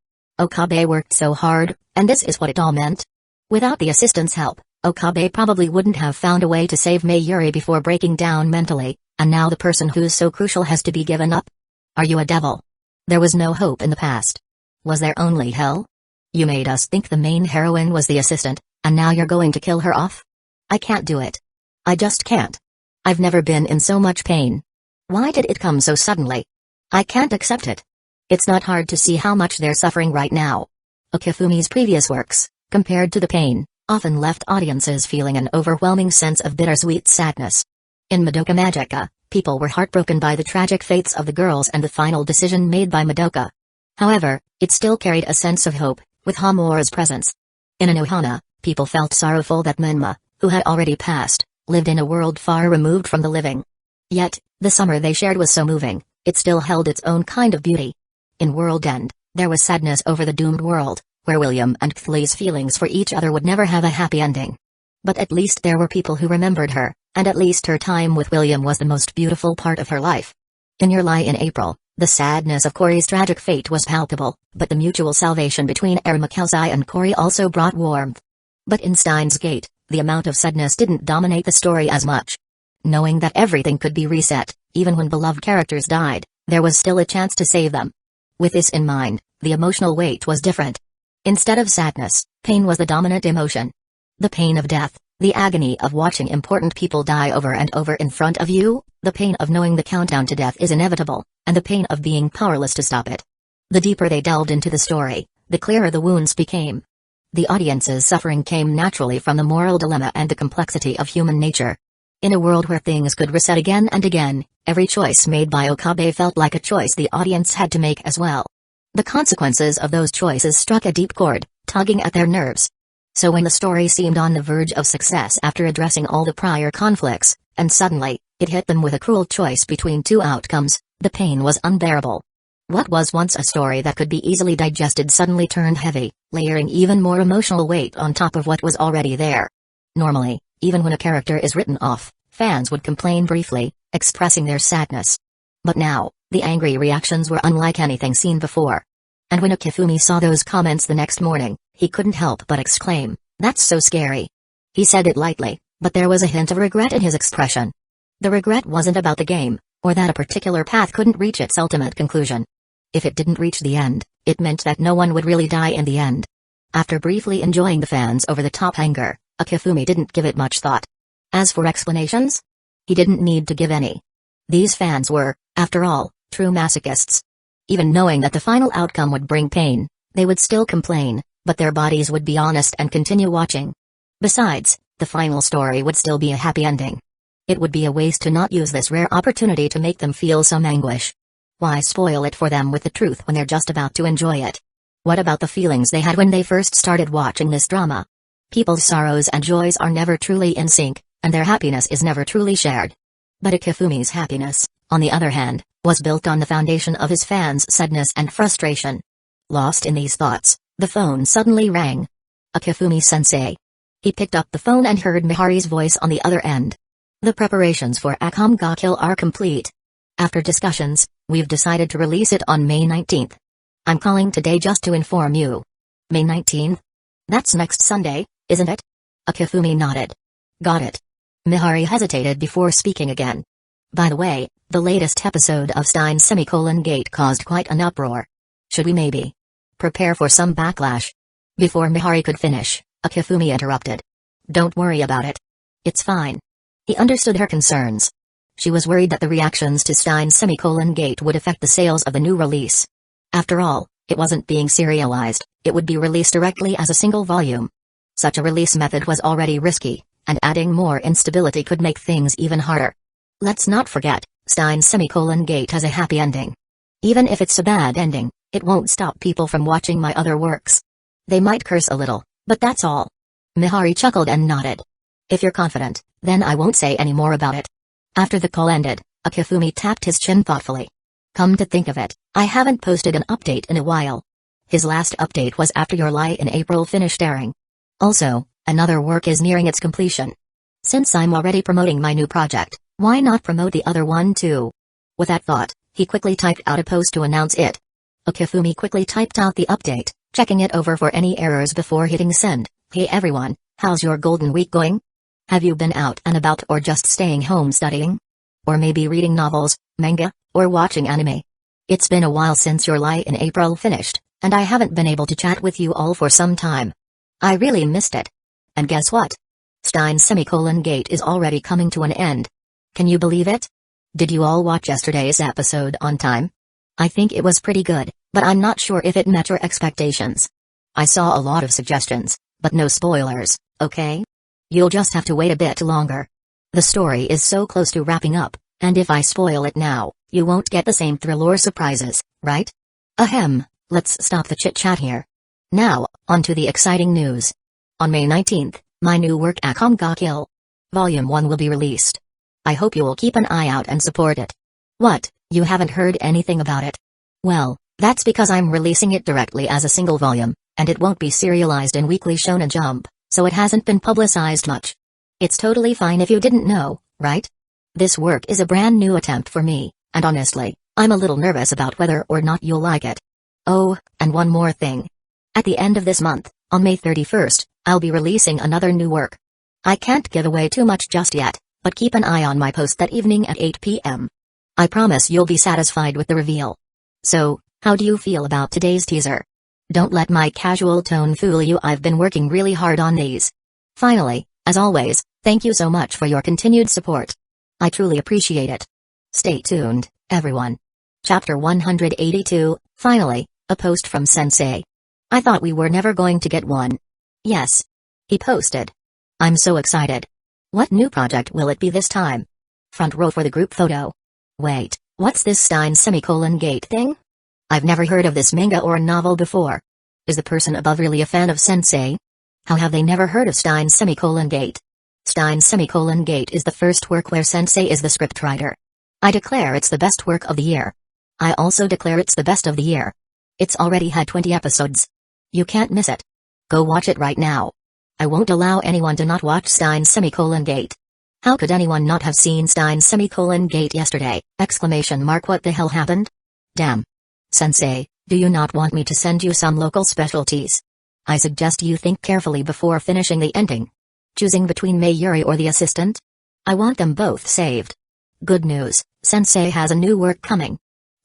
Okabe worked so hard, and this is what it all meant? Without the assistant's help, Okabe probably wouldn't have found a way to save Mayuri before breaking down mentally, and now the person who's so crucial has to be given up? Are you a devil? There was no hope in the past. Was there only hell? You made us think the main heroine was the assistant, and now you're going to kill her off? I can't do it. I just can't. I've never been in so much pain. Why did it come so suddenly? I can't accept it. It's not hard to see how much they're suffering right now. Akifumi's previous works, compared to the pain, often left audiences feeling an overwhelming sense of bittersweet sadness. In Madoka Magica, people were heartbroken by the tragic fates of the girls and the final decision made by Madoka. However, it still carried a sense of hope, with Hamura's presence. In Anohana, people felt sorrowful that Menma, who had already passed, lived in a world far removed from the living. Yet, the summer they shared was so moving, it still held its own kind of beauty. In World End, there was sadness over the doomed world, where William and Kthlee's feelings for each other would never have a happy ending. But at least there were people who remembered her, and at least her time with William was the most beautiful part of her life. In Your Lie in April, the sadness of Cory's tragic fate was palpable, but the mutual salvation between Aramakausai and Cory also brought warmth. But in Steins Gate, the amount of sadness didn't dominate the story as much. Knowing that everything could be reset, even when beloved characters died, there was still a chance to save them. With this in mind, the emotional weight was different. Instead of sadness, pain was the dominant emotion. The pain of death, the agony of watching important people die over and over in front of you, the pain of knowing the countdown to death is inevitable, and the pain of being powerless to stop it. The deeper they delved into the story, the clearer the wounds became. The audience's suffering came naturally from the moral dilemma and the complexity of human nature. In a world where things could reset again and again, every choice made by Okabe felt like a choice the audience had to make as well. The consequences of those choices struck a deep chord, tugging at their nerves. So when the story seemed on the verge of success after addressing all the prior conflicts, and suddenly, it hit them with a cruel choice between two outcomes, the pain was unbearable. What was once a story that could be easily digested suddenly turned heavy, layering even more emotional weight on top of what was already there. Normally, even when a character is written off, fans would complain briefly, expressing their sadness. But now, the angry reactions were unlike anything seen before. And when Akifumi saw those comments the next morning, he couldn't help but exclaim, "That's so scary." He said it lightly, but there was a hint of regret in his expression. The regret wasn't about the game, or that a particular path couldn't reach its ultimate conclusion. If it didn't reach the end, it meant that no one would really die in the end. After briefly enjoying the fans' over-the-top anger, Akifumi didn't give it much thought. As for explanations, he didn't need to give any. These fans were, after all, true masochists. Even knowing that the final outcome would bring pain, they would still complain, but their bodies would be honest and continue watching. Besides, the final story would still be a happy ending. It would be a waste to not use this rare opportunity to make them feel some anguish. Why spoil it for them with the truth when they're just about to enjoy it? What about the feelings they had when they first started watching this drama? People's sorrows and joys are never truly in sync, and their happiness is never truly shared. But Akifumi's happiness, on the other hand, was built on the foundation of his fans' sadness and frustration. Lost in these thoughts, the phone suddenly rang. Akifumi-sensei. He picked up the phone and heard Mihari's voice on the other end. The preparations for Akame ga Kill are complete. After discussions, we've decided to release it on May 19th. I'm calling today just to inform you. May 19th? That's next Sunday, isn't it? Akifumi nodded. Got it. Mihari hesitated before speaking again. By the way, the latest episode of Steins Gate caused quite an uproar. Should we maybe prepare for some backlash? Before Mihari could finish, Akifumi interrupted. Don't worry about it. It's fine. He understood her concerns. She was worried that the reactions to Steins Gate would affect the sales of the new release. After all, it wasn't being serialized, it would be released directly as a single volume. Such a release method was already risky, and adding more instability could make things even harder. Let's not forget, Steins Gate has a happy ending. Even if it's a bad ending, it won't stop people from watching my other works. They might curse a little, but that's all. Mihari chuckled and nodded. If you're confident, then I won't say any more about it. After the call ended, Akifumi tapped his chin thoughtfully. Come to think of it, I haven't posted an update in a while. His last update was after your Lie in April finished airing. Also, another work is nearing its completion. Since I'm already promoting my new project, why not promote the other one too? With that thought, he quickly typed out a post to announce it. Akifumi quickly typed out the update, checking it over for any errors before hitting send. Hey everyone, how's your golden week going? Have you been out and about or just staying home studying? Or maybe reading novels, manga, or watching anime? It's been a while since your Lie in April finished, and I haven't been able to chat with you all for some time. I really missed it. And guess what? Steins Gate is already coming to an end. Can you believe it? Did you all watch yesterday's episode on time? I think it was pretty good, but I'm not sure if it met your expectations. I saw a lot of suggestions, but no spoilers, okay? You'll just have to wait a bit longer. The story is so close to wrapping up, and if I spoil it now, you won't get the same thrill or surprises, right? Ahem, let's stop the chit-chat here. Now, on to the exciting news. On May 19th, my new work Akame ga Kill. Volume 1 will be released. I hope you will keep an eye out and support it. What, you haven't heard anything about it? Well, that's because I'm releasing it directly as a single volume, and it won't be serialized in Weekly Shonen Jump, so it hasn't been publicized much. It's totally fine if you didn't know, right? This work is a brand new attempt for me, and honestly, I'm a little nervous about whether or not you'll like it. Oh, and one more thing. At the end of this month, on May 31st, I'll be releasing another new work. I can't give away too much just yet, but keep an eye on my post that evening at 8 p.m. I promise you'll be satisfied with the reveal. So, how do you feel about today's teaser? Don't let my casual tone fool you, I've been working really hard on these. Finally, as always, thank you so much for your continued support. I truly appreciate it. Stay tuned, everyone. Chapter 182, finally, a post from Sensei. I thought we were never going to get one. Yes. He posted. I'm so excited. What new project will it be this time? Front row for the group photo. Wait, what's this Steins Gate thing? I've never heard of this manga or novel before. Is the person above really a fan of Sensei? How have they never heard of Steins Gate? Steins Gate is the first work where Sensei is the scriptwriter. I declare it's the best work of the year. I also declare it's the best of the year. It's already had 20 episodes. You can't miss it. Go watch it right now. I won't allow anyone to not watch Steins Gate. How could anyone not have seen Stein's semicolon gate yesterday? Exclamation mark. What the hell happened? Damn. Sensei, do you not want me to send you some local specialties? I suggest you think carefully before finishing the ending. Choosing between Mayuri or the assistant? I want them both saved. Good news, Sensei has a new work coming.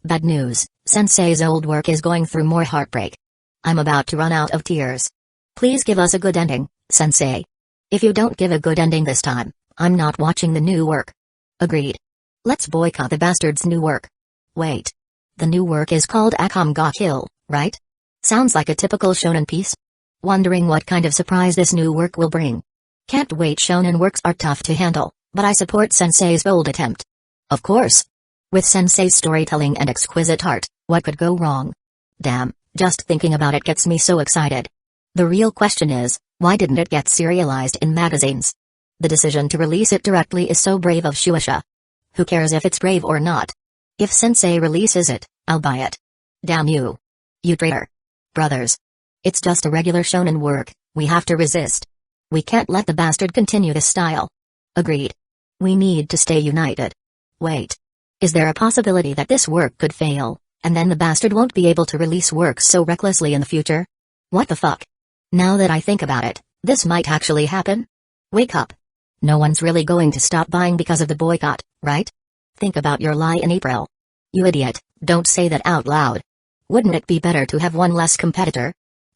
Bad news, Sensei's old work is going through more heartbreak. I'm about to run out of tears. Please give us a good ending, Sensei. If you don't give a good ending this time, I'm not watching the new work. Agreed. Let's boycott the bastard's new work. Wait. The new work is called Akame ga Kill, right? Sounds like a typical shonen piece. Wondering what kind of surprise this new work will bring. Can't wait. Shonen works are tough to handle, but I support Sensei's bold attempt. Of course. With Sensei's storytelling and exquisite art, what could go wrong? Damn, just thinking about it gets me so excited. The real question is, why didn't it get serialized in magazines? The decision to release it directly is so brave of Shueisha. Who cares if it's brave or not? If Sensei releases it, I'll buy it. Damn you. You traitor. Brothers. It's just a regular shonen work, we have to resist. We can't let the bastard continue this style. Agreed. We need to stay united. Wait. Is there a possibility that this work could fail, and then the bastard won't be able to release works so recklessly in the future? What the fuck? Now that I think about it, this might actually happen. Wake up. No one's really going to stop buying because of the boycott, right? Think about your lie in April. You idiot, don't say that out loud. Wouldn't it be better to have one less competitor?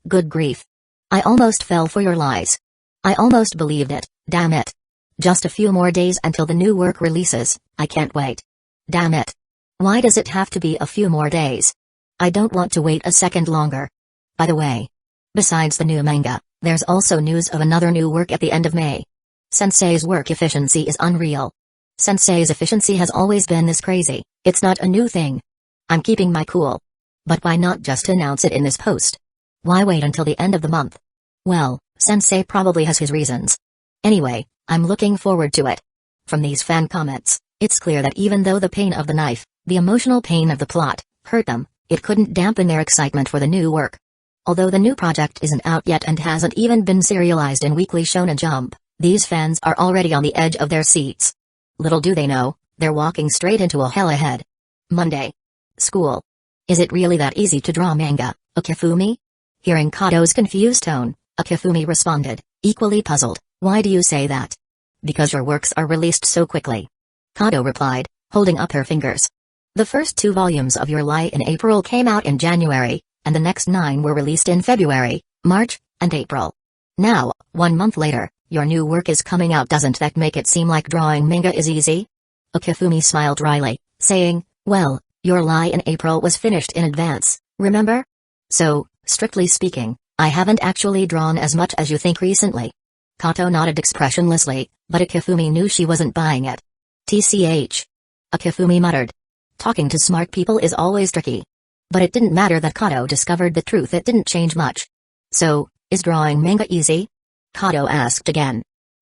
Good grief. I almost fell for your lies. I almost believed it, damn it. Just a few more days until the new work releases, I can't wait. Damn it. Why does it have to be a few more days? I don't want to wait a second longer. By the way. Besides the new manga, there's also news of another new work at the end of May. Sensei's work efficiency is unreal. Sensei's efficiency has always been this crazy, it's not a new thing. I'm keeping my cool. But why not just announce it in this post? Why wait until the end of the month? Well, Sensei probably has his reasons. Anyway, I'm looking forward to it. From these fan comments, it's clear that even though the pain of the knife, the emotional pain of the plot, hurt them, it couldn't dampen their excitement for the new work. Although the new project isn't out yet and hasn't even been serialized in Weekly Shonen Jump, these fans are already on the edge of their seats. Little do they know, they're walking straight into a hell ahead. Monday. School. Is it really that easy to draw manga, Akifumi? Hearing Kato's confused tone, Akifumi responded, equally puzzled, why do you say that? Because your works are released so quickly. Kato replied, holding up her fingers. The first 2 volumes of Your Lie in April came out in January, and the next 9 were released in February, March, and April. Now, 1 month later, your new work is coming out. Doesn't that make it seem like drawing manga is easy? Akifumi smiled wryly, saying, well, Your Lie in April was finished in advance, remember? So, strictly speaking, I haven't actually drawn as much as you think recently. Kato nodded expressionlessly, but Akifumi knew she wasn't buying it. TCH. Akifumi muttered. Talking to smart people is always tricky. But it didn't matter that Kato discovered the truth, it didn't change much. So, is drawing manga easy? Kato asked again.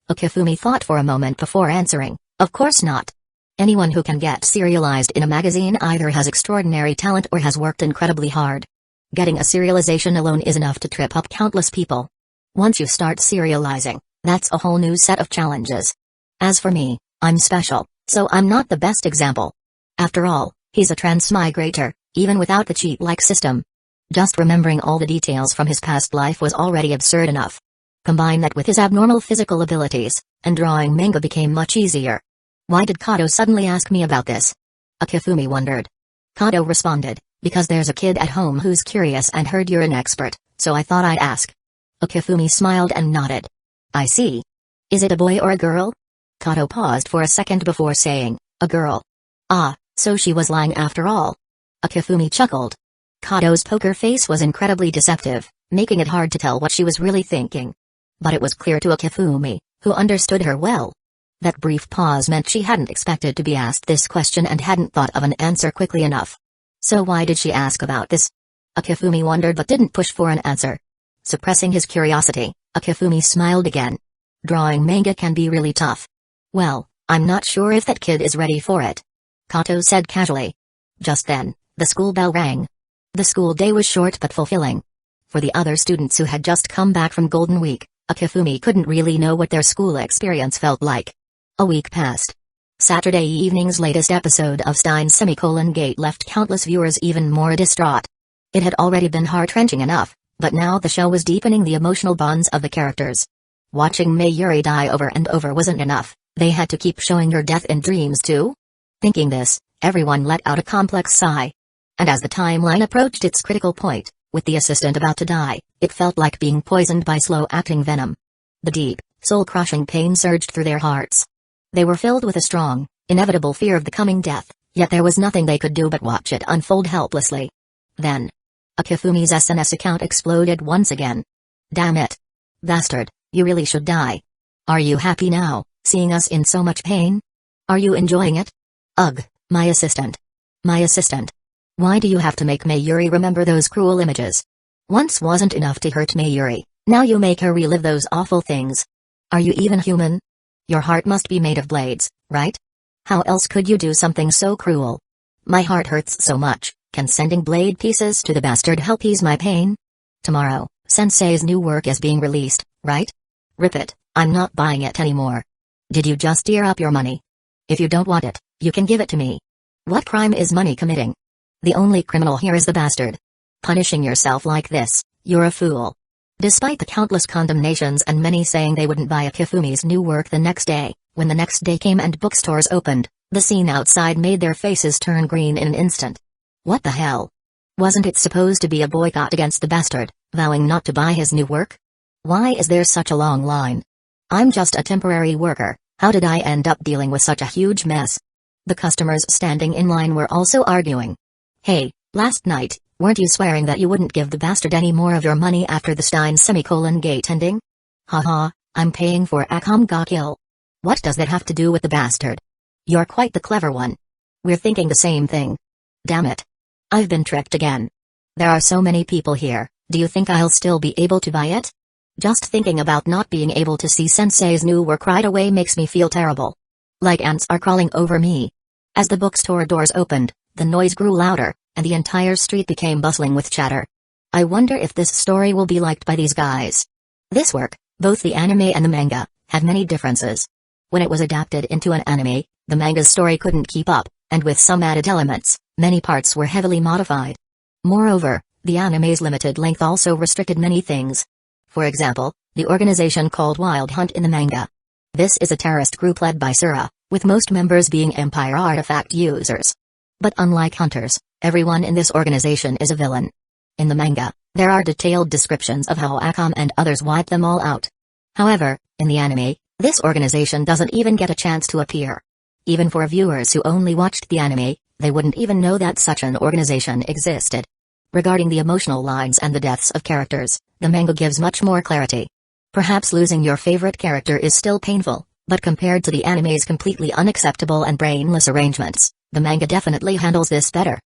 Akifumi thought for a moment before answering, of course not. Anyone who can get serialized in a magazine either has extraordinary talent or has worked incredibly hard. Getting a serialization alone is enough to trip up countless people. Once you start serializing, that's a whole new set of challenges. As for me, I'm special, so I'm not the best example. After all, he's a transmigrator, even without the cheat-like system. Just remembering all the details from his past life was already absurd enough. Combine that with his abnormal physical abilities, and drawing manga became much easier. Why did Kato suddenly ask me about this? Akifumi wondered. Kato responded, because there's a kid at home who's curious and heard you're an expert, so I thought I'd ask. Akifumi smiled and nodded. I see. Is it a boy or a girl? Kato paused for a second before saying, a girl. Ah, so she was lying after all. Akifumi chuckled. Kato's poker face was incredibly deceptive, making it hard to tell what she was really thinking. But it was clear to Akifumi, who understood her well. That brief pause meant she hadn't expected to be asked this question and hadn't thought of an answer quickly enough. So why did she ask about this? Akifumi wondered but didn't push for an answer. Suppressing his curiosity, Akifumi smiled again. Drawing manga can be really tough. Well, I'm not sure if that kid is ready for it. Kato said casually. Just then, the school bell rang. The school day was short but fulfilling. For the other students who had just come back from Golden Week, Akifumi couldn't really know what their school experience felt like. A week passed. Saturday evening's latest episode of Steins Gate left countless viewers even more distraught. It had already been heart-wrenching enough, but now the show was deepening the emotional bonds of the characters. Watching Mayuri die over and over wasn't enough, they had to keep showing her death in dreams too? Thinking this, everyone let out a complex sigh. And as the timeline approached its critical point, with the assistant about to die, it felt like being poisoned by slow-acting venom. The deep, soul-crushing pain surged through their hearts. They were filled with a strong, inevitable fear of the coming death, yet there was nothing they could do but watch it unfold helplessly. Then, Akifumi's SNS account exploded once again. Damn it. Bastard, you really should die. Are you happy now, seeing us in so much pain? Are you enjoying it? Ugh, my assistant. My assistant. Why do you have to make Mayuri remember those cruel images? Once wasn't enough to hurt Mayuri, now you make her relive those awful things. Are you even human? Your heart must be made of blades, right? How else could you do something so cruel? My heart hurts so much, can sending blade pieces to the bastard help ease my pain? Tomorrow, Sensei's new work is being released, right? Rip it, I'm not buying it anymore. Did you just ear up your money? If you don't want it, you can give it to me. What crime is money committing? The only criminal here is the bastard. Punishing yourself like this, you're a fool. Despite the countless condemnations and many saying they wouldn't buy Akifumi's new work the next day, when the next day came and bookstores opened, the scene outside made their faces turn green in an instant. What the hell? Wasn't it supposed to be a boycott against the bastard, vowing not to buy his new work? Why is there such a long line? I'm just a temporary worker, how did I end up dealing with such a huge mess? The customers standing in line were also arguing. Hey, last night, weren't you swearing that you wouldn't give the bastard any more of your money after the Steins Gate ending? Haha, I'm paying for Akamga. What does that have to do with the bastard? You're quite the clever one. We're thinking the same thing. Damn it. I've been tricked again. There are so many people here, do you think I'll still be able to buy it? Just thinking about not being able to see Sensei's new work right away makes me feel terrible. Like ants are crawling over me. As the bookstore doors opened, the noise grew louder, and the entire street became bustling with chatter. I wonder if this story will be liked by these guys. This work, both the anime and the manga, had many differences. When it was adapted into an anime, the manga's story couldn't keep up, and with some added elements, many parts were heavily modified. Moreover, the anime's limited length also restricted many things. For example, the organization called Wild Hunt in the manga. This is a terrorist group led by Sura, with most members being Empire artifact users. But unlike hunters, everyone in this organization is a villain. In the manga, there are detailed descriptions of how Akam and others wipe them all out. However, in the anime, this organization doesn't even get a chance to appear. Even for viewers who only watched the anime, they wouldn't even know that such an organization existed. Regarding the emotional lines and the deaths of characters, the manga gives much more clarity. Perhaps losing your favorite character is still painful, but compared to the anime's completely unacceptable and brainless arrangements, the manga definitely handles this better.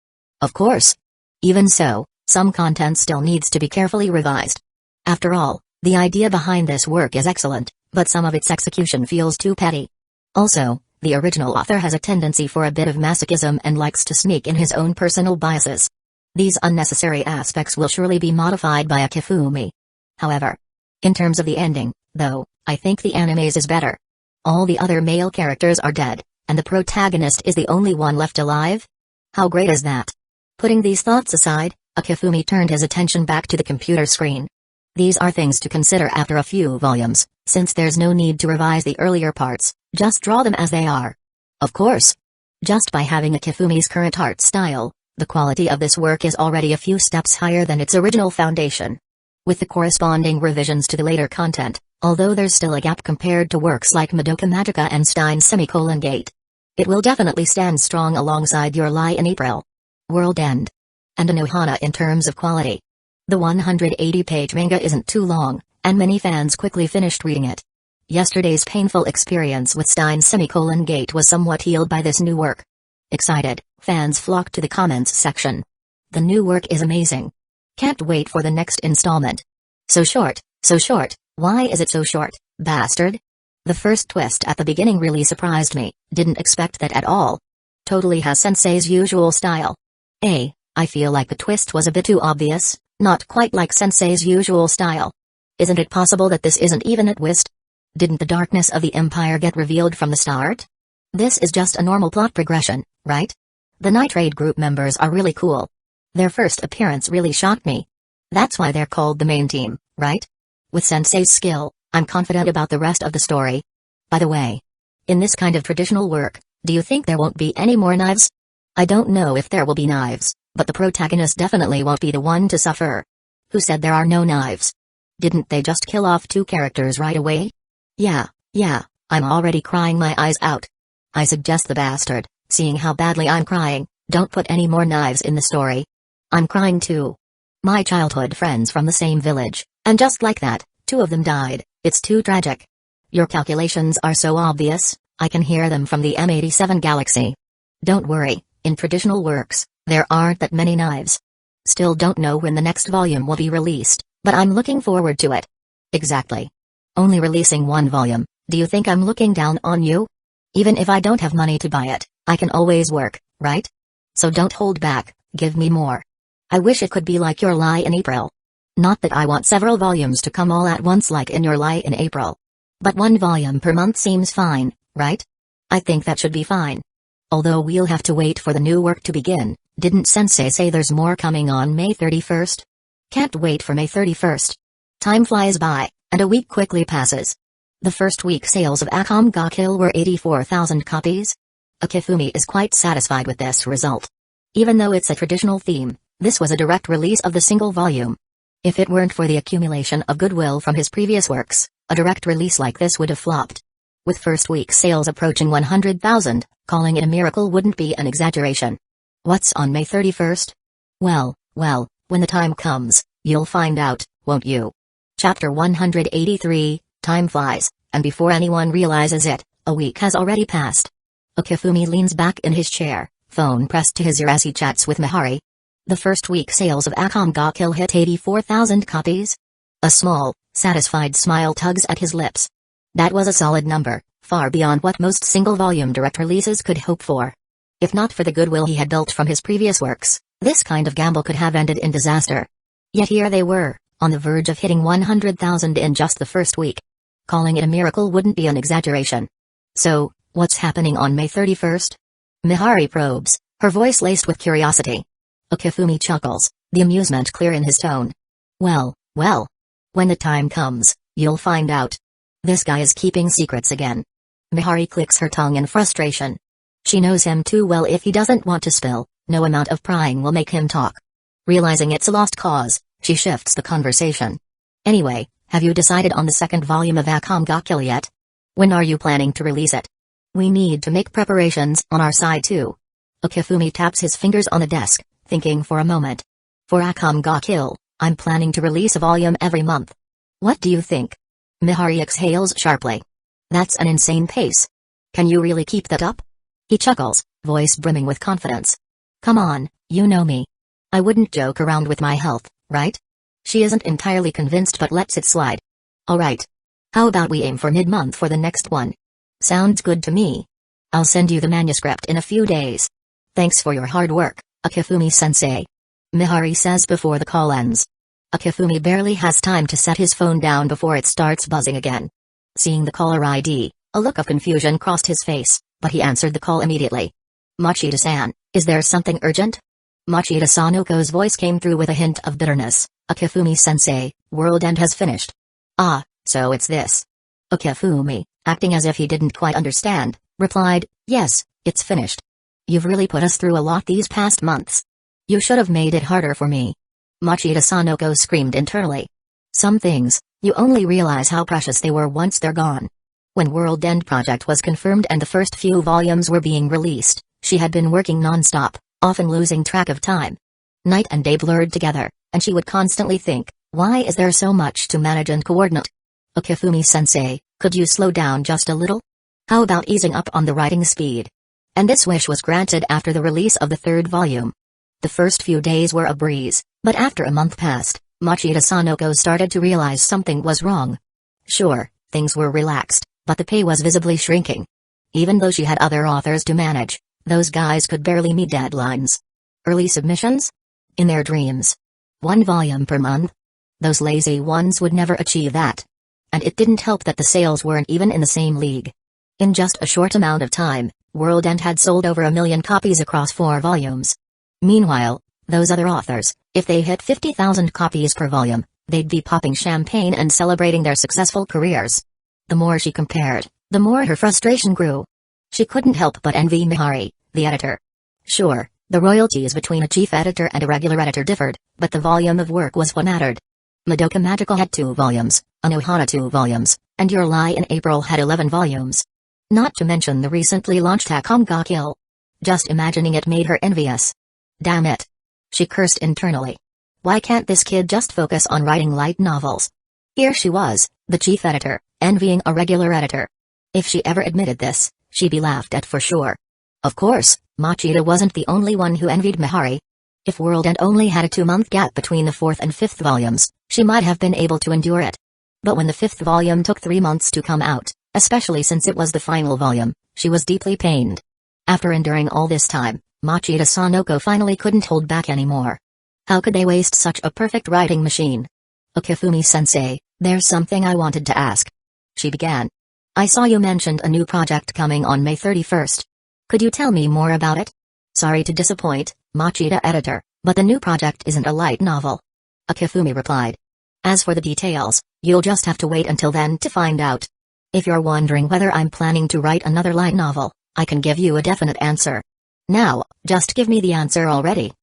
Of course. Even so, some content still needs to be carefully revised. After all, the idea behind this work is excellent, but some of its execution feels too petty. Also, the original author has a tendency for a bit of masochism and likes to sneak in his own personal biases. These unnecessary aspects will surely be modified by Akifumi. However, in terms of the ending, though, I think the anime's is better. All the other male characters are dead, and the protagonist is the only one left alive? How great is that? Putting these thoughts aside, Akifumi turned his attention back to the computer screen. These are things to consider after a few volumes, since there's no need to revise the earlier parts, just draw them as they are. Of course. Just by having Akifumi's current art style, the quality of this work is already a few steps higher than its original foundation. With the corresponding revisions to the later content, although there's still a gap compared to works like Madoka Magica and Steins Gate. It will definitely stand strong alongside Your Lie in April, World End, and Anohana in terms of quality. The 180-page manga isn't too long, and many fans quickly finished reading it. Yesterday's painful experience with Steins Gate was somewhat healed by this new work. Excited, fans flocked to the comments section. The new work is amazing. Can't wait for the next installment. So short, why is it so short, bastard? The first twist at the beginning really surprised me, didn't expect that at all. Totally has Sensei's usual style. I feel like the twist was a bit too obvious, not quite like Sensei's usual style. Isn't it possible that this isn't even a twist? Didn't the darkness of the Empire get revealed from the start? This is just a normal plot progression, right? The Night Raid group members are really cool. Their first appearance really shocked me. That's why they're called the main team, right? With Sensei's skill, I'm confident about the rest of the story. By the way, in this kind of traditional work, do you think there won't be any more knives? I don't know if there will be knives, but the protagonist definitely won't be the one to suffer. Who said there are no knives? Didn't they just kill off 2 characters right away? Yeah, I'm already crying my eyes out. I suggest the bastard, seeing how badly I'm crying, don't put any more knives in the story. I'm crying too. My childhood friends from the same village, and just like that, 2 of them died. It's too tragic. Your calculations are so obvious, I can hear them from the M87 galaxy. Don't worry, in traditional works, there aren't that many knives. Still don't know when the next volume will be released, but I'm looking forward to it. Exactly. Only releasing 1 volume, do you think I'm looking down on you? Even if I don't have money to buy it, I can always work, right? So don't hold back, give me more. I wish it could be like your lie in April. Not that I want several volumes to come all at once like in your lie in April. But 1 volume per month seems fine, right? I think that should be fine. Although we'll have to wait for the new work to begin, didn't Sensei say there's more coming on May 31st? Can't wait for May 31st. Time flies by, and a week quickly passes. The first week sales of Akam ga Kill were 84,000 copies. Akifumi is quite satisfied with this result. Even though it's a traditional theme, this was a direct release of the single volume. If it weren't for the accumulation of goodwill from his previous works, a direct release like this would have flopped. With first week sales approaching 100,000, calling it a miracle wouldn't be an exaggeration. What's on May 31st? Well, when the time comes, you'll find out, won't you? Chapter 183, Time flies, and before anyone realizes it, a week has already passed. Akifumi leans back in his chair, phone pressed to his ear as he chats with Mihari. The first week sales of Akam ga Kill hit 84,000 copies. A small, satisfied smile tugs at his lips. That was a solid number, far beyond what most single-volume direct releases could hope for. If not for the goodwill he had built from his previous works, this kind of gamble could have ended in disaster. Yet here they were, on the verge of hitting 100,000 in just the first week. Calling it a miracle wouldn't be an exaggeration. So, what's happening on May 31st? Mihari probes, her voice laced with curiosity. Akifumi chuckles, the amusement clear in his tone. Well. When the time comes, you'll find out. This guy is keeping secrets again. Mihari clicks her tongue in frustration. She knows him too well. If he doesn't want to spill, no amount of prying will make him talk. Realizing it's a lost cause, she shifts the conversation. Anyway, have you decided on the second volume of Akam ga Kill yet? When are you planning to release it? We need to make preparations on our side too. Akifumi taps his fingers on the desk, thinking for a moment. For Akam ga Kill, I'm planning to release a volume every month. What do you think? Mihari exhales sharply. That's an insane pace. Can you really keep that up? He chuckles, voice brimming with confidence. Come on, you know me. I wouldn't joke around with my health, right? She isn't entirely convinced but lets it slide. Alright. How about we aim for mid-month for the next one? Sounds good to me. I'll send you the manuscript in a few days. Thanks for your hard work, Akifumi-sensei. Mihari says before the call ends. Akifumi barely has time to set his phone down before it starts buzzing again. Seeing the caller ID, a look of confusion crossed his face, but he answered the call immediately. Machida-san, is there something urgent? Machida Sanoko's voice came through with a hint of bitterness. Akifumi-sensei, world end has finished. Ah, so it's this. Akifumi, acting as if he didn't quite understand, replied, yes, it's finished. You've really put us through a lot these past months. You should have made it harder for me. Machida Sanoko screamed internally. Some things, you only realize how precious they were once they're gone. When World End Project was confirmed and the first few volumes were being released, she had been working non-stop, often losing track of time. Night and day blurred together, and she would constantly think, why is there so much to manage and coordinate? Akifumi-sensei, could you slow down just a little? How about easing up on the writing speed? And this wish was granted after the release of the third volume. The first few days were a breeze, but after a month passed, Machida Sanoko started to realize something was wrong. Sure, things were relaxed, but the pay was visibly shrinking. Even though she had other authors to manage, those guys could barely meet deadlines. Early submissions? In their dreams. 1 volume per month? Those lazy ones would never achieve that. and it didn't help that the sales weren't even in the same league. In just a short amount of time, World End had sold over 1 million copies across 4 volumes. Meanwhile, those other authors, if they hit 50,000 copies per volume, they'd be popping champagne and celebrating their successful careers. The more she compared, the more her frustration grew. She couldn't help but envy Mihari, the editor. Sure, the royalties between a chief editor and a regular editor differed, but the volume of work was what mattered. Madoka Magical had 2 volumes, Anohana 2 volumes, and Your Lie in April had 11 volumes. Not to mention the recently launched Akonga Kill. Just imagining it made her envious. Damn it. She cursed internally. Why can't this kid just focus on writing light novels? Here she was, the chief editor, envying a regular editor. If she ever admitted this, she'd be laughed at for sure. Of course, Machida wasn't the only one who envied Mihari. If World End only had a 2-month gap between the 4th and 5th volumes, she might have been able to endure it. But when the 5th volume took 3 months to come out, especially since it was the final volume, she was deeply pained. After enduring all this time, Machida Sanoko finally couldn't hold back anymore. How could they waste such a perfect writing machine? Okifumi-sensei, there's something I wanted to ask. She began. I saw you mentioned a new project coming on May 31st. Could you tell me more about it? Sorry to disappoint, Machida editor, but the new project isn't a light novel. Okifumi replied. As for the details, you'll just have to wait until then to find out. If you're wondering whether I'm planning to write another light novel, I can give you a definite answer. Now, just give me the answer already.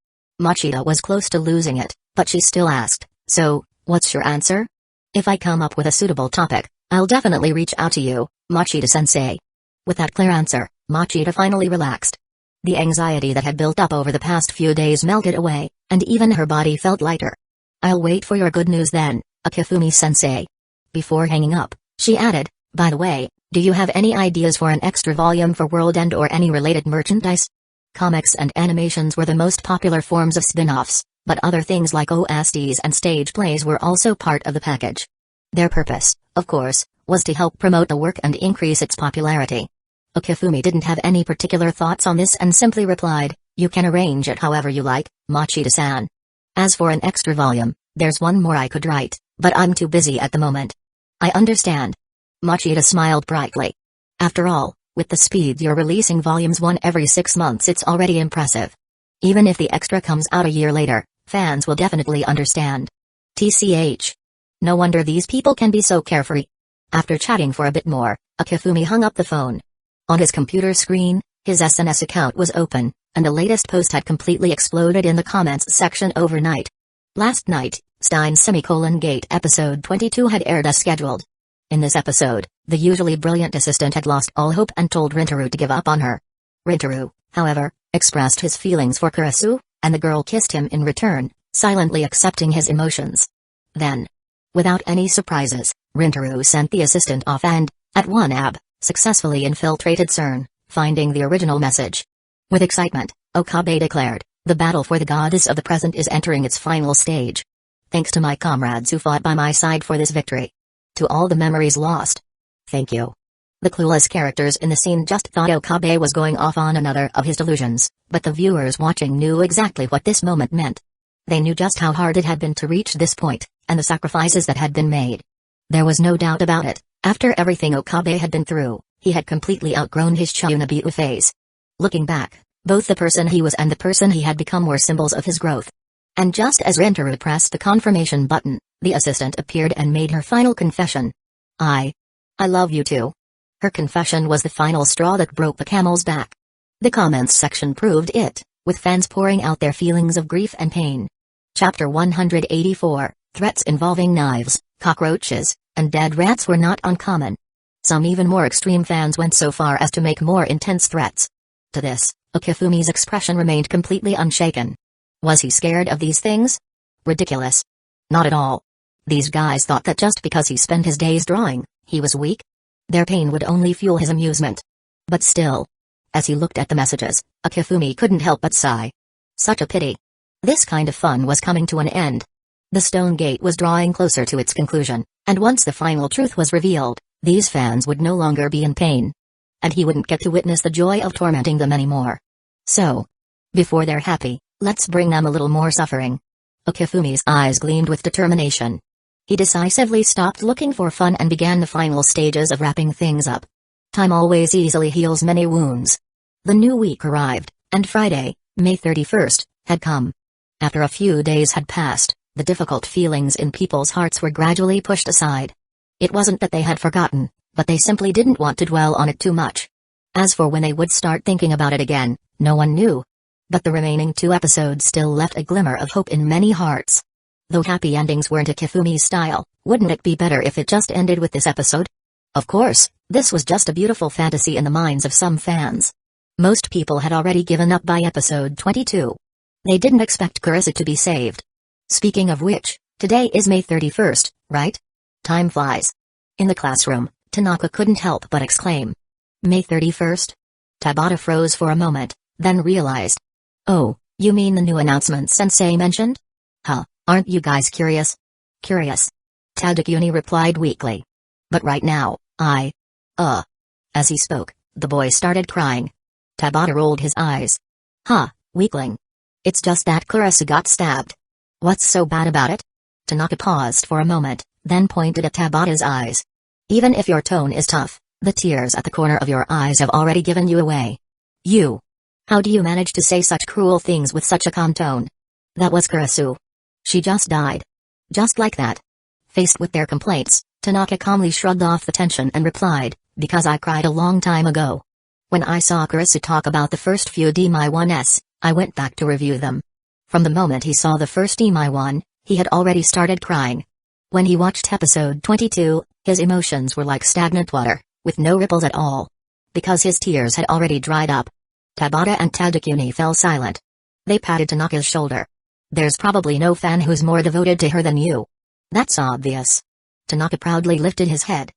Machida was close to losing it, but she still asked, so, what's your answer? If I come up with a suitable topic, I'll definitely reach out to you, Machida-sensei. With that clear answer, Machida finally relaxed. The anxiety that had built up over the past few days melted away, and even her body felt lighter. I'll wait for your good news then, Okifumi-sensei. Before hanging up, she added, by the way, do you have any ideas for an extra volume for World End or any related merchandise? Comics and animations were the most popular forms of spin-offs, but other things like OSTs and stage plays were also part of the package. Their purpose, of course, was to help promote the work and increase its popularity. Okifumi didn't have any particular thoughts on this and simply replied, you can arrange it however you like, Machida-san. As for an extra volume, there's one more I could write, but I'm too busy at the moment. I understand. Machida smiled brightly. After all, with the speed you're releasing volumes 1 every 6 months, it's already impressive. Even if the extra comes out a year later, fans will definitely understand. TCH. No wonder these people can be so carefree. After chatting for a bit more, Okifumi hung up the phone. On his computer screen, his SNS account was open, and the latest post had completely exploded in the comments section overnight. Last night, Stein's Gate episode 22 had aired as scheduled. In this episode, the usually brilliant assistant had lost all hope and told Rintaro to give up on her. Rintaro, however, expressed his feelings for Kurisu, and the girl kissed him in return, silently accepting his emotions. Then, without any surprises, Rintaro sent the assistant off and, at 1 AB, successfully infiltrated CERN, finding the original message. With excitement, Okabe declared, the battle for the goddess of the present is entering its final stage. Thanks to my comrades who fought by my side for this victory. To all the memories lost. Thank you. The clueless characters in the scene just thought Okabe was going off on another of his delusions, but the viewers watching knew exactly what this moment meant. They knew just how hard it had been to reach this point, and the sacrifices that had been made. There was no doubt about it, after everything Okabe had been through, he had completely outgrown his Chunabiu phase. Looking back, both the person he was and the person he had become were symbols of his growth. And just as Rintaro pressed the confirmation button, the assistant appeared and made her final confession. I love you too. Her confession was the final straw that broke the camel's back. The comments section proved it, with fans pouring out their feelings of grief and pain. Chapter 184, Threats involving knives, cockroaches, and dead rats were not uncommon. Some even more extreme fans went so far as to make more intense threats. To this, Okifumi's expression remained completely unshaken. Was he scared of these things? Ridiculous. Not at all. These guys thought that just because he spent his days drawing, he was weak. Their pain would only fuel his amusement. But still. As he looked at the messages, Okifumi couldn't help but sigh. Such a pity. This kind of fun was coming to an end. The Stone Gate was drawing closer to its conclusion, and once the final truth was revealed, these fans would no longer be in pain. And he wouldn't get to witness the joy of tormenting them anymore. So, before they're happy, let's bring them a little more suffering. Okifumi's eyes gleamed with determination. He decisively stopped looking for fun and began the final stages of wrapping things up. Time always easily heals many wounds. The new week arrived, and Friday, May 31st, had come. After a few days had passed, the difficult feelings in people's hearts were gradually pushed aside. It wasn't that they had forgotten, but they simply didn't want to dwell on it too much. As for when they would start thinking about it again, no one knew. But the remaining 2 episodes still left a glimmer of hope in many hearts. Though happy endings weren't a Kifumi's style, wouldn't it be better if it just ended with this episode? Of course, this was just a beautiful fantasy in the minds of some fans. Most people had already given up by episode 22. They didn't expect Kurisu to be saved. Speaking of which, today is May 31st, right? Time flies. In the classroom, Tanaka couldn't help but exclaim. May 31st? Tabata froze for a moment, then realized. Oh, you mean the new announcement Sensei mentioned? Huh, aren't you guys curious? Curious. Tadakuni replied weakly. But right now, As he spoke, the boy started crying. Tabata rolled his eyes. Huh, weakling. It's just that Kurisu got stabbed. What's so bad about it? Tanaka paused for a moment, then pointed at Tabata's eyes. Even if your tone is tough, the tears at the corner of your eyes have already given you away. You. How do you manage to say such cruel things with such a calm tone? That was Kurisu. She just died. Just like that. Faced with their complaints, Tanaka calmly shrugged off the tension and replied, because I cried a long time ago. When I saw Kurisu talk about the first few DMI-1s, I went back to review them. From the moment he saw the first DMI-1, he had already started crying. When he watched episode 22, his emotions were like stagnant water, with no ripples at all. Because his tears had already dried up. Tabata and Tadakuni fell silent. They patted Tanaka's shoulder. There's probably no fan who's more devoted to her than you. That's obvious. Tanaka proudly lifted his head.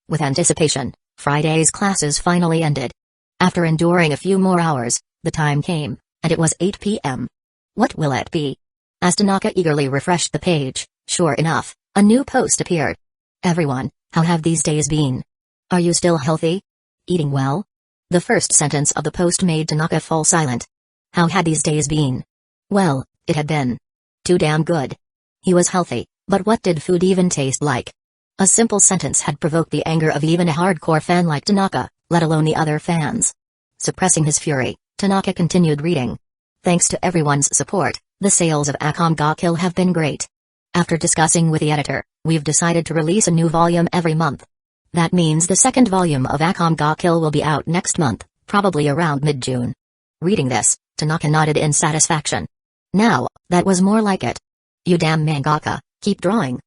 With anticipation, Friday's classes finally ended. After enduring a few more hours, the time came, and it was 8 p.m. What will it be? As Tanaka eagerly refreshed the page, sure enough, a new post appeared. Everyone, how have these days been? Are you still healthy? Eating well? The first sentence of the post made Tanaka fall silent. How had these days been? Well, it had been too damn good. He was healthy, but what did food even taste like? A simple sentence had provoked the anger of even a hardcore fan like Tanaka, let alone the other fans. Suppressing his fury, Tanaka continued reading. Thanks to everyone's support, the sales of Akam ga Kill have been great. After discussing with the editor, we've decided to release a new volume every month. That means the second volume of Akam ga Kill will be out next month, probably around mid-June. Reading this, Tanaka nodded in satisfaction. Now, that was more like it. You damn mangaka, keep drawing.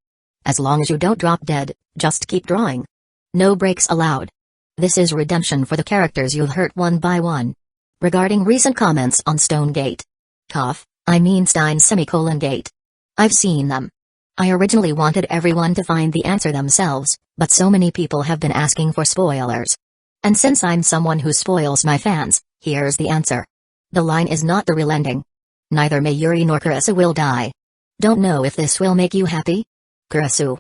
As long as you don't drop dead, just keep drawing. No breaks allowed. This is redemption for the characters you've hurt one by one. Regarding recent comments on Stone Gate. I mean Stein-Gate. I've seen them. I originally wanted everyone to find the answer themselves, but so many people have been asking for spoilers. And since I'm someone who spoils my fans, here's the answer. The line is not the real ending. Neither Mayuri nor Kurisu will die. Don't know if this will make you happy? Kurisu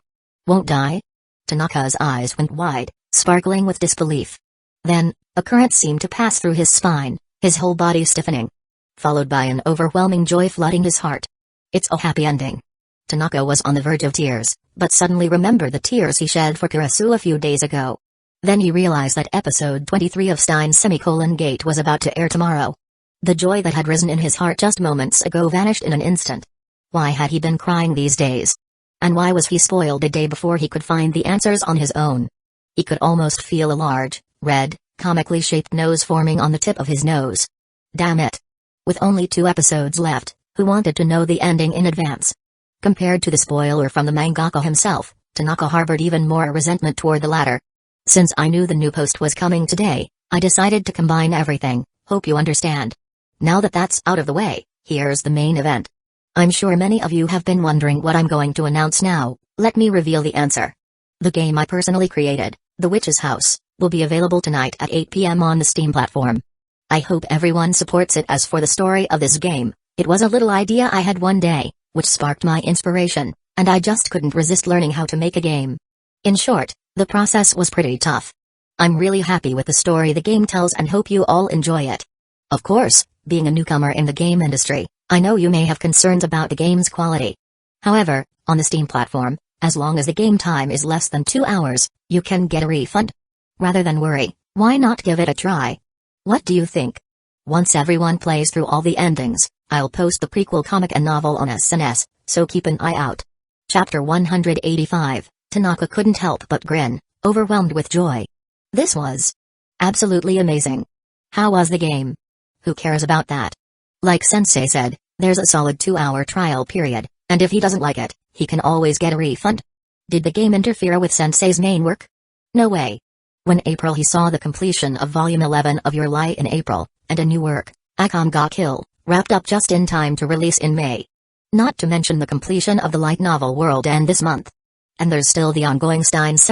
won't die? Tanaka's eyes went wide, sparkling with disbelief. Then, a current seemed to pass through his spine, his whole body stiffening. Followed by an overwhelming joy flooding his heart. It's a happy ending. Tanaka was on the verge of tears, but suddenly remembered the tears he shed for Kurisu a few days ago. Then he realized that episode 23 of Stein-Gate was about to air tomorrow. The joy that had risen in his heart just moments ago vanished in an instant. Why had he been crying these days? And why was he spoiled a day before he could find the answers on his own? He could almost feel a large, red, comically shaped nose forming on the tip of his nose. Damn it. With only 2 episodes left, who wanted to know the ending in advance? Compared to the spoiler from the mangaka himself, Tanaka harbored even more resentment toward the latter. Since I knew the new post was coming today, I decided to combine everything, hope you understand. Now that that's out of the way, here's the main event. I'm sure many of you have been wondering what I'm going to announce now. Let me reveal the answer. The game I personally created, The Witch's House, will be available tonight at 8 p.m. on the Steam platform. I hope everyone supports it. As for the story of this game, it was a little idea I had one day, which sparked my inspiration, and I just couldn't resist learning how to make a game. In short, the process was pretty tough. I'm really happy with the story the game tells and hope you all enjoy it. Of course, being a newcomer in the game industry, I know you may have concerns about the game's quality. However, on the Steam platform, As long as the game time is less than 2 hours, you can get a refund. Rather than worry, why not give it a try? What do you think? Once everyone plays through all the endings, I'll post the prequel comic and novel on SNS, so keep an eye out. Chapter 185, Tanaka couldn't help but grin, overwhelmed with joy. This was absolutely amazing. How was the game? Who cares about that? Like Sensei said, there's a solid 2-hour trial period, and if he doesn't like it, he can always get a refund. Did the game interfere with Sensei's main work? No way. When April he saw the completion of Volume 11 of Your Lie in April, and a new work, Akam ga Kill, wrapped up just in time to release in May. Not to mention the completion of the light novel World End this month. And there's still the ongoing Steins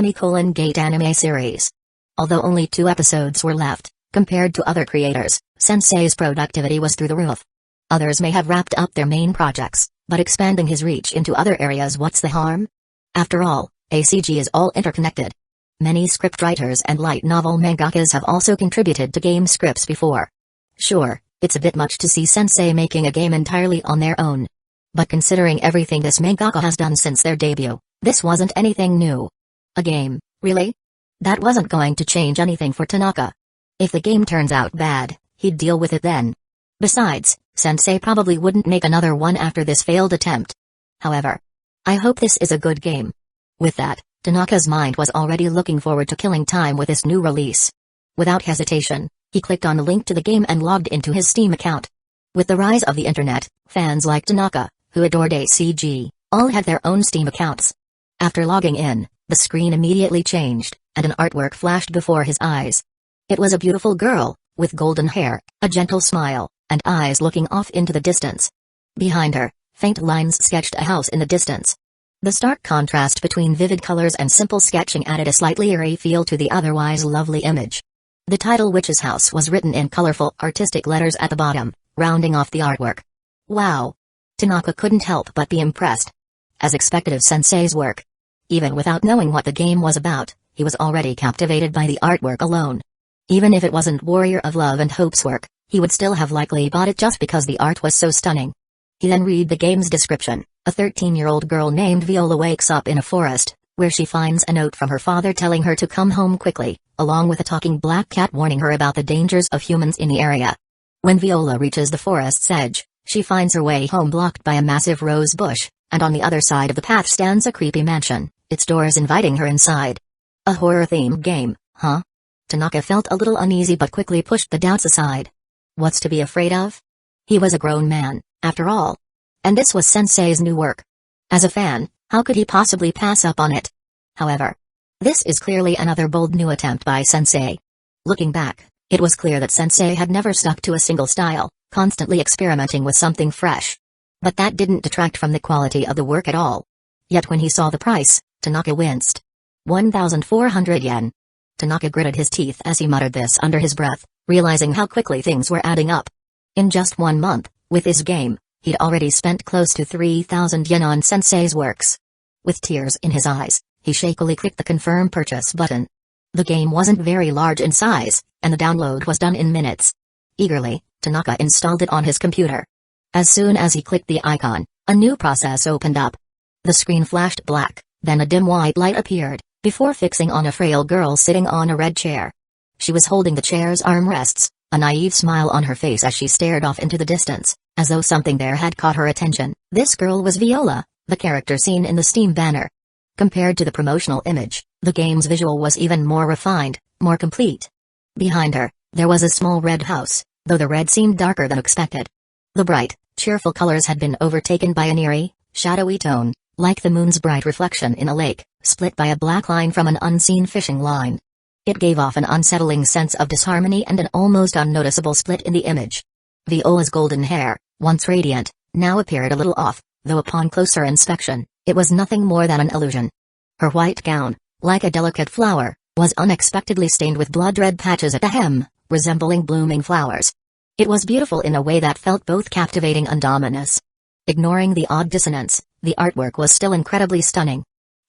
Gate anime series. Although only 2 episodes were left, compared to other creators, Sensei's productivity was through the roof. Others may have wrapped up their main projects, but expanding his reach into other areas, what's the harm? After all, ACG is all interconnected. Many scriptwriters and light novel mangakas have also contributed to game scripts before. Sure, it's a bit much to see Sensei making a game entirely on their own. But considering everything this mangaka has done since their debut, this wasn't anything new. A game, really? That wasn't going to change anything for Tanaka. If the game turns out bad, he'd deal with it then. Besides, Sensei probably wouldn't make another one after this failed attempt. However, I hope this is a good game. With that, Tanaka's mind was already looking forward to killing time with this new release. Without hesitation, he clicked on the link to the game and logged into his Steam account. With the rise of the internet, fans like Tanaka, who adored ACG, all had their own Steam accounts. After logging in, the screen immediately changed, and an artwork flashed before his eyes. It was a beautiful girl, with golden hair, a gentle smile, and eyes looking off into the distance. Behind her, faint lines sketched a house in the distance. The stark contrast between vivid colors and simple sketching added a slightly eerie feel to the otherwise lovely image. The title Witch's House was written in colorful artistic letters at the bottom, rounding off the artwork. Wow! Tanaka couldn't help but be impressed. As expected of Sensei's work. Even without knowing what the game was about, he was already captivated by the artwork alone. Even if it wasn't Warrior of Love and Hope's work, he would still have likely bought it just because the art was so stunning. He then read the game's description. A 13-year-old girl named Viola wakes up in a forest, where she finds a note from her father telling her to come home quickly, along with a talking black cat warning her about the dangers of humans in the area. When Viola reaches the forest's edge, she finds her way home blocked by a massive rose bush, and on the other side of the path stands a creepy mansion, its doors inviting her inside. A horror-themed game, huh? Tanaka felt a little uneasy but quickly pushed the doubts aside. What's to be afraid of? He was a grown man, after all. And this was Sensei's new work. As a fan, how could he possibly pass up on it? However, this is clearly another bold new attempt by Sensei. Looking back, it was clear that Sensei had never stuck to a single style, constantly experimenting with something fresh. But that didn't detract from the quality of the work at all. Yet when he saw the price, Tanaka winced. 1,400 yen. Tanaka gritted his teeth as he muttered this under his breath, realizing how quickly things were adding up. In just 1 month, with his game, he'd already spent close to 3,000 yen on Sensei's works. With tears in his eyes, he shakily clicked the confirm purchase button. The game wasn't very large in size, and the download was done in minutes. Eagerly, Tanaka installed it on his computer. As soon as he clicked the icon, a new process opened up. The screen flashed black, then a dim white light appeared, before fixing on a frail girl sitting on a red chair. She was holding the chair's armrests, a naive smile on her face as she stared off into the distance, as though something there had caught her attention. This girl was Viola, the character seen in the Steam banner. Compared to the promotional image, the game's visual was even more refined, more complete. Behind her, there was a small red house, though the red seemed darker than expected. The bright, cheerful colors had been overtaken by an eerie, shadowy tone, like the moon's bright reflection in a lake, split by a black line from an unseen fishing line. It gave off an unsettling sense of disharmony and an almost unnoticeable split in the image. Viola's golden hair, once radiant, now appeared a little off, though upon closer inspection, it was nothing more than an illusion. Her white gown, like a delicate flower, was unexpectedly stained with blood-red patches at the hem, resembling blooming flowers. It was beautiful in a way that felt both captivating and ominous. Ignoring the odd dissonance, the artwork was still incredibly stunning.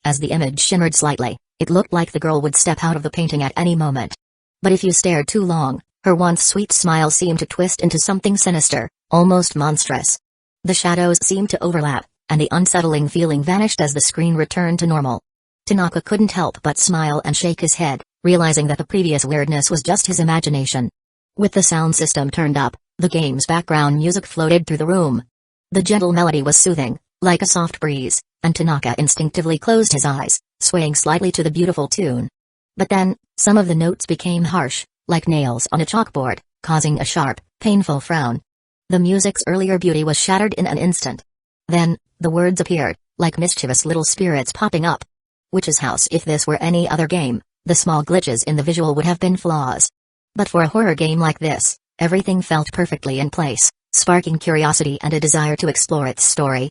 As the image shimmered slightly, it looked like the girl would step out of the painting at any moment. But if you stared too long, her once sweet smile seemed to twist into something sinister, almost monstrous. The shadows seemed to overlap, and the unsettling feeling vanished as the screen returned to normal. Tanaka couldn't help but smile and shake his head, realizing that the previous weirdness was just his imagination. With the sound system turned up, the game's background music floated through the room. The gentle melody was soothing, like a soft breeze, and Tanaka instinctively closed his eyes, swaying slightly to the beautiful tune. But then, some of the notes became harsh, like nails on a chalkboard, causing a sharp, painful frown. The music's earlier beauty was shattered in an instant. Then, the words appeared, like mischievous little spirits popping up. Witch's House. If this were any other game, the small glitches in the visual would have been flaws. But for a horror game like this, everything felt perfectly in place, sparking curiosity and a desire to explore its story.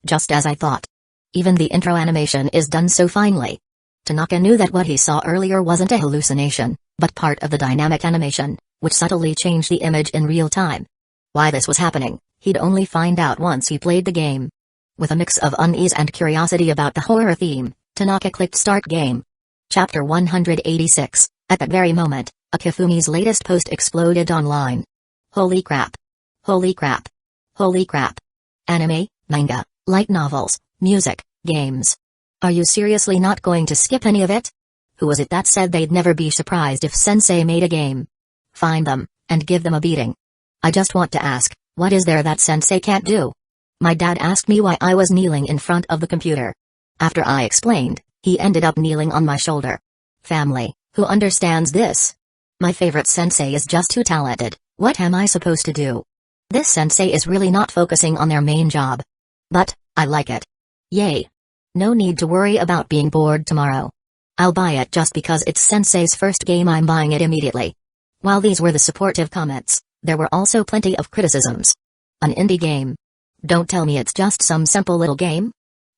Just as I thought. Even the intro animation is done so finely. Tanaka knew that what he saw earlier wasn't a hallucination, but part of the dynamic animation, which subtly changed the image in real time. Why this was happening, he'd only find out once he played the game. With a mix of unease and curiosity about the horror theme, Tanaka clicked Start Game. Chapter 186. At that very moment, Akifumi's latest post exploded online. Holy crap. Holy crap. Holy crap. Anime, manga, light novels, music, games. Are you seriously not going to skip any of it? Who was it that said they'd never be surprised if Sensei made a game? Find them, and give them a beating. I just want to ask, what is there that Sensei can't do? My dad asked me why I was kneeling in front of the computer. After I explained, he ended up kneeling on my shoulder. Family, who understands this? My favorite sensei is just too talented, what am I supposed to do? This sensei is really not focusing on their main job. But, I like it. Yay. No need to worry about being bored tomorrow. I'll buy it just because it's Sensei's first game. I'm buying it immediately. While these were the supportive comments, there were also plenty of criticisms. An indie game. Don't tell me it's just some simple little game.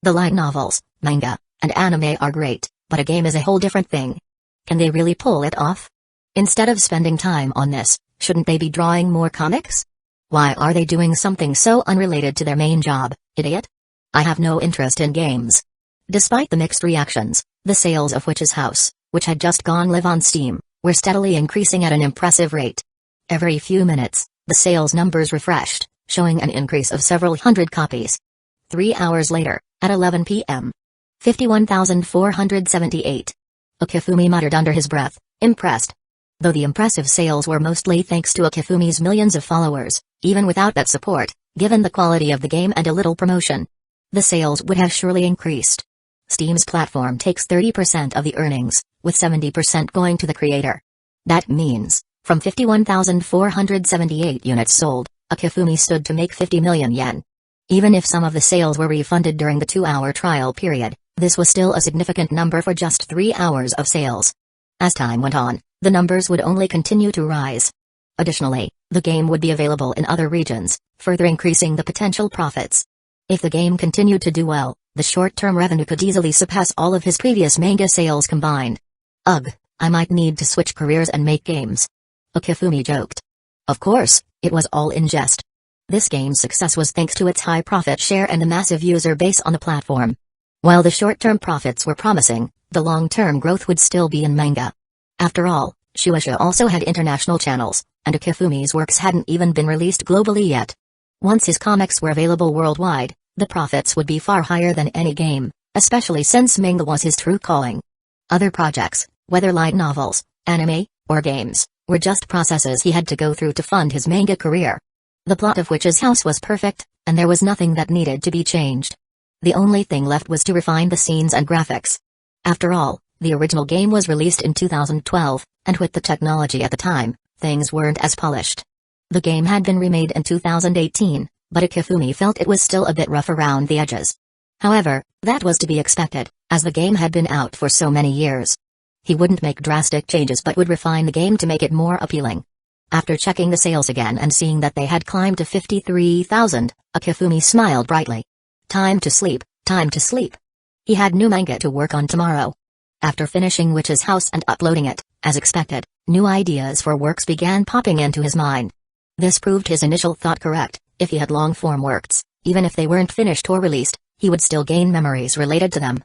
The light novels, manga, and anime are great, but a game is a whole different thing. Can they really pull it off? Instead of spending time on this, shouldn't they be drawing more comics? Why are they doing something so unrelated to their main job, idiot? I have no interest in games. Despite the mixed reactions, the sales of Witch's House, which had just gone live on Steam, were steadily increasing at an impressive rate. Every few minutes, the sales numbers refreshed, showing an increase of several hundred copies. 3 hours later, at 11 p.m. 51,478. Akifumi muttered under his breath, impressed. Though the impressive sales were mostly thanks to Akifumi's millions of followers, even without that support, given the quality of the game and a little promotion, the sales would have surely increased. Steam's platform takes 30% of the earnings, with 70% going to the creator. That means, from 51,478 units sold, Akifumi stood to make 50 million yen. Even if some of the sales were refunded during the 2-hour trial period, this was still a significant number for just 3 hours of sales. As time went on, the numbers would only continue to rise. Additionally, the game would be available in other regions, further increasing the potential profits. If the game continued to do well, the short-term revenue could easily surpass all of his previous manga sales combined. Ugh, I might need to switch careers and make games. Akifumi joked. Of course, it was all in jest. This game's success was thanks to its high profit share and the massive user base on the platform. While the short-term profits were promising, the long-term growth would still be in manga. After all, Shueisha also had international channels, and Akifumi's works hadn't even been released globally yet. Once his comics were available worldwide, the profits would be far higher than any game, especially since manga was his true calling. Other projects, whether light novels, anime, or games, were just processes he had to go through to fund his manga career. The plot of Witch's House was perfect, and there was nothing that needed to be changed. The only thing left was to refine the scenes and graphics. After all, the original game was released in 2012, and with the technology at the time, things weren't as polished. The game had been remade in 2018, but Akifumi felt it was still a bit rough around the edges. However, that was to be expected, as the game had been out for so many years. He wouldn't make drastic changes but would refine the game to make it more appealing. After checking the sales again and seeing that they had climbed to 53,000, Akifumi smiled brightly. Time to sleep, time to sleep. He had new manga to work on tomorrow. After finishing Witch's House and uploading it, as expected, new ideas for works began popping into his mind. This proved his initial thought correct. If he had long-form works, even if they weren't finished or released, he would still gain memories related to them.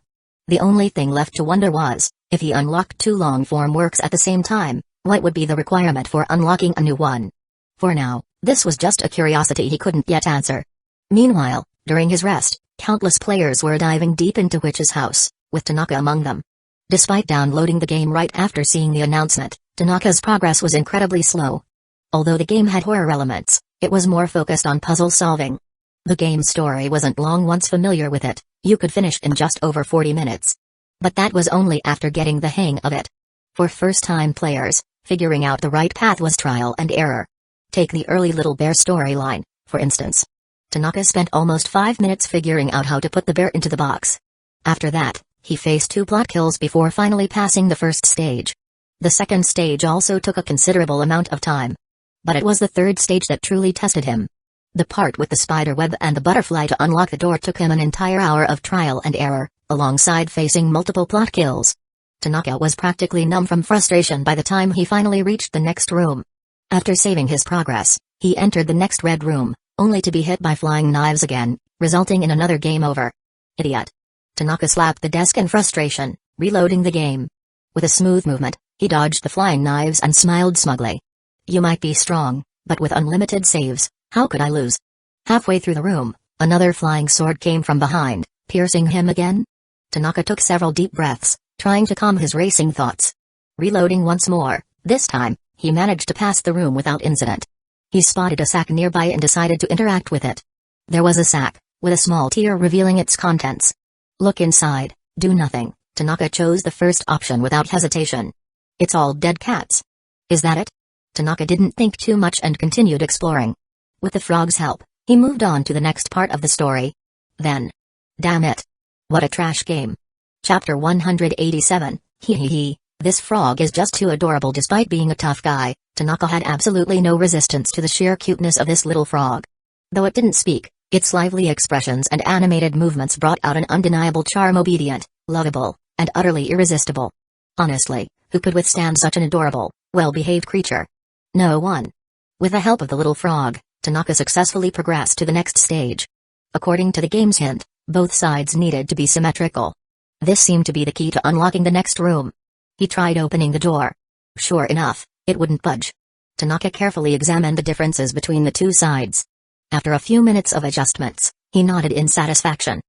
The only thing left to wonder was, if he unlocked 2 long-form works at the same time, what would be the requirement for unlocking a new one? For now, this was just a curiosity he couldn't yet answer. Meanwhile, during his rest, Countless players were diving deep into Witch's house, with Tanaka among them. Despite downloading the game right after seeing the announcement, Tanaka's progress was incredibly slow. Although the game had horror elements, it was more focused on puzzle solving. The game's story wasn't long. Once familiar with it, you could finish in just over 40 minutes. But that was only after getting the hang of it. For first-time players, figuring out the right path was trial and error. Take the early Little Bear storyline, for instance. Tanaka spent almost 5 minutes figuring out how to put the bear into the box. After that, he faced 2 plot kills before finally passing the first stage. The second stage also took a considerable amount of time. But it was the third stage that truly tested him. The part with the spider web and the butterfly to unlock the door took him an entire hour of trial and error, alongside facing multiple plot kills. Tanaka was practically numb from frustration by the time he finally reached the next room. After saving his progress, he entered the next red room, only to be hit by flying knives again, resulting in another game over. Idiot. Tanaka slapped the desk in frustration, reloading the game. With a smooth movement, he dodged the flying knives and smiled smugly. You might be strong, but with unlimited saves, how could I lose? Halfway through the room, another flying sword came from behind, piercing him again. Tanaka took several deep breaths, trying to calm his racing thoughts. Reloading once more, this time, he managed to pass the room without incident. He spotted a sack nearby and decided to interact with it. There was a sack, with a small tear revealing its contents. Look inside, do nothing. Tanaka chose the first option without hesitation. It's all dead cats. Is that it? Tanaka didn't think too much and continued exploring. With the frog's help, he moved on to the next part of the story. Then. Damn it. What a trash game. Chapter 187, Hehehe, this frog is just too adorable. Despite being a tough guy, Tanaka had absolutely no resistance to the sheer cuteness of this little frog. Though it didn't speak, its lively expressions and animated movements brought out an undeniable charm, obedient, lovable, and utterly irresistible. Honestly, who could withstand such an adorable, well-behaved creature? No one. With the help of the little frog, Tanaka successfully progressed to the next stage. According to the game's hint, both sides needed to be symmetrical. This seemed to be the key to unlocking the next room. He tried opening the door. Sure enough, it wouldn't budge. Tanaka carefully examined the differences between the two sides. After a few minutes of adjustments, he nodded in satisfaction.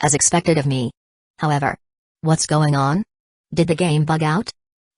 As expected of me. However, what's going on? Did the game bug out?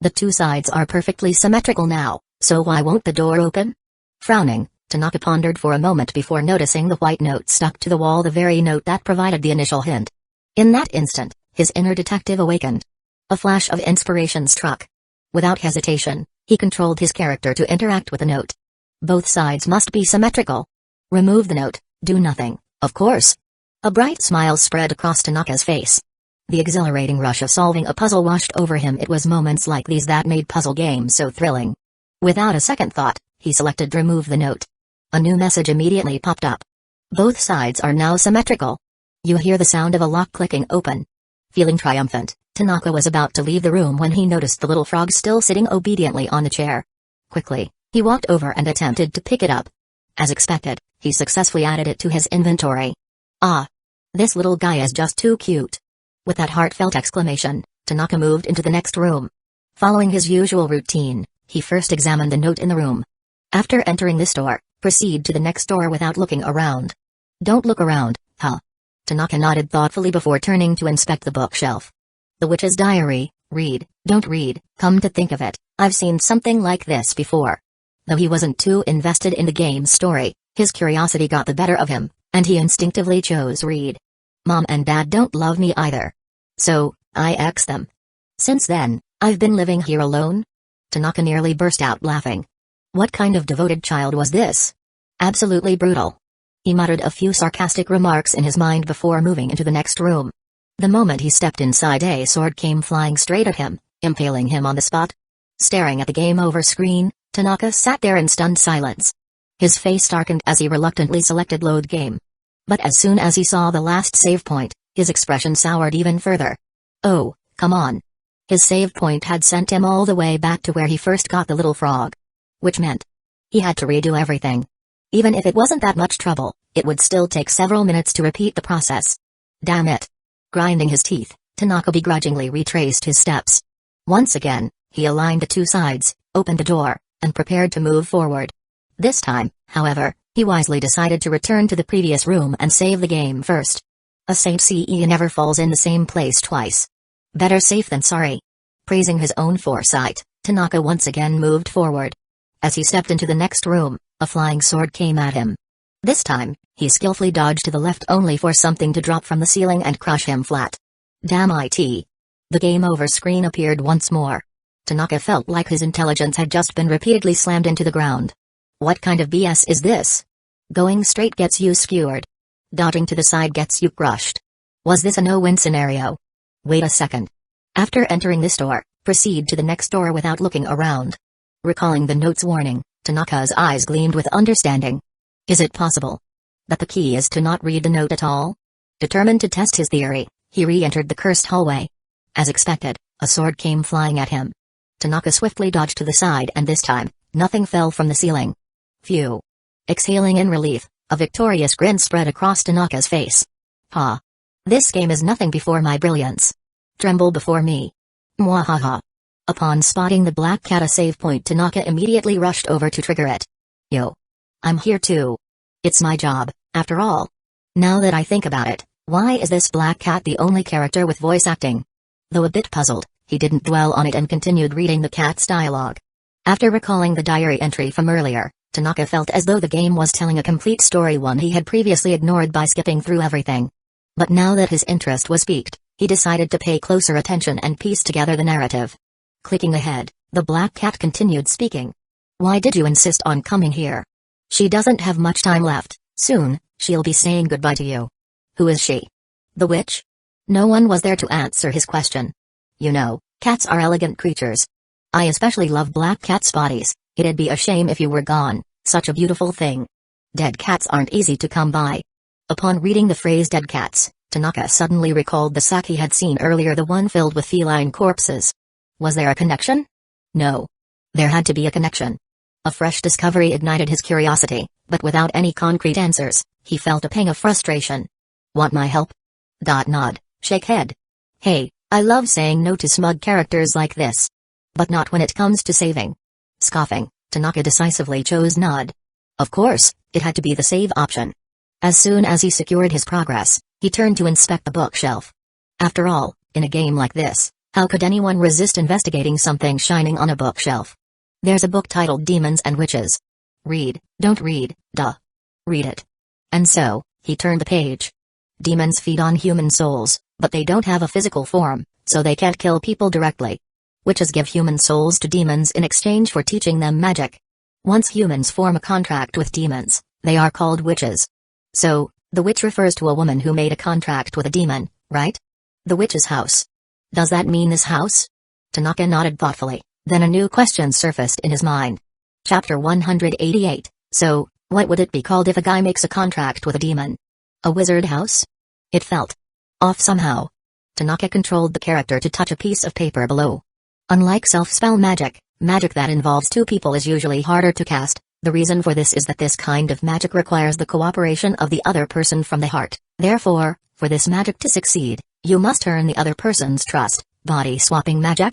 The two sides are perfectly symmetrical now, so why won't the door open? Frowning, Tanaka pondered for a moment before noticing the white note stuck to the wall, the very note that provided the initial hint. In that instant, his inner detective awakened. A flash of inspiration struck. Without hesitation, he controlled his character to interact with the note. Both sides must be symmetrical. Remove the note, do nothing, of course. A bright smile spread across Tanaka's face. The exhilarating rush of solving a puzzle washed over him. It was moments like these that made puzzle games so thrilling. Without a second thought, he selected remove the note. A new message immediately popped up. Both sides are now symmetrical. You hear the sound of a lock clicking open. Feeling triumphant, Tanaka was about to leave the room when he noticed the little frog still sitting obediently on the chair. Quickly, he walked over and attempted to pick it up. As expected, he successfully added it to his inventory. Ah! This little guy is just too cute. With that heartfelt exclamation, Tanaka moved into the next room. Following his usual routine, he first examined the note in the room. After entering this door, proceed to the next door without looking around. Don't look around, huh? Tanaka nodded thoughtfully before turning to inspect the bookshelf. The Witch's Diary, read, don't read. Come to think of it, I've seen something like this before. Though he wasn't too invested in the game's story, his curiosity got the better of him, and he instinctively chose read. Mom and Dad don't love me either. So, I ex them. Since then, I've been living here alone? Tanaka nearly burst out laughing. What kind of devoted child was this? Absolutely brutal. He muttered a few sarcastic remarks in his mind before moving into the next room. The moment he stepped inside, a sword came flying straight at him, impaling him on the spot. Staring at the game over screen, Tanaka sat there in stunned silence. His face darkened as he reluctantly selected load game. But as soon as he saw the last save point, his expression soured even further. Oh, come on. His save point had sent him all the way back to where he first got the little frog. Which meant he had to redo everything. Even if it wasn't that much trouble, it would still take several minutes to repeat the process. Damn it. Grinding his teeth, Tanaka begrudgingly retraced his steps. Once again, he aligned the two sides, opened the door, and prepared to move forward. This time, however, he wisely decided to return to the previous room and save the game first. A saint CE never falls in the same place twice. Better safe than sorry. Praising his own foresight, Tanaka once again moved forward. As he stepped into the next room, a flying sword came at him. This time, he skillfully dodged to the left only for something to drop from the ceiling and crush him flat. Damn it. The game over screen appeared once more. Tanaka felt like his intelligence had just been repeatedly slammed into the ground. What kind of BS is this? Going straight gets you skewered. Dodging to the side gets you crushed. Was this a no-win scenario? Wait a second. After entering this door, proceed to the next door without looking around. Recalling the note's warning, Tanaka's eyes gleamed with understanding. Is it possible that the key is to not read the note at all? Determined to test his theory, he re-entered the cursed hallway. As expected, a sword came flying at him. Tanaka swiftly dodged to the side and this time, nothing fell from the ceiling. Phew. Exhaling in relief, a victorious grin spread across Tanaka's face. Ha. This game is nothing before my brilliance. Tremble before me. Mwahaha. Upon spotting the black cat a save point, Tanaka immediately rushed over to trigger it. Yo. I'm here too. It's my job, after all. Now that I think about it, why is this black cat the only character with voice acting? Though a bit puzzled, he didn't dwell on it and continued reading the cat's dialogue. After recalling the diary entry from earlier, Tanaka felt as though the game was telling a complete story, one he had previously ignored by skipping through everything. But now that his interest was piqued, he decided to pay closer attention and piece together the narrative. Clicking ahead, the black cat continued speaking. Why did you insist on coming here? She doesn't have much time left, soon, she'll be saying goodbye to you. Who is she? The witch? No one was there to answer his question. You know, cats are elegant creatures. I especially love black cats' bodies. It'd be a shame if you were gone, such a beautiful thing. Dead cats aren't easy to come by. Upon reading the phrase dead cats, Tanaka suddenly recalled the sack he had seen earlier, the one filled with feline corpses. Was there a connection? No. There had to be a connection. A fresh discovery ignited his curiosity, but without any concrete answers, he felt a pang of frustration. Want my help? Nod, shake head. Hey, I love saying no to smug characters like this. But not when it comes to saving. Scoffing, Tanaka decisively chose nod. Of course, it had to be the save option. As soon as he secured his progress, he turned to inspect the bookshelf. After all, in a game like this, how could anyone resist investigating something shining on a bookshelf? There's a book titled Demons and Witches. Read, don't read, duh. Read it. And so, he turned the page. Demons feed on human souls, but they don't have a physical form, so they can't kill people directly. Witches give human souls to demons in exchange for teaching them magic. Once humans form a contract with demons, they are called witches. So, the witch refers to a woman who made a contract with a demon, right? The witch's house. Does that mean this house? Tanaka nodded thoughtfully, then a new question surfaced in his mind. Chapter 188, so, what would it be called if a guy makes a contract with a demon? A wizard house? It felt off somehow. Tanaka controlled the character to touch a piece of paper below. Unlike self-spell magic, magic that involves two people is usually harder to cast. The reason for this is that this kind of magic requires the cooperation of the other person from the heart. Therefore, for this magic to succeed, you must earn the other person's trust. Body-swapping magic?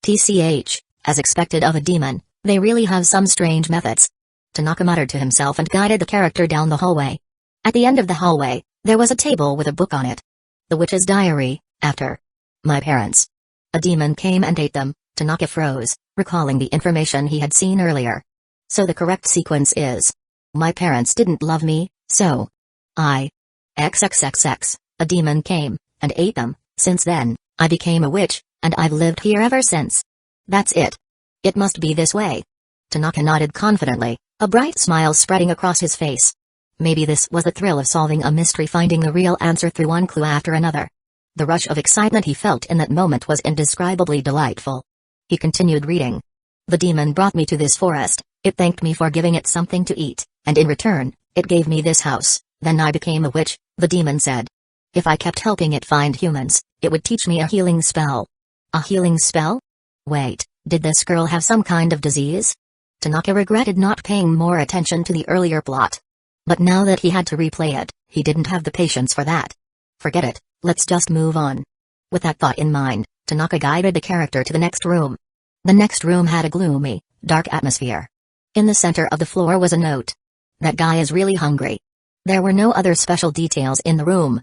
TCH, as expected of a demon, they really have some strange methods. Tanaka muttered to himself and guided the character down the hallway. At the end of the hallway, there was a table with a book on it. The Witch's Diary, after my parents. A demon came and ate them. Tanaka froze, recalling the information he had seen earlier. So the correct sequence is: my parents didn't love me, so XXXX, a demon came and ate them. Since then, I became a witch, and I've lived here ever since. That's it. It must be this way. Tanaka nodded confidently, a bright smile spreading across his face. Maybe this was the thrill of solving a mystery, finding the real answer through one clue after another. The rush of excitement he felt in that moment was indescribably delightful. He continued reading. The demon brought me to this forest, it thanked me for giving it something to eat, and in return, it gave me this house. Then I became a witch, the demon said. If I kept helping it find humans, it would teach me a healing spell. A healing spell? Wait, did this girl have some kind of disease? Tanaka regretted not paying more attention to the earlier plot. But now that he had to replay it, he didn't have the patience for that. Forget it, let's just move on. With that thought in mind, Tanaka guided the character to the next room. The next room had a gloomy, dark atmosphere. In the center of the floor was a note. That guy is really hungry. There were no other special details in the room.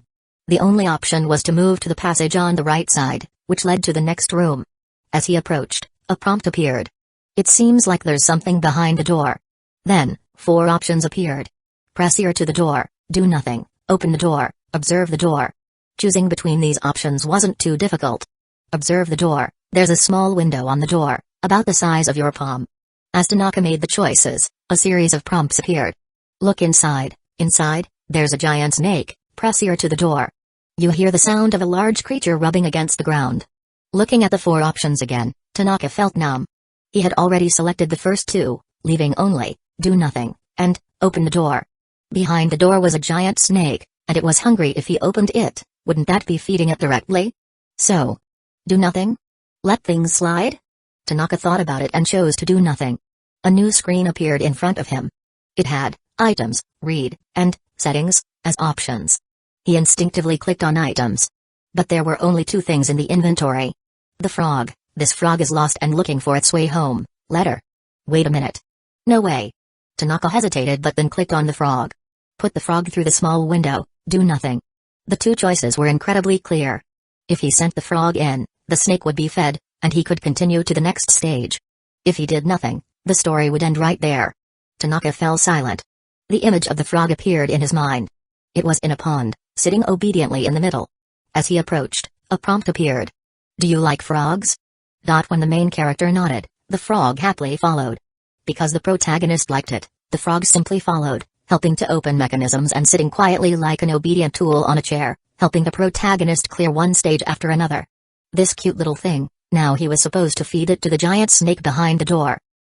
The only option was to move to the passage on the right side, which led to the next room. As he approached, a prompt appeared. It seems like there's something behind the door. Then, 4 options appeared. Press ear to the door, do nothing, open the door, observe the door. Choosing between these options wasn't too difficult. Observe the door, there's a small window on the door, about the size of your palm. As Tanaka made the choices, a series of prompts appeared. Look inside, there's a giant snake, press ear to the door. You hear the sound of a large creature rubbing against the ground. Looking at the 4 options again, Tanaka felt numb. He had already selected the first 2, leaving only, do nothing, and, open the door. Behind the door was a giant snake, and it was hungry. If he opened it, wouldn't that be feeding it directly? So, do nothing? Let things slide? Tanaka thought about it and chose to do nothing. A new screen appeared in front of him. It had, items, read, and, settings, as options. He instinctively clicked on items. But there were only 2 things in the inventory. The frog, this frog is lost and looking for its way home, letter. Wait a minute. No way. Tanaka hesitated but then clicked on the frog. Put the frog through the small window, do nothing. The 2 choices were incredibly clear. If he sent the frog in, the snake would be fed, and he could continue to the next stage. If he did nothing, the story would end right there. Tanaka fell silent. The image of the frog appeared in his mind. It was in a pond, sitting obediently in the middle. As he approached, a prompt appeared. Do you like frogs? When the main character nodded, the frog happily followed. Because the protagonist liked it, the frog simply followed, helping to open mechanisms and sitting quietly like an obedient tool on a chair, helping the protagonist clear one stage after another. This cute little thing, now he was supposed to feed it to the giant snake behind the door.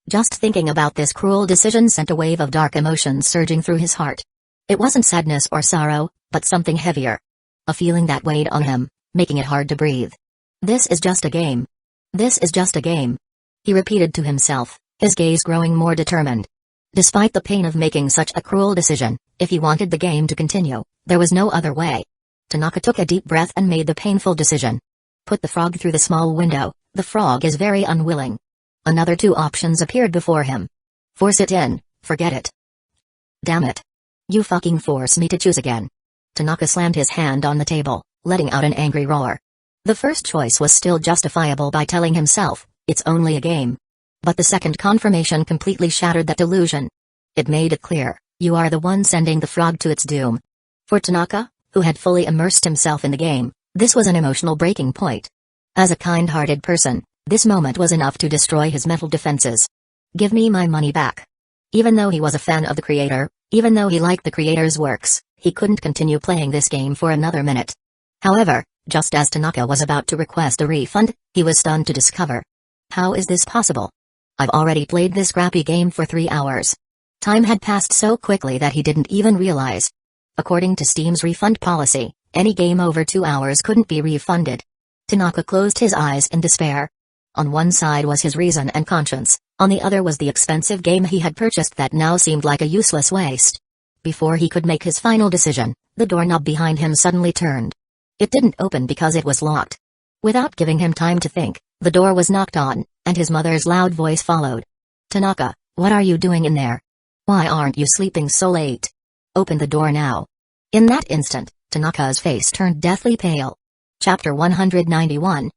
Just thinking about this cruel decision sent a wave of dark emotions surging through his heart. It wasn't sadness or sorrow, but something heavier. A feeling that weighed on him, making it hard to breathe. This is just a game. This is just a game. He repeated to himself, his gaze growing more determined. Despite the pain of making such a cruel decision, if he wanted the game to continue, there was no other way. Tanaka took a deep breath and made the painful decision. Put the frog through the small window. The frog is very unwilling. Another 2 options appeared before him. Force it in, forget it. Damn it. You fucking force me to choose again. Tanaka slammed his hand on the table, letting out an angry roar. The first choice was still justifiable by telling himself, it's only a game. But the second confirmation completely shattered that delusion. It made it clear, you are the one sending the frog to its doom. For Tanaka, who had fully immersed himself in the game, this was an emotional breaking point. As a kind-hearted person, this moment was enough to destroy his mental defenses. Give me my money back. Even though he was a fan of the creator, even though he liked the creator's works, he couldn't continue playing this game for another minute. However, just as Tanaka was about to request a refund, he was stunned to discover. How is this possible? I've already played this crappy game for 3 hours. Time had passed so quickly that he didn't even realize. According to Steam's refund policy, any game over 2 hours couldn't be refunded. Tanaka closed his eyes in despair. On one side was his reason and conscience, on the other was the expensive game he had purchased that now seemed like a useless waste. Before he could make his final decision, the doorknob behind him suddenly turned. It didn't open because it was locked. Without giving him time to think, the door was knocked on, and his mother's loud voice followed. Tanaka, what are you doing in there? Why aren't you sleeping so late? Open the door now. In that instant, Tanaka's face turned deathly pale. Chapter 191.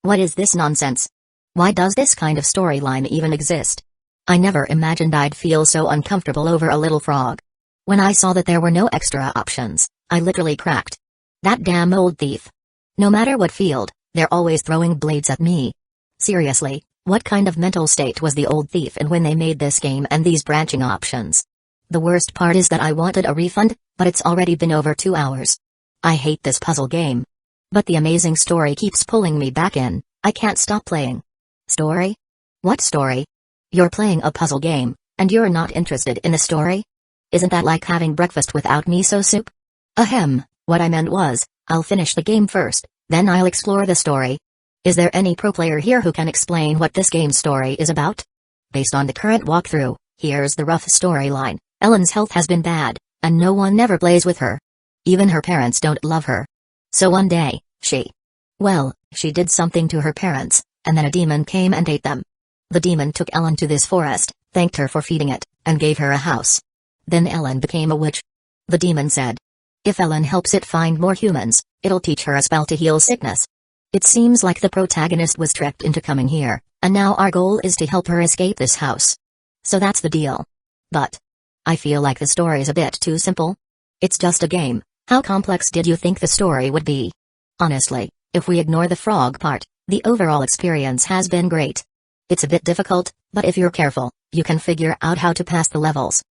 What is this nonsense? Why does this kind of storyline even exist? I never imagined I'd feel so uncomfortable over a little frog. When I saw that there were no extra options, I literally cracked. That damn old thief. No matter what field, they're always throwing blades at me. Seriously, what kind of mental state was the old thief in when they made this game and these branching options? The worst part is that I wanted a refund, but it's already been over 2 hours. I hate this puzzle game. But the amazing story keeps pulling me back in, I can't stop playing. Story? What story? You're playing a puzzle game, and you're not interested in the story? Isn't that like having breakfast without miso soup? Ahem, what I meant was, I'll finish the game first, then I'll explore the story. Is there any pro player here who can explain what this game's story is about? Based on the current walkthrough, here's the rough storyline. Ellen's health has been bad, and no one ever plays with her. Even her parents don't love her. So one day, she did something to her parents, and then a demon came and ate them. The demon took Ellen to this forest, thanked her for feeding it, and gave her a house. Then Ellen became a witch. The demon said, If Ellen helps it find more humans, it'll teach her a spell to heal sickness. It seems like the protagonist was tricked into coming here, and now our goal is to help her escape this house. So that's the deal. But I feel like the story's a bit too simple. It's just a game. How complex did you think the story would be? Honestly, if we ignore the frog part, the overall experience has been great. It's a bit difficult, but if you're careful, you can figure out how to pass the levels.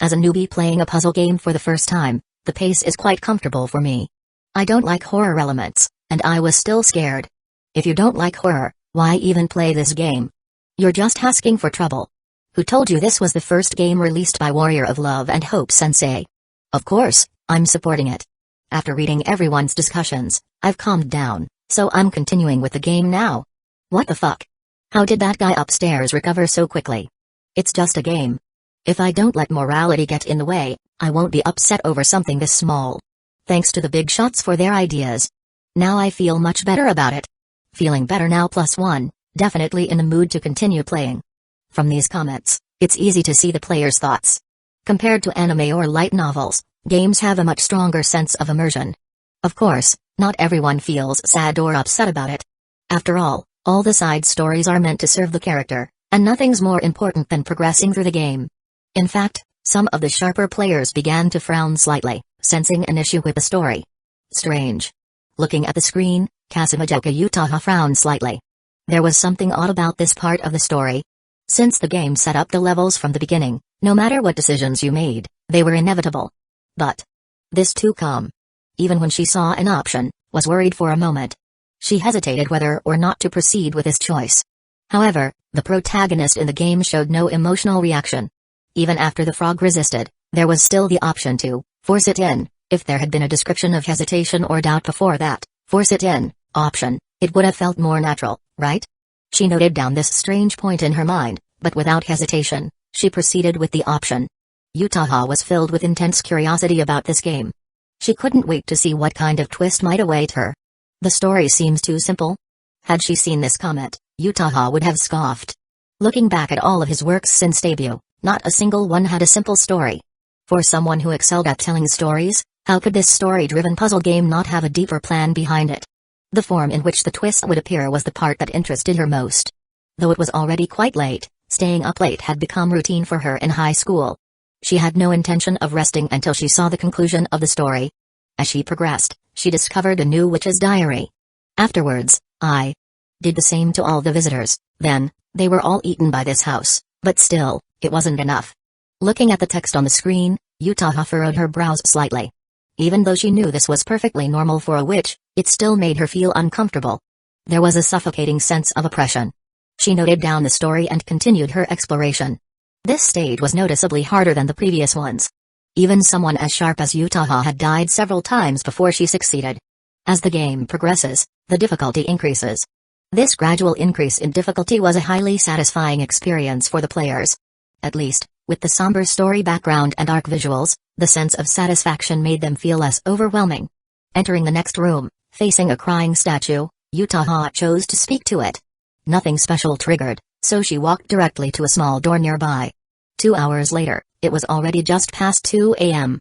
As a newbie playing a puzzle game for the first time, the pace is quite comfortable for me. I don't like horror elements, and I was still scared. If you don't like horror, why even play this game? You're just asking for trouble. Who told you this was the first game released by Warrior of Love and Hope Sensei? Of course, I'm supporting it. After reading everyone's discussions, I've calmed down, so I'm continuing with the game now. What the fuck? How did that guy upstairs recover so quickly? It's just a game. If I don't let morality get in the way, I won't be upset over something this small. Thanks to the big shots for their ideas. Now I feel much better about it. Feeling better now +1, definitely in the mood to continue playing. From these comments, it's easy to see the player's thoughts. Compared to anime or light novels, games have a much stronger sense of immersion. Of course, not everyone feels sad or upset about it. After all the side stories are meant to serve the character, and nothing's more important than progressing through the game. In fact, some of the sharper players began to frown slightly, sensing an issue with the story. Strange. Looking at the screen, Kazekage Utaha frowned slightly. There was something odd about this part of the story. Since the game set up the levels from the beginning, no matter what decisions you made, they were inevitable. But this too calm. Even when she saw an option, was worried for a moment. She hesitated whether or not to proceed with this choice. However, the protagonist in the game showed no emotional reaction. Even after the frog resisted, there was still the option to force it in. If there had been a description of hesitation or doubt before that force it in option, it would have felt more natural, right? She noted down this strange point in her mind, but without hesitation, she proceeded with the option. Utaha was filled with intense curiosity about this game. She couldn't wait to see what kind of twist might await her. The story seems too simple. Had she seen this comment, Utaha would have scoffed. Looking back at all of his works since debut, not a single one had a simple story. For someone who excelled at telling stories, how could this story-driven puzzle game not have a deeper plan behind it? The form in which the twist would appear was the part that interested her most. Though it was already quite late, staying up late had become routine for her in high school. She had no intention of resting until she saw the conclusion of the story. As she progressed, she discovered a new witch's diary. Afterwards, I did the same to all the visitors. Then, they were all eaten by this house, but still, it wasn't enough. Looking at the text on the screen, Utaha furrowed her brows slightly. Even though she knew this was perfectly normal for a witch, it still made her feel uncomfortable. There was a suffocating sense of oppression. She noted down the story and continued her exploration. This stage was noticeably harder than the previous ones. Even someone as sharp as Utaha had died several times before she succeeded. As the game progresses, the difficulty increases. This gradual increase in difficulty was a highly satisfying experience for the players. At least, with the somber story background and arc visuals, the sense of satisfaction made them feel less overwhelming. Entering the next room, facing a crying statue, Utaha chose to speak to it. Nothing special triggered, so she walked directly to a small door nearby. 2 hours later, it was already just past 2 a.m.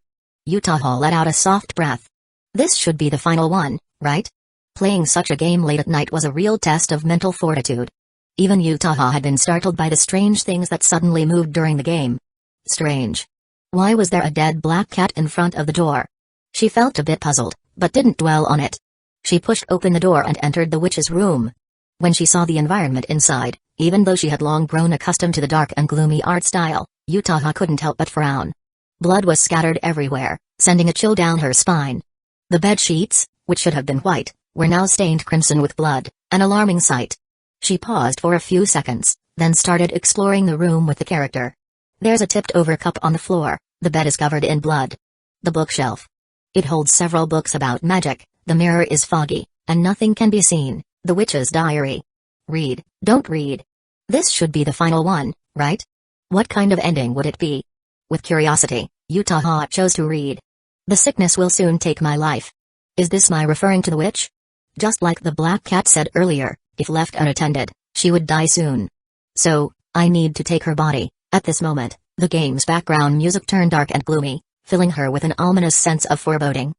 Utaha let out a soft breath. This should be the final one, right? Playing such a game late at night was a real test of mental fortitude. Even Utaha had been startled by the strange things that suddenly moved during the game. Strange. Why was there a dead black cat in front of the door? She felt a bit puzzled, but didn't dwell on it. She pushed open the door and entered the witch's room. When she saw the environment inside, even though she had long grown accustomed to the dark and gloomy art style, Utaha couldn't help but frown. Blood was scattered everywhere, sending a chill down her spine. The bed sheets, which should have been white, were now stained crimson with blood, an alarming sight. She paused for a few seconds, then started exploring the room with the character. There's a tipped-over cup on the floor, the bed is covered in blood. The bookshelf. It holds several books about magic, the mirror is foggy, and nothing can be seen, the witch's diary. Read, don't read. This should be the final one, right? What kind of ending would it be? With curiosity, Utaha chose to read. The sickness will soon take my life. Is this my referring to the witch? Just like the black cat said earlier, if left unattended, she would die soon. So, I need to take her body. At this moment, the game's background music turned dark and gloomy, filling her with an ominous sense of foreboding.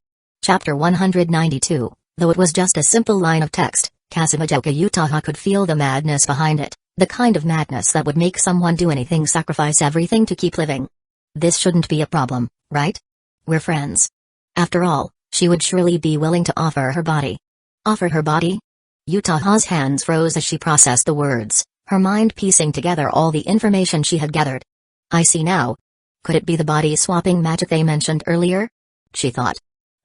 Chapter 192. Though it was just a simple line of text, Kazekage Utaha could feel the madness behind it, the kind of madness that would make someone do anything, sacrifice everything to keep living. This shouldn't be a problem, right? We're friends. After all, she would surely be willing to offer her body. Offer her body? Utaha's hands froze as she processed the words, her mind piecing together all the information she had gathered. I see now. Could it be the body-swapping magic they mentioned earlier? She thought.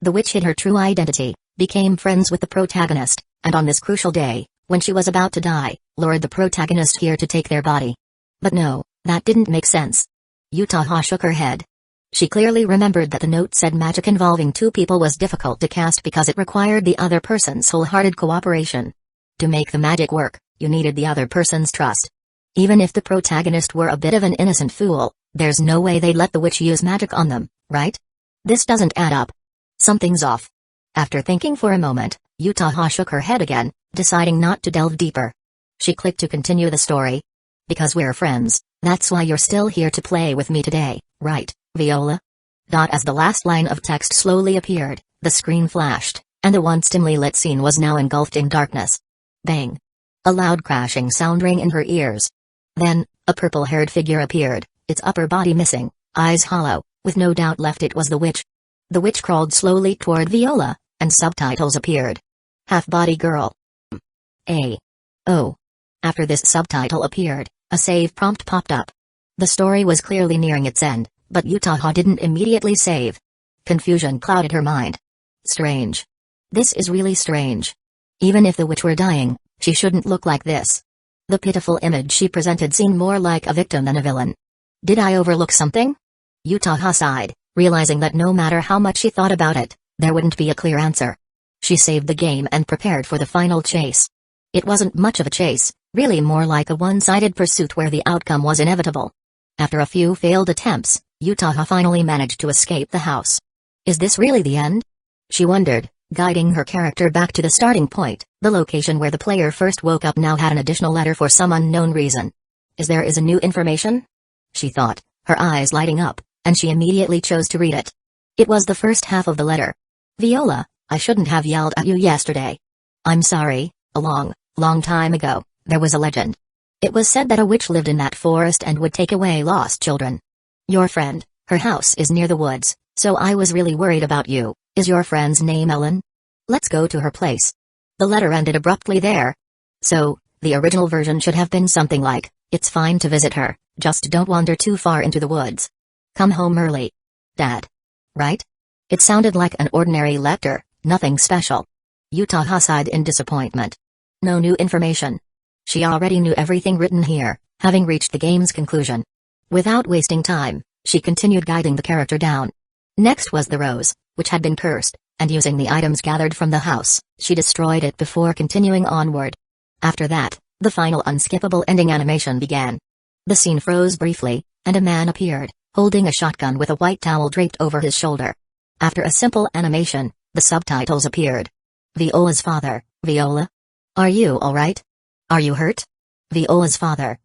The witch hid her true identity, became friends with the protagonist, and on this crucial day, when she was about to die, lured the protagonist here to take their body. But no, that didn't make sense. Utaha shook her head. She clearly remembered that the note said magic involving two people was difficult to cast because it required the other person's wholehearted cooperation. To make the magic work, you needed the other person's trust. Even if the protagonist were a bit of an innocent fool, there's no way they'd let the witch use magic on them, right? This doesn't add up. Something's off. After thinking for a moment, Utaha shook her head again, deciding not to delve deeper. She clicked to continue the story. Because we're friends, that's why you're still here to play with me today, right, Viola? As the last line of text slowly appeared, the screen flashed, and the once dimly lit scene was now engulfed in darkness. Bang! A loud crashing sound rang in her ears. Then, a purple-haired figure appeared, its upper body missing, eyes hollow, with no doubt left it was the witch. The witch crawled slowly toward Viola, and subtitles appeared. Half-body girl. Oh. After this subtitle appeared, a save prompt popped up. The story was clearly nearing its end, but Utaha didn't immediately save. Confusion clouded her mind. Strange. This is really strange. Even if the witch were dying, she shouldn't look like this. The pitiful image she presented seemed more like a victim than a villain. Did I overlook something? Utaha sighed, realizing that no matter how much she thought about it, there wouldn't be a clear answer. She saved the game and prepared for the final chase. It wasn't much of a chase, really more like a one-sided pursuit where the outcome was inevitable. After a few failed attempts, Utaha finally managed to escape the house. Is this really the end? She wondered, guiding her character back to the starting point. The location where the player first woke up now had an additional letter for some unknown reason. Is a new information? She thought, her eyes lighting up, and she immediately chose to read it. It was the first half of the letter. Viola, I shouldn't have yelled at you yesterday. I'm sorry. A long time ago, there was a legend. It was said that a witch lived in that forest and would take away lost children. Your friend, her house is near the woods, so I was really worried about you. Is your friend's name Ellen? Let's go to her place. The letter ended abruptly there. So, the original version should have been something like, it's fine to visit her, just don't wander too far into the woods. Come home early. Dad. Right? It sounded like an ordinary letter, nothing special. Utaha sighed in disappointment. No new information. She already knew everything written here, having reached the game's conclusion. Without wasting time, she continued guiding the character down. Next was the rose, which had been cursed, and using the items gathered from the house, she destroyed it before continuing onward. After that, the final unskippable ending animation began. The scene froze briefly, and a man appeared, holding a shotgun with a white towel draped over his shoulder. After a simple animation, the subtitles appeared. Viola's father, Viola? Are you alright? Are you hurt? Viola's father,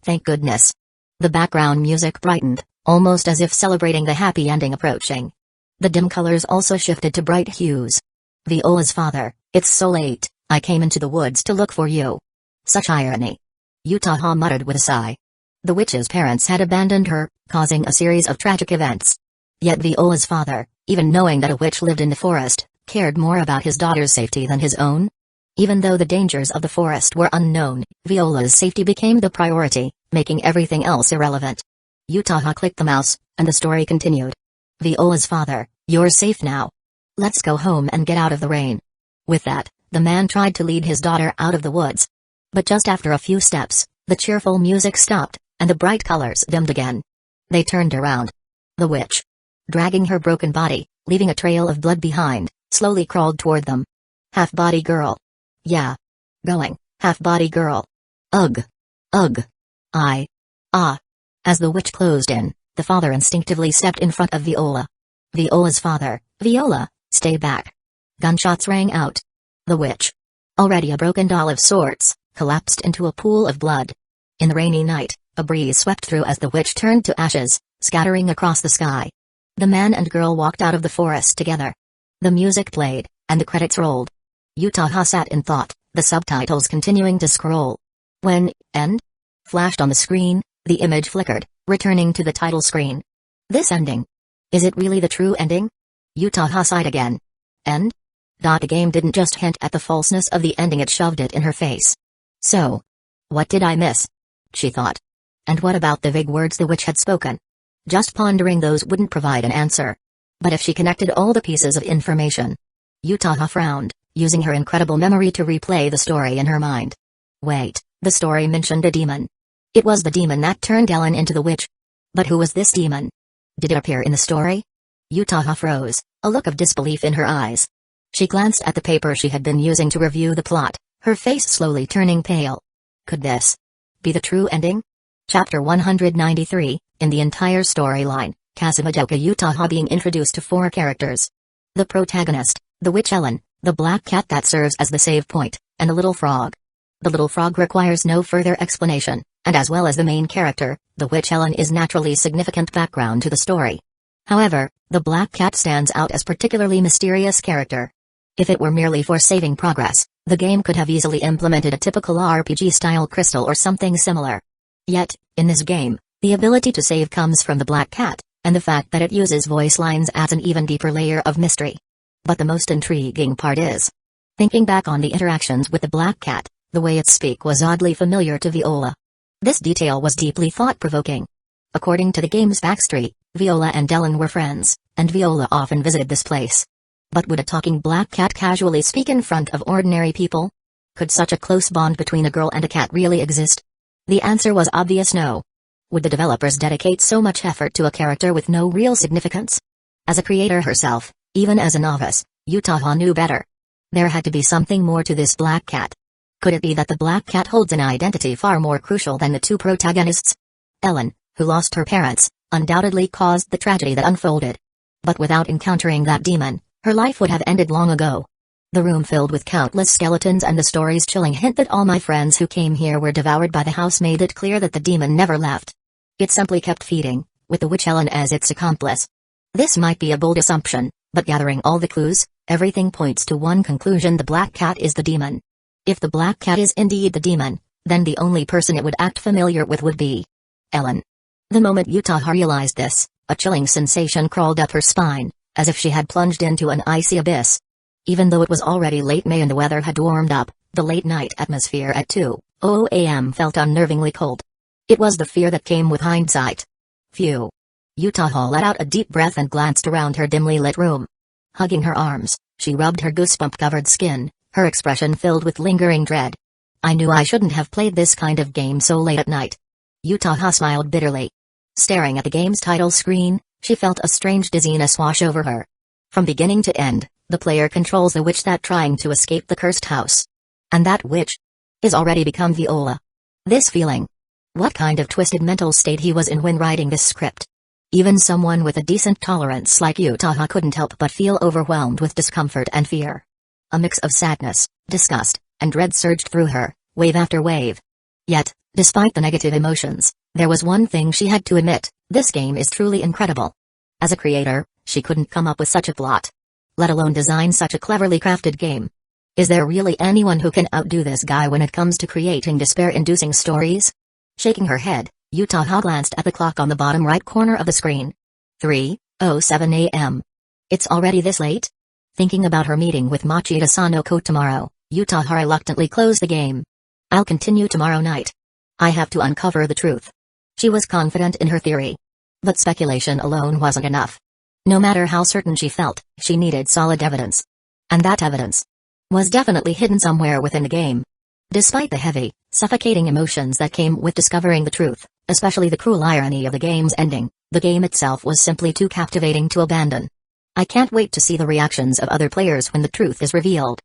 thank goodness. The background music brightened, almost as if celebrating the happy ending approaching. The dim colors also shifted to bright hues. Viola's father, it's so late, I came into the woods to look for you. Such irony. Utaha muttered with a sigh. The witch's parents had abandoned her, causing a series of tragic events. Yet Viola's father, even knowing that a witch lived in the forest, cared more about his daughter's safety than his own. Even though the dangers of the forest were unknown, Viola's safety became the priority, making everything else irrelevant. Utaha clicked the mouse, and the story continued. Viola's father, you're safe now. Let's go home and get out of the rain. With that, the man tried to lead his daughter out of the woods. But just after a few steps, the cheerful music stopped, and the bright colors dimmed again. They turned around. The witch, dragging her broken body, leaving a trail of blood behind, slowly crawled toward them. Half-body girl. Yeah. Going, half-body girl. Ugh. Ugh. As the witch closed in, the father instinctively stepped in front of Viola. Viola's father, Viola, stay back. Gunshots rang out. The witch, already a broken doll of sorts, collapsed into a pool of blood. In the rainy night, a breeze swept through as the witch turned to ashes, scattering across the sky. The man and girl walked out of the forest together. The music played, and the credits rolled. Utaha sat in thought, the subtitles continuing to scroll. When "end" flashed on the screen, the image flickered, returning to the title screen. This ending. Is it really the true ending? Utaha sighed again. End? The game didn't just hint at the falseness of the ending, it shoved it in her face. So, what did I miss? She thought. And what about the vague words the witch had spoken? Just pondering those wouldn't provide an answer. But if she connected all the pieces of information. Utaha frowned, using her incredible memory to replay the story in her mind. Wait, the story mentioned a demon. It was the demon that turned Ellen into the witch. But who was this demon? Did it appear in the story? Utaha froze, a look of disbelief in her eyes. She glanced at the paper she had been using to review the plot, her face slowly turning pale. Could this be the true ending? Chapter 193, in the entire storyline, Kazekage Utaha being introduced to 4 characters. The protagonist, the witch Ellen, the black cat that serves as the save point, and a little frog. The little frog requires no further explanation, and as well as the main character, the witch Ellen is naturally significant background to the story. However, the black cat stands out as particularly mysterious character. If it were merely for saving progress, the game could have easily implemented a typical RPG-style crystal or something similar. Yet, in this game, the ability to save comes from the black cat, and the fact that it uses voice lines adds an even deeper layer of mystery. But the most intriguing part is, thinking back on the interactions with the black cat, the way it speak was oddly familiar to Viola. This detail was deeply thought-provoking. According to the game's backstory, Viola and Ellen were friends, and Viola often visited this place. But would a talking black cat casually speak in front of ordinary people? Could such a close bond between a girl and a cat really exist? The answer was obvious no. Would the developers dedicate so much effort to a character with no real significance? As a creator herself, even as a novice, Utaha knew better. There had to be something more to this black cat. Could it be that the black cat holds an identity far more crucial than the 2 protagonists? Ellen, who lost her parents, undoubtedly caused the tragedy that unfolded. But without encountering that demon, her life would have ended long ago. The room filled with countless skeletons and the story's chilling hint that all my friends who came here were devoured by the house made it clear that the demon never left. It simply kept feeding, with the witch Ellen as its accomplice. This might be a bold assumption, but gathering all the clues, everything points to one conclusion: the black cat is the demon. If the black cat is indeed the demon, then the only person it would act familiar with would be Ellen. The moment Utaha realized this, a chilling sensation crawled up her spine, as if she had plunged into an icy abyss. Even though it was already late May and the weather had warmed up, the late-night atmosphere at 2:00 a.m. felt unnervingly cold. It was the fear that came with hindsight. Phew. Utaha let out a deep breath and glanced around her dimly lit room. Hugging her arms, she rubbed her goosebump-covered skin, her expression filled with lingering dread. I knew I shouldn't have played this kind of game so late at night. Utaha smiled bitterly. Staring at the game's title screen, she felt a strange dizziness wash over her. From beginning to end, the player controls the witch that trying to escape the cursed house. And that witch is already become Viola. This feeling. What kind of twisted mental state he was in when writing this script? Even someone with a decent tolerance like Utaha couldn't help but feel overwhelmed with discomfort and fear. A mix of sadness, disgust, and dread surged through her, wave after wave. Yet, despite the negative emotions, there was one thing she had to admit: this game is truly incredible. As a creator, she couldn't come up with such a plot, let alone design such a cleverly crafted game. Is there really anyone who can outdo this guy when it comes to creating despair-inducing stories? Shaking her head, Utaha glanced at the clock on the bottom right corner of the screen. 3:07 a.m. It's already this late? Thinking about her meeting with Machida Sanoko tomorrow, Utaha reluctantly closed the game. I'll continue tomorrow night. I have to uncover the truth. She was confident in her theory. But speculation alone wasn't enough. No matter how certain she felt, she needed solid evidence. And that evidence was definitely hidden somewhere within the game. Despite the heavy, suffocating emotions that came with discovering the truth, especially the cruel irony of the game's ending, the game itself was simply too captivating to abandon. I can't wait to see the reactions of other players when the truth is revealed.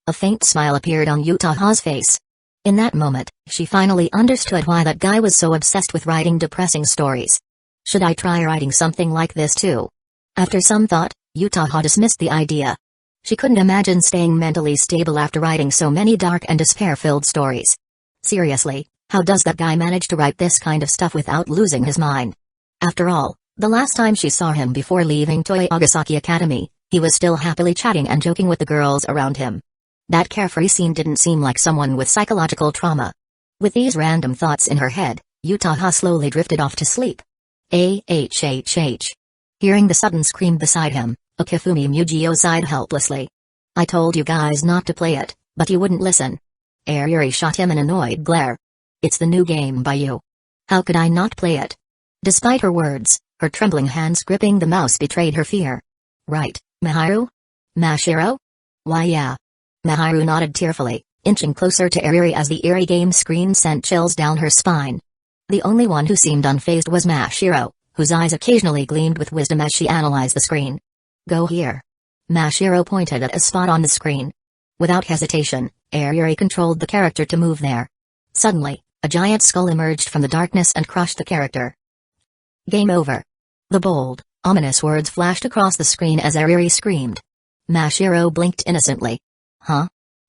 A faint smile appeared on Utaha's face. In that moment, she finally understood why that guy was so obsessed with writing depressing stories. Should I try writing something like this too? After some thought, Utaha dismissed the idea. She couldn't imagine staying mentally stable after writing so many dark and despair-filled stories. Seriously, how does that guy manage to write this kind of stuff without losing his mind? After all, the last time she saw him before leaving Toyogasaki Academy, He was still happily chatting and joking with the girls around him. That carefree scene didn't seem like someone with psychological trauma. With these random thoughts in her head, Utaha slowly drifted off to sleep. Ahhh. Hearing the sudden scream beside him, Okifumi Mugio sighed helplessly. I told you guys not to play it, but you wouldn't listen. Ayuri shot him an annoyed glare. It's the new game by you. How could I not play it? Despite her words, her trembling hands gripping the mouse betrayed her fear. Right, Miharu? Mashiro? Why yeah. Miharu nodded tearfully, inching closer to Ayuri as the eerie game screen sent chills down her spine. The only one who seemed unfazed was Mashiro, whose eyes occasionally gleamed with wisdom as she analyzed the screen. Go here. Mashiro pointed at a spot on the screen. Without hesitation, Ayuri controlled the character to move there. Suddenly, a giant skull emerged from the darkness and crushed the character. Game over. The bold, ominous words flashed across the screen as Ayuri screamed. Mashiro blinked innocently. Huh?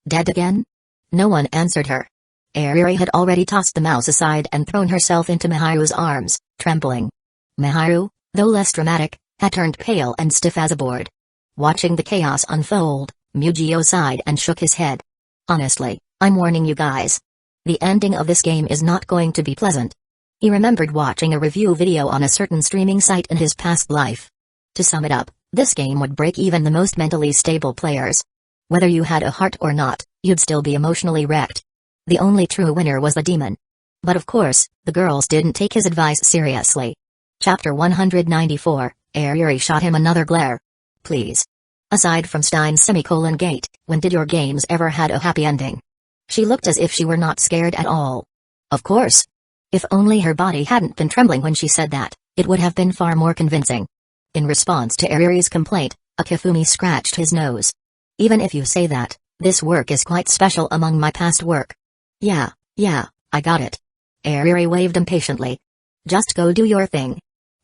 Dead again? No one answered her. Ayuri had already tossed the mouse aside and thrown herself into Miharu's arms, trembling. Miharu, though less dramatic, had turned pale and stiff as a board. Watching the chaos unfold, Mugio sighed and shook his head. Honestly, I'm warning you guys. The ending of this game is not going to be pleasant. He remembered watching a review video on a certain streaming site in his past life. To sum it up, this game would break even the most mentally stable players. Whether you had a heart or not, you'd still be emotionally wrecked. The only true winner was the demon. But of course, the girls didn't take his advice seriously. Chapter 194, Ayuri shot him another glare. Please. Aside from Stein's Gate, when did your games ever had a happy ending? She looked as if she were not scared at all. Of course. If only her body hadn't been trembling when she said that, it would have been far more convincing. In response to Ayuri's complaint, Okifumi scratched his nose. Even if you say that, this work is quite special among my past work. Yeah, I got it. Ayuri waved impatiently. Just go do your thing.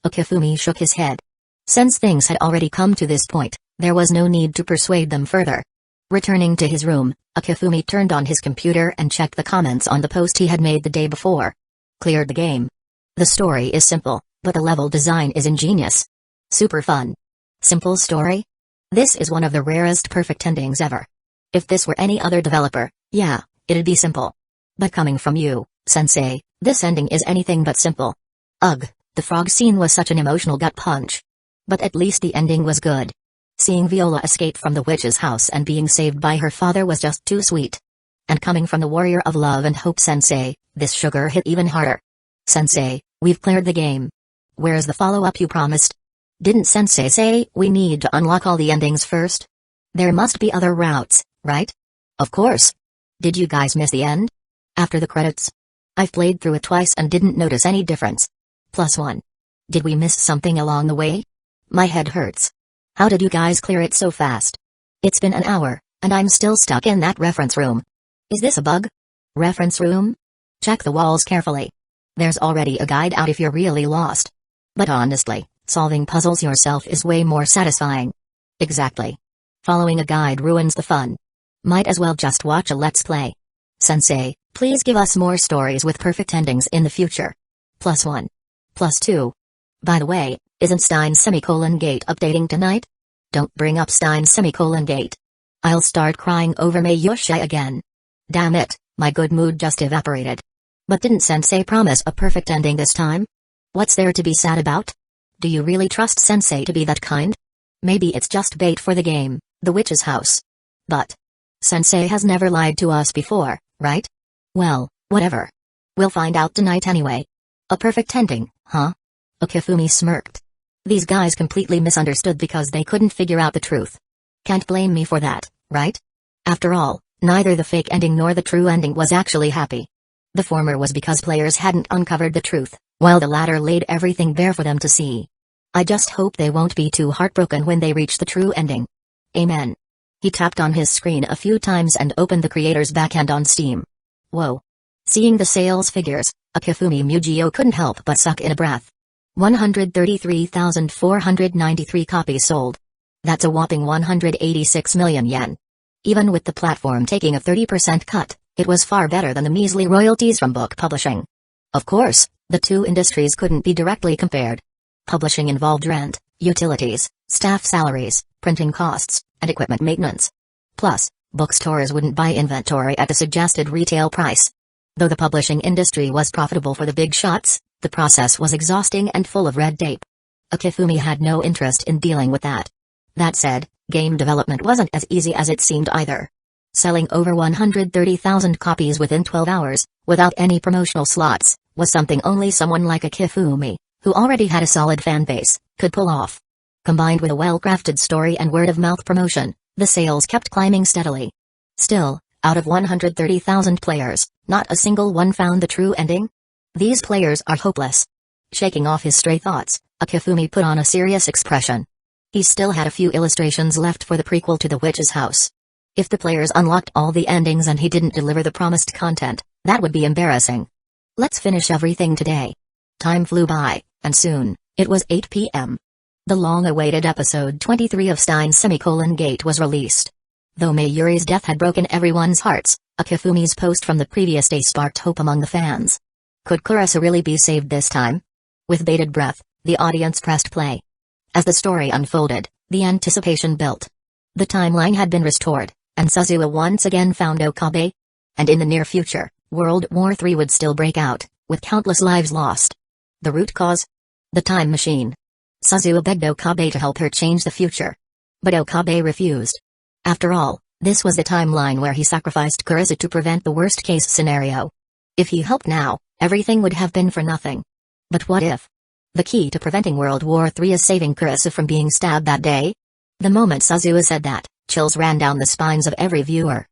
Okifumi shook his head. Since things had already come to this point, there was no need to persuade them further. Returning to his room, Okifumi turned on his computer and checked the comments on the post he had made the day before. Cleared the game. The story is simple, but the level design is ingenious. Super fun. Simple story? This is one of the rarest perfect endings ever. If this were any other developer, yeah, it'd be simple. But coming from you, sensei, this ending is anything but simple. Ugh, the frog scene was such an emotional gut punch. But at least the ending was good. Seeing Viola escape from the witch's house and being saved by her father was just too sweet. And coming from the warrior of love and hope sensei, this sugar hit even harder. Sensei, we've cleared the game. Where's the follow-up you promised? Didn't sensei say we need to unlock all the endings first? There must be other routes, right? Of course. Did you guys miss the end? After the credits? I've played through it twice and didn't notice any difference. +1. Did we miss something along the way? My head hurts. How did you guys clear it so fast? It's been an hour, and I'm still stuck in that reference room. Is this a bug? Reference room? Check the walls carefully. There's already a guide out if you're really lost. But honestly, solving puzzles yourself is way more satisfying. Exactly. Following a guide ruins the fun. Might as well just watch a Let's Play. Sensei, please give us more stories with perfect endings in the future. +1. +2. By the way, isn't Stein's Gate updating tonight? Don't bring up Stein's Gate. I'll start crying over Mayushi again. Damn it, my good mood just evaporated. But didn't Sensei promise a perfect ending this time? What's there to be sad about? Do you really trust Sensei to be that kind? Maybe it's just bait for the game, the witch's house. But Sensei has never lied to us before, right? Well, whatever. We'll find out tonight anyway. A perfect ending, huh? Okifumi smirked. These guys completely misunderstood because they couldn't figure out the truth. Can't blame me for that, right? After all, neither the fake ending nor the true ending was actually happy. The former was because players hadn't uncovered the truth, while the latter laid everything bare for them to see. I just hope they won't be too heartbroken when they reach the true ending. Amen. He tapped on his screen a few times and opened the creator's backend on Steam. Whoa. Seeing the sales figures, Okifumi Mugio couldn't help but suck in a breath. 133,493 copies sold. That's a whopping 186 million yen. Even with the platform taking a 30% cut, it was far better than the measly royalties from book publishing. Of course, the two industries couldn't be directly compared. Publishing involved rent, utilities, staff salaries, printing costs, and equipment maintenance. Plus, bookstores wouldn't buy inventory at the suggested retail price. Though the publishing industry was profitable for the big shots, the process was exhausting and full of red tape. Akifumi had no interest in dealing with that. That said, game development wasn't as easy as it seemed either. Selling over 130,000 copies within 12 hours, without any promotional slots, was something only someone like Akifumi, who already had a solid fan base, could pull off. Combined with a well-crafted story and word-of-mouth promotion, the sales kept climbing steadily. Still, out of 130,000 players, not a single one found the true ending? These players are hopeless. Shaking off his stray thoughts, Akifumi put on a serious expression. He still had a few illustrations left for the prequel to The Witch's House. If the players unlocked all the endings and he didn't deliver the promised content, that would be embarrassing. Let's finish everything today. Time flew by, and soon, it was 8 p.m. The long-awaited episode 23 of Steins Gate was released. Though Mayuri's death had broken everyone's hearts, Akifumi's post from the previous day sparked hope among the fans. Could Kurisu really be saved this time? With bated breath, the audience pressed play. As the story unfolded, the anticipation built. The timeline had been restored, and Suzuha once again found Okabe. And in the near future, World War III would still break out, with countless lives lost. The root cause? The time machine. Suzuha begged Okabe to help her change the future. But Okabe refused. After all, this was the timeline where he sacrificed Kurisu to prevent the worst-case scenario. If he helped now, everything would have been for nothing. But what if? The key to preventing World War III is saving Kurisu from being stabbed that day? The moment Suzuha said that, chills ran down the spines of every viewer.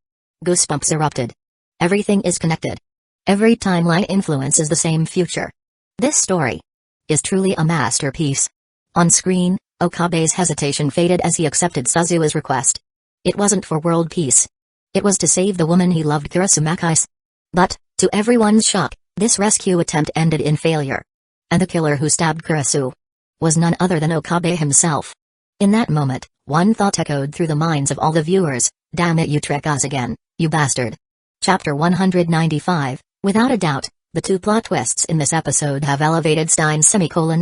Goosebumps erupted. Everything is connected. Every timeline influences the same future. This story is truly a masterpiece. On screen, Okabe's hesitation faded as he accepted Suzuha's request. It wasn't for world peace. It was to save the woman he loved, Kurisu Makise. But, to everyone's shock, this rescue attempt ended in failure. And the killer who stabbed Kurisu was none other than Okabe himself. In that moment, one thought echoed through the minds of all the viewers: damn it, you trick us again, you bastard. Chapter 195, without a doubt, the two plot twists in this episode have elevated Steins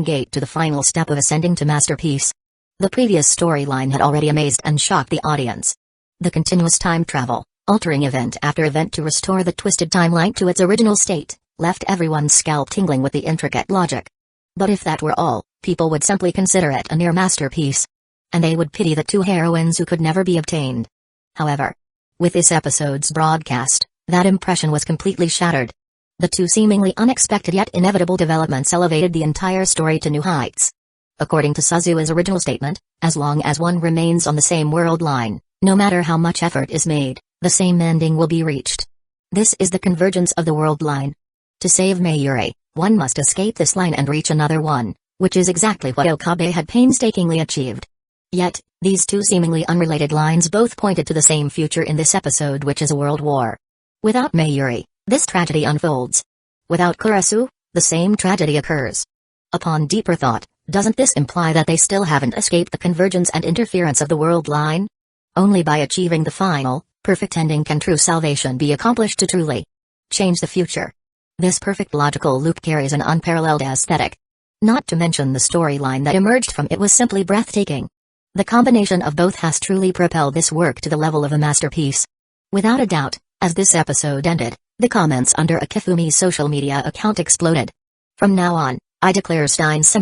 Gate to the final step of ascending to masterpiece. The previous storyline had already amazed and shocked the audience. The continuous time travel, altering event after event to restore the twisted timeline to its original state, left everyone's scalp tingling with the intricate logic. But if that were all, people would simply consider it a near masterpiece. And they would pity the two heroines who could never be obtained. However, with this episode's broadcast, that impression was completely shattered. The two seemingly unexpected yet inevitable developments elevated the entire story to new heights. According to Suzuha's original statement, as long as one remains on the same world line, no matter how much effort is made, the same ending will be reached. This is the convergence of the world line. To save Mayuri, one must escape this line and reach another one, which is exactly what Okabe had painstakingly achieved. Yet, these two seemingly unrelated lines both pointed to the same future in this episode, which is a world war. Without Mayuri, this tragedy unfolds. Without Kurisu, the same tragedy occurs. Upon deeper thought, doesn't this imply that they still haven't escaped the convergence and interference of the world line? Only by achieving the final, perfect ending can true salvation be accomplished to truly change the future. This perfect logical loop carries an unparalleled aesthetic. Not to mention the storyline that emerged from it was simply breathtaking. The combination of both has truly propelled this work to the level of a masterpiece. Without a doubt, as this episode ended, the comments under Akifumi's social media account exploded. From now on, I declare Steins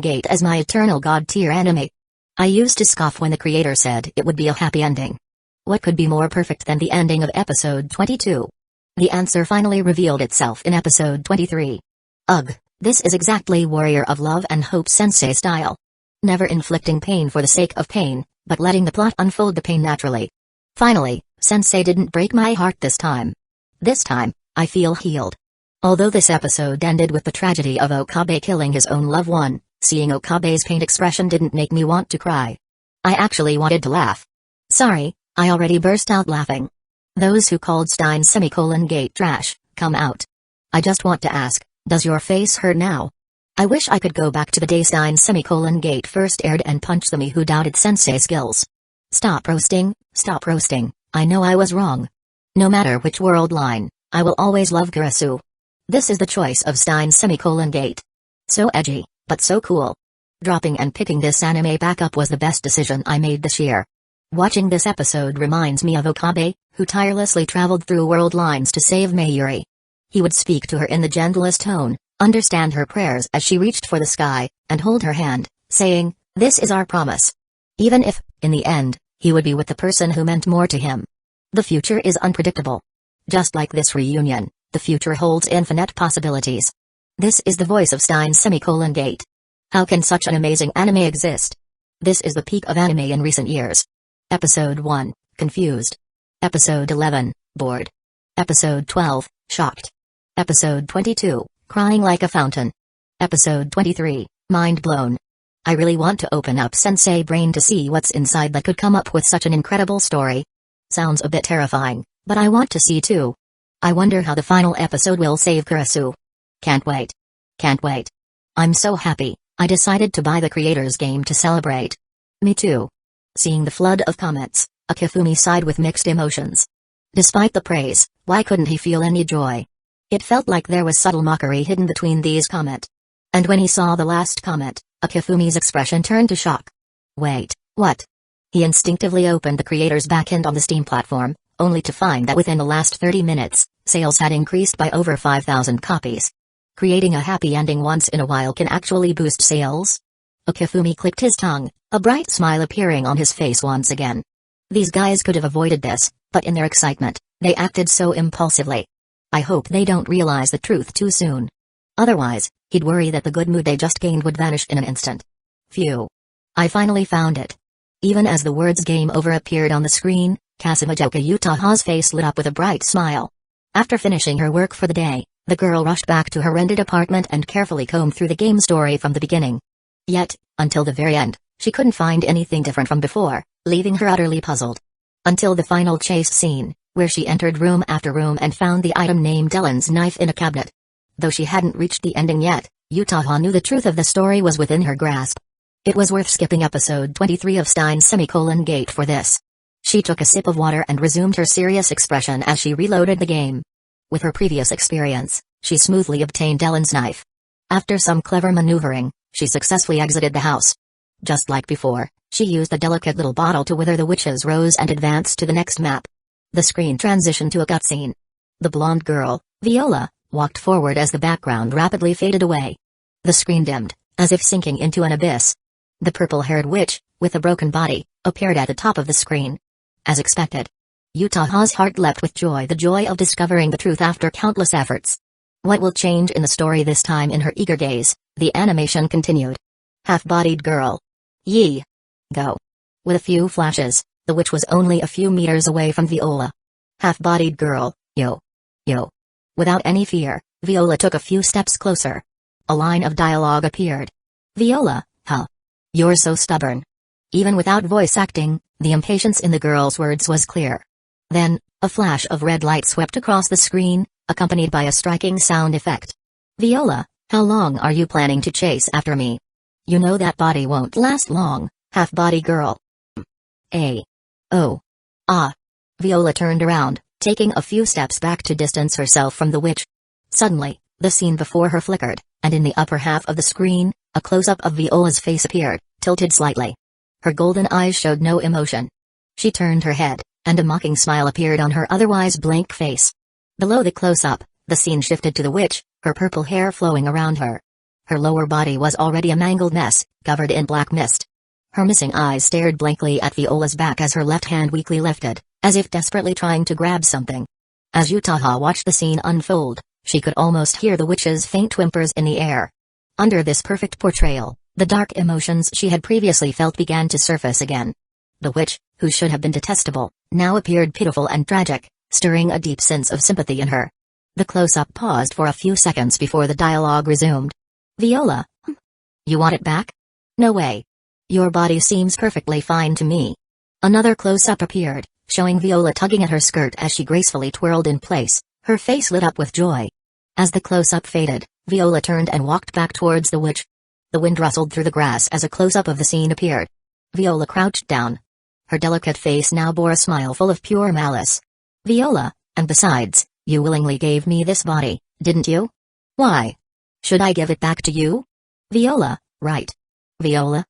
Gate as my eternal god-tier anime. I used to scoff when the creator said it would be a happy ending. What could be more perfect than the ending of episode 22? The answer finally revealed itself in episode 23. Ugh, this is exactly Warrior of Love and Hope Sensei style. Never inflicting pain for the sake of pain, but letting the plot unfold the pain naturally. Finally, Sensei didn't break my heart this time. This time, I feel healed. Although this episode ended with the tragedy of Okabe killing his own loved one, seeing Okabe's pained expression didn't make me want to cry. I actually wanted to laugh. Sorry, I already burst out laughing. Those who called Steins Gate trash, come out. I just want to ask, does your face hurt now? I wish I could go back to the day Steins Gate first aired and punch the me who doubted Sensei skills. Stop roasting, I know I was wrong. No matter which world line, I will always love Kurisu. This is the choice of Steins Gate. So edgy, but so cool. Dropping and picking this anime back up was the best decision I made this year. Watching this episode reminds me of Okabe, who tirelessly traveled through world lines to save Mayuri. He would speak to her in the gentlest tone, understand her prayers as she reached for the sky, and hold her hand, saying, "This is our promise." Even if, in the end, he would be with the person who meant more to him. The future is unpredictable. Just like this reunion, the future holds infinite possibilities. This is the voice of Steins Gate. How can such an amazing anime exist? This is the peak of anime in recent years. Episode 1, Confused. Episode 11, Bored. Episode 12, Shocked. Episode 22, Crying Like a Fountain. Episode 23, Mind Blown. I really want to open up Sensei Brain to see what's inside that could come up with such an incredible story. Sounds a bit terrifying, but I want to see too. I wonder how the final episode will save Kurisu. Can't wait. Can't wait. I'm so happy, I decided to buy the creator's game to celebrate. Me too. Seeing the flood of comments, Akifumi sighed with mixed emotions. Despite the praise, why couldn't he feel any joy? It felt like there was subtle mockery hidden between these comments. And when he saw the last comment, Akifumi's expression turned to shock. Wait, what? He instinctively opened the creator's backend on the Steam platform, only to find that within the last 30 minutes, sales had increased by over 5,000 copies. Creating a happy ending once in a while can actually boost sales? Akifumi clicked his tongue, a bright smile appearing on his face once again. These guys could have avoided this, but in their excitement, they acted so impulsively. I hope they don't realize the truth too soon. Otherwise, he'd worry that the good mood they just gained would vanish in an instant. Phew. I finally found it. Even as the words "game over" appeared on the screen, Kazekage Utaha's face lit up with a bright smile. After finishing her work for the day, the girl rushed back to her rented apartment and carefully combed through the game story from the beginning. Yet, until the very end, she couldn't find anything different from before, leaving her utterly puzzled. Until the final chase scene, where she entered room after room and found the item named Ellen's knife in a cabinet. Though she hadn't reached the ending yet, Utaha knew the truth of the story was within her grasp. It was worth skipping episode 23 of Steins Gate for this. She took a sip of water and resumed her serious expression as she reloaded the game. With her previous experience, she smoothly obtained Ellen's knife. After some clever maneuvering, she successfully exited the house. Just like before, she used the delicate little bottle to wither the witch's rose and advanced to the next map. The screen transitioned to a cutscene. The blonde girl, Viola, walked forward as the background rapidly faded away. The screen dimmed, as if sinking into an abyss. The purple-haired witch, with a broken body, appeared at the top of the screen. As expected. Utaha's heart leapt with joy, the joy of discovering the truth after countless efforts. What will change in the story this time? In her eager gaze, the animation continued. Half-bodied girl. Yee. Go. With a few flashes, the witch was only a few meters away from Viola. Half-bodied girl, yo. Yo. Without any fear, Viola took a few steps closer. A line of dialogue appeared. Viola, huh? You're so stubborn. Even without voice acting, the impatience in the girl's words was clear. Then, a flash of red light swept across the screen, accompanied by a striking sound effect. Viola, how long are you planning to chase after me? You know that body won't last long, half-body girl. Oh. Ah. Viola turned around, taking a few steps back to distance herself from the witch. Suddenly, the scene before her flickered, and in the upper half of the screen, a close-up of Viola's face appeared, tilted slightly. Her golden eyes showed no emotion. She turned her head, and a mocking smile appeared on her otherwise blank face. Below the close-up, the scene shifted to the witch, her purple hair flowing around her. Her lower body was already a mangled mess, covered in black mist. Her missing eyes stared blankly at Viola's back as her left hand weakly lifted, as if desperately trying to grab something. As Utaha watched the scene unfold, she could almost hear the witch's faint whimpers in the air. Under this perfect portrayal, the dark emotions she had previously felt began to surface again. The witch, who should have been detestable, now appeared pitiful and tragic, stirring a deep sense of sympathy in her. The close-up paused for a few seconds before the dialogue resumed. Viola? You want it back? No way. Your body seems perfectly fine to me. Another close-up appeared, showing Viola tugging at her skirt as she gracefully twirled in place, her face lit up with joy. As the close-up faded, Viola turned and walked back towards the witch. The wind rustled through the grass as a close-up of the scene appeared. Viola crouched down. Her delicate face now bore a smile full of pure malice. Viola, and besides, you willingly gave me this body, didn't you? Why? Should I give it back to you? Viola, right. Viola?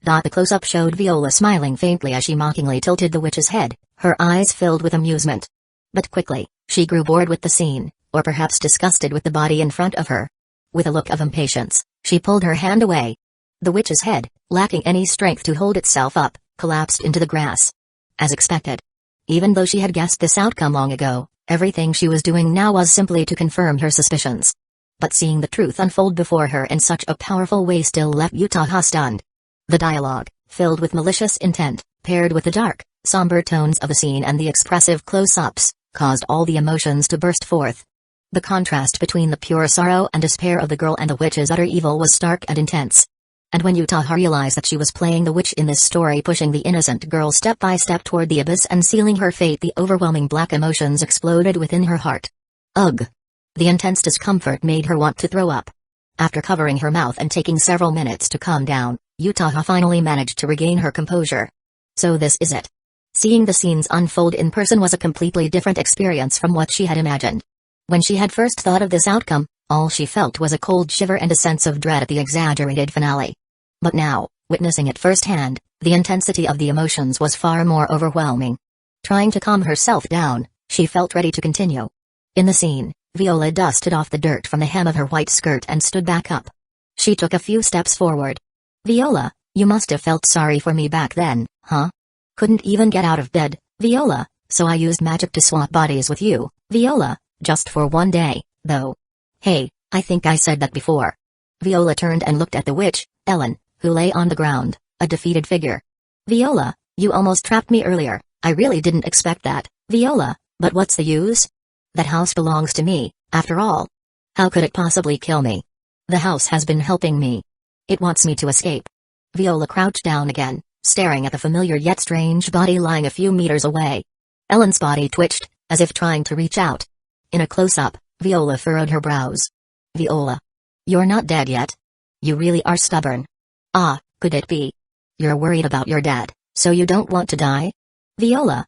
The close-up showed Viola smiling faintly as she mockingly tilted the witch's head, her eyes filled with amusement. But quickly, she grew bored with the scene, or perhaps disgusted with the body in front of her. With a look of impatience, she pulled her hand away. The witch's head, lacking any strength to hold itself up, collapsed into the grass. As expected. Even though she had guessed this outcome long ago, everything she was doing now was simply to confirm her suspicions. But seeing the truth unfold before her in such a powerful way still left Utaha stunned. The dialogue, filled with malicious intent, paired with the dark, somber tones of the scene and the expressive close-ups, caused all the emotions to burst forth. The contrast between the pure sorrow and despair of the girl and the witch's utter evil was stark and intense. And when Utaha realized that she was playing the witch in this story, pushing the innocent girl step by step toward the abyss and sealing her fate, the overwhelming black emotions exploded within her heart. Ugh! The intense discomfort made her want to throw up. After covering her mouth and taking several minutes to calm down, Utaha finally managed to regain her composure. So this is it. Seeing the scenes unfold in person was a completely different experience from what she had imagined. When she had first thought of this outcome, all she felt was a cold shiver and a sense of dread at the exaggerated finale. But now, witnessing it firsthand, the intensity of the emotions was far more overwhelming. Trying to calm herself down, she felt ready to continue. In the scene, Viola dusted off the dirt from the hem of her white skirt and stood back up. She took a few steps forward. Viola, you must have felt sorry for me back then, huh? Couldn't even get out of bed, Viola, so I used magic to swap bodies with you, Viola, just for one day, though. Hey, I think I said that before. Viola turned and looked at the witch, Ellen, who lay on the ground, a defeated figure. Viola, you almost trapped me earlier, I really didn't expect that, Viola, but what's the use? That house belongs to me, after all. How could it possibly kill me? The house has been helping me. It wants me to escape. Viola crouched down again, staring at the familiar yet strange body lying a few meters away. Ellen's body twitched, as if trying to reach out. In a close-up, Viola furrowed her brows. Viola. You're not dead yet. You really are stubborn. Ah, could it be? You're worried about your dad, so you don't want to die? Viola,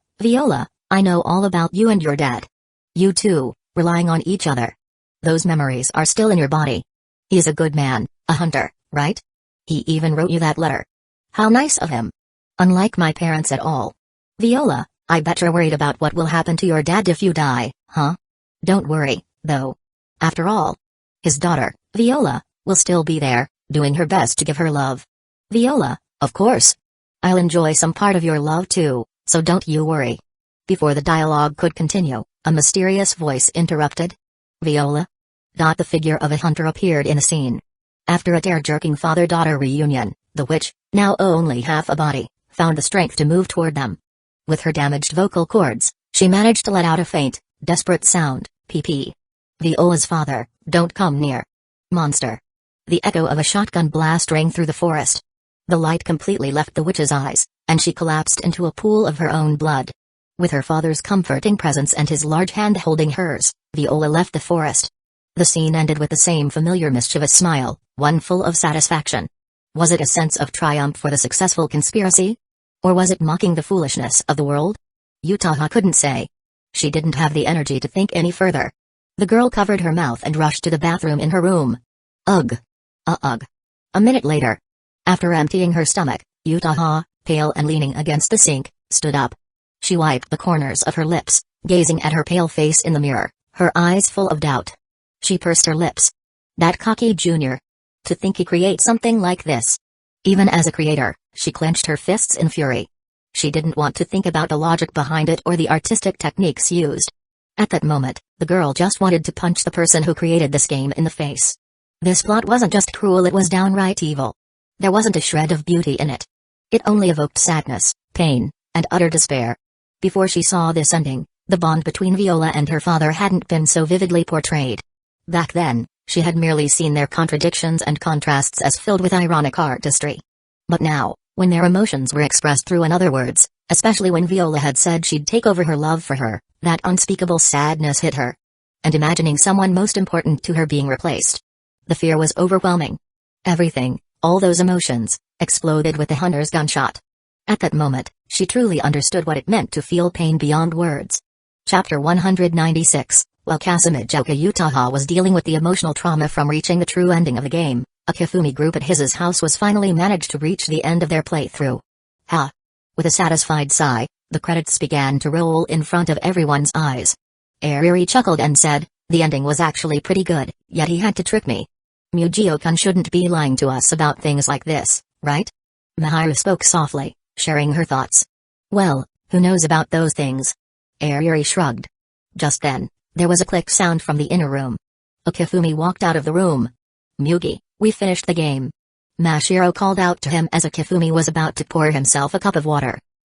I know all about you and your dad. You two, relying on each other. Those memories are still in your body. He's a good man, a hunter, right? He even wrote you that letter. How nice of him. Unlike my parents at all. Viola, I bet you're worried about what will happen to your dad if you die, huh? Don't worry, though. After all, his daughter, Viola, will still be there, doing her best to give her love. Viola, of course. I'll enjoy some part of your love too, so don't you worry. Before the dialogue could continue, a mysterious voice interrupted. Viola? The figure of a hunter appeared in the scene. After a tear-jerking father-daughter reunion, the witch, now only half a body, found the strength to move toward them. With her damaged vocal cords, she managed to let out a faint, desperate sound, PP. Viola's father, don't come near. Monster. The echo of a shotgun blast rang through the forest. The light completely left the witch's eyes, and she collapsed into a pool of her own blood. With her father's comforting presence and his large hand holding hers, Viola left the forest. The scene ended with the same familiar mischievous smile, one full of satisfaction. Was it a sense of triumph for the successful conspiracy? Or was it mocking the foolishness of the world? Utaha couldn't say. She didn't have the energy to think any further. The girl covered her mouth and rushed to the bathroom in her room. Ugh. Ugh. A minute later. After emptying her stomach, Utaha, pale and leaning against the sink, stood up. She wiped the corners of her lips, gazing at her pale face in the mirror, her eyes full of doubt. She pursed her lips. That cocky junior. To think he create something like this. Even as a creator, she clenched her fists in fury. She didn't want to think about the logic behind it or the artistic techniques used. At that moment, the girl just wanted to punch the person who created this game in the face. This plot wasn't just cruel, it was downright evil. There wasn't a shred of beauty in it. It only evoked sadness, pain, and utter despair. Before she saw this ending, the bond between Viola and her father hadn't been so vividly portrayed. Back then, she had merely seen their contradictions and contrasts as filled with ironic artistry. But now, when their emotions were expressed through in other words, especially when Viola had said she'd take over her love for her, that unspeakable sadness hit her. And imagining someone most important to her being replaced. The fear was overwhelming. Everything, all those emotions, exploded with the hunter's gunshot. At that moment, she truly understood what it meant to feel pain beyond words. Chapter 196. While Kazekage Utaha was dealing with the emotional trauma from reaching the true ending of the game, A Kifumi group at his house was finally managed to reach the end of their playthrough. Ha! With a satisfied sigh, the credits began to roll in front of everyone's eyes. Ariri chuckled and said, "The ending was actually pretty good, yet he had to trick me. Mujio-kun shouldn't be lying to us about things like this, right?" Miharu spoke softly, sharing her thoughts. "Well, who knows about those things?" Ariri shrugged. Just then, there was a click sound from the inner room. A Kifumi walked out of the room. "Mugi, we finished the game." Mashiro called out to him as a Kifumi was about to pour himself a cup of water.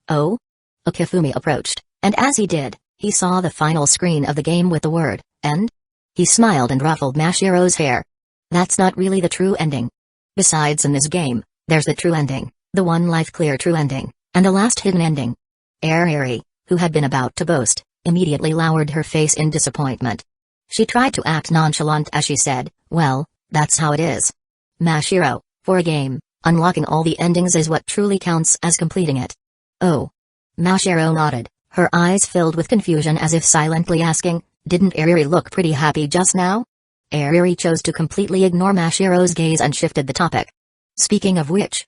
"Oh?" A Kifumi approached, and as he did, he saw the final screen of the game with the word, "End?" He smiled and ruffled Mashiro's hair. "That's not really the true ending. Besides, in this game, there's the true ending, the one life clear true ending, and the last hidden ending." Ariri, who had been about to boast, immediately lowered her face in disappointment. She tried to act nonchalant as she said, "Well, that's how it is. Mashiro, for a game, unlocking all the endings is what truly counts as completing it." "Oh." Mashiro nodded, her eyes filled with confusion as if silently asking, "Didn't Ariri look pretty happy just now?" Ariri chose to completely ignore Mashiro's gaze and shifted the topic. "Speaking of which,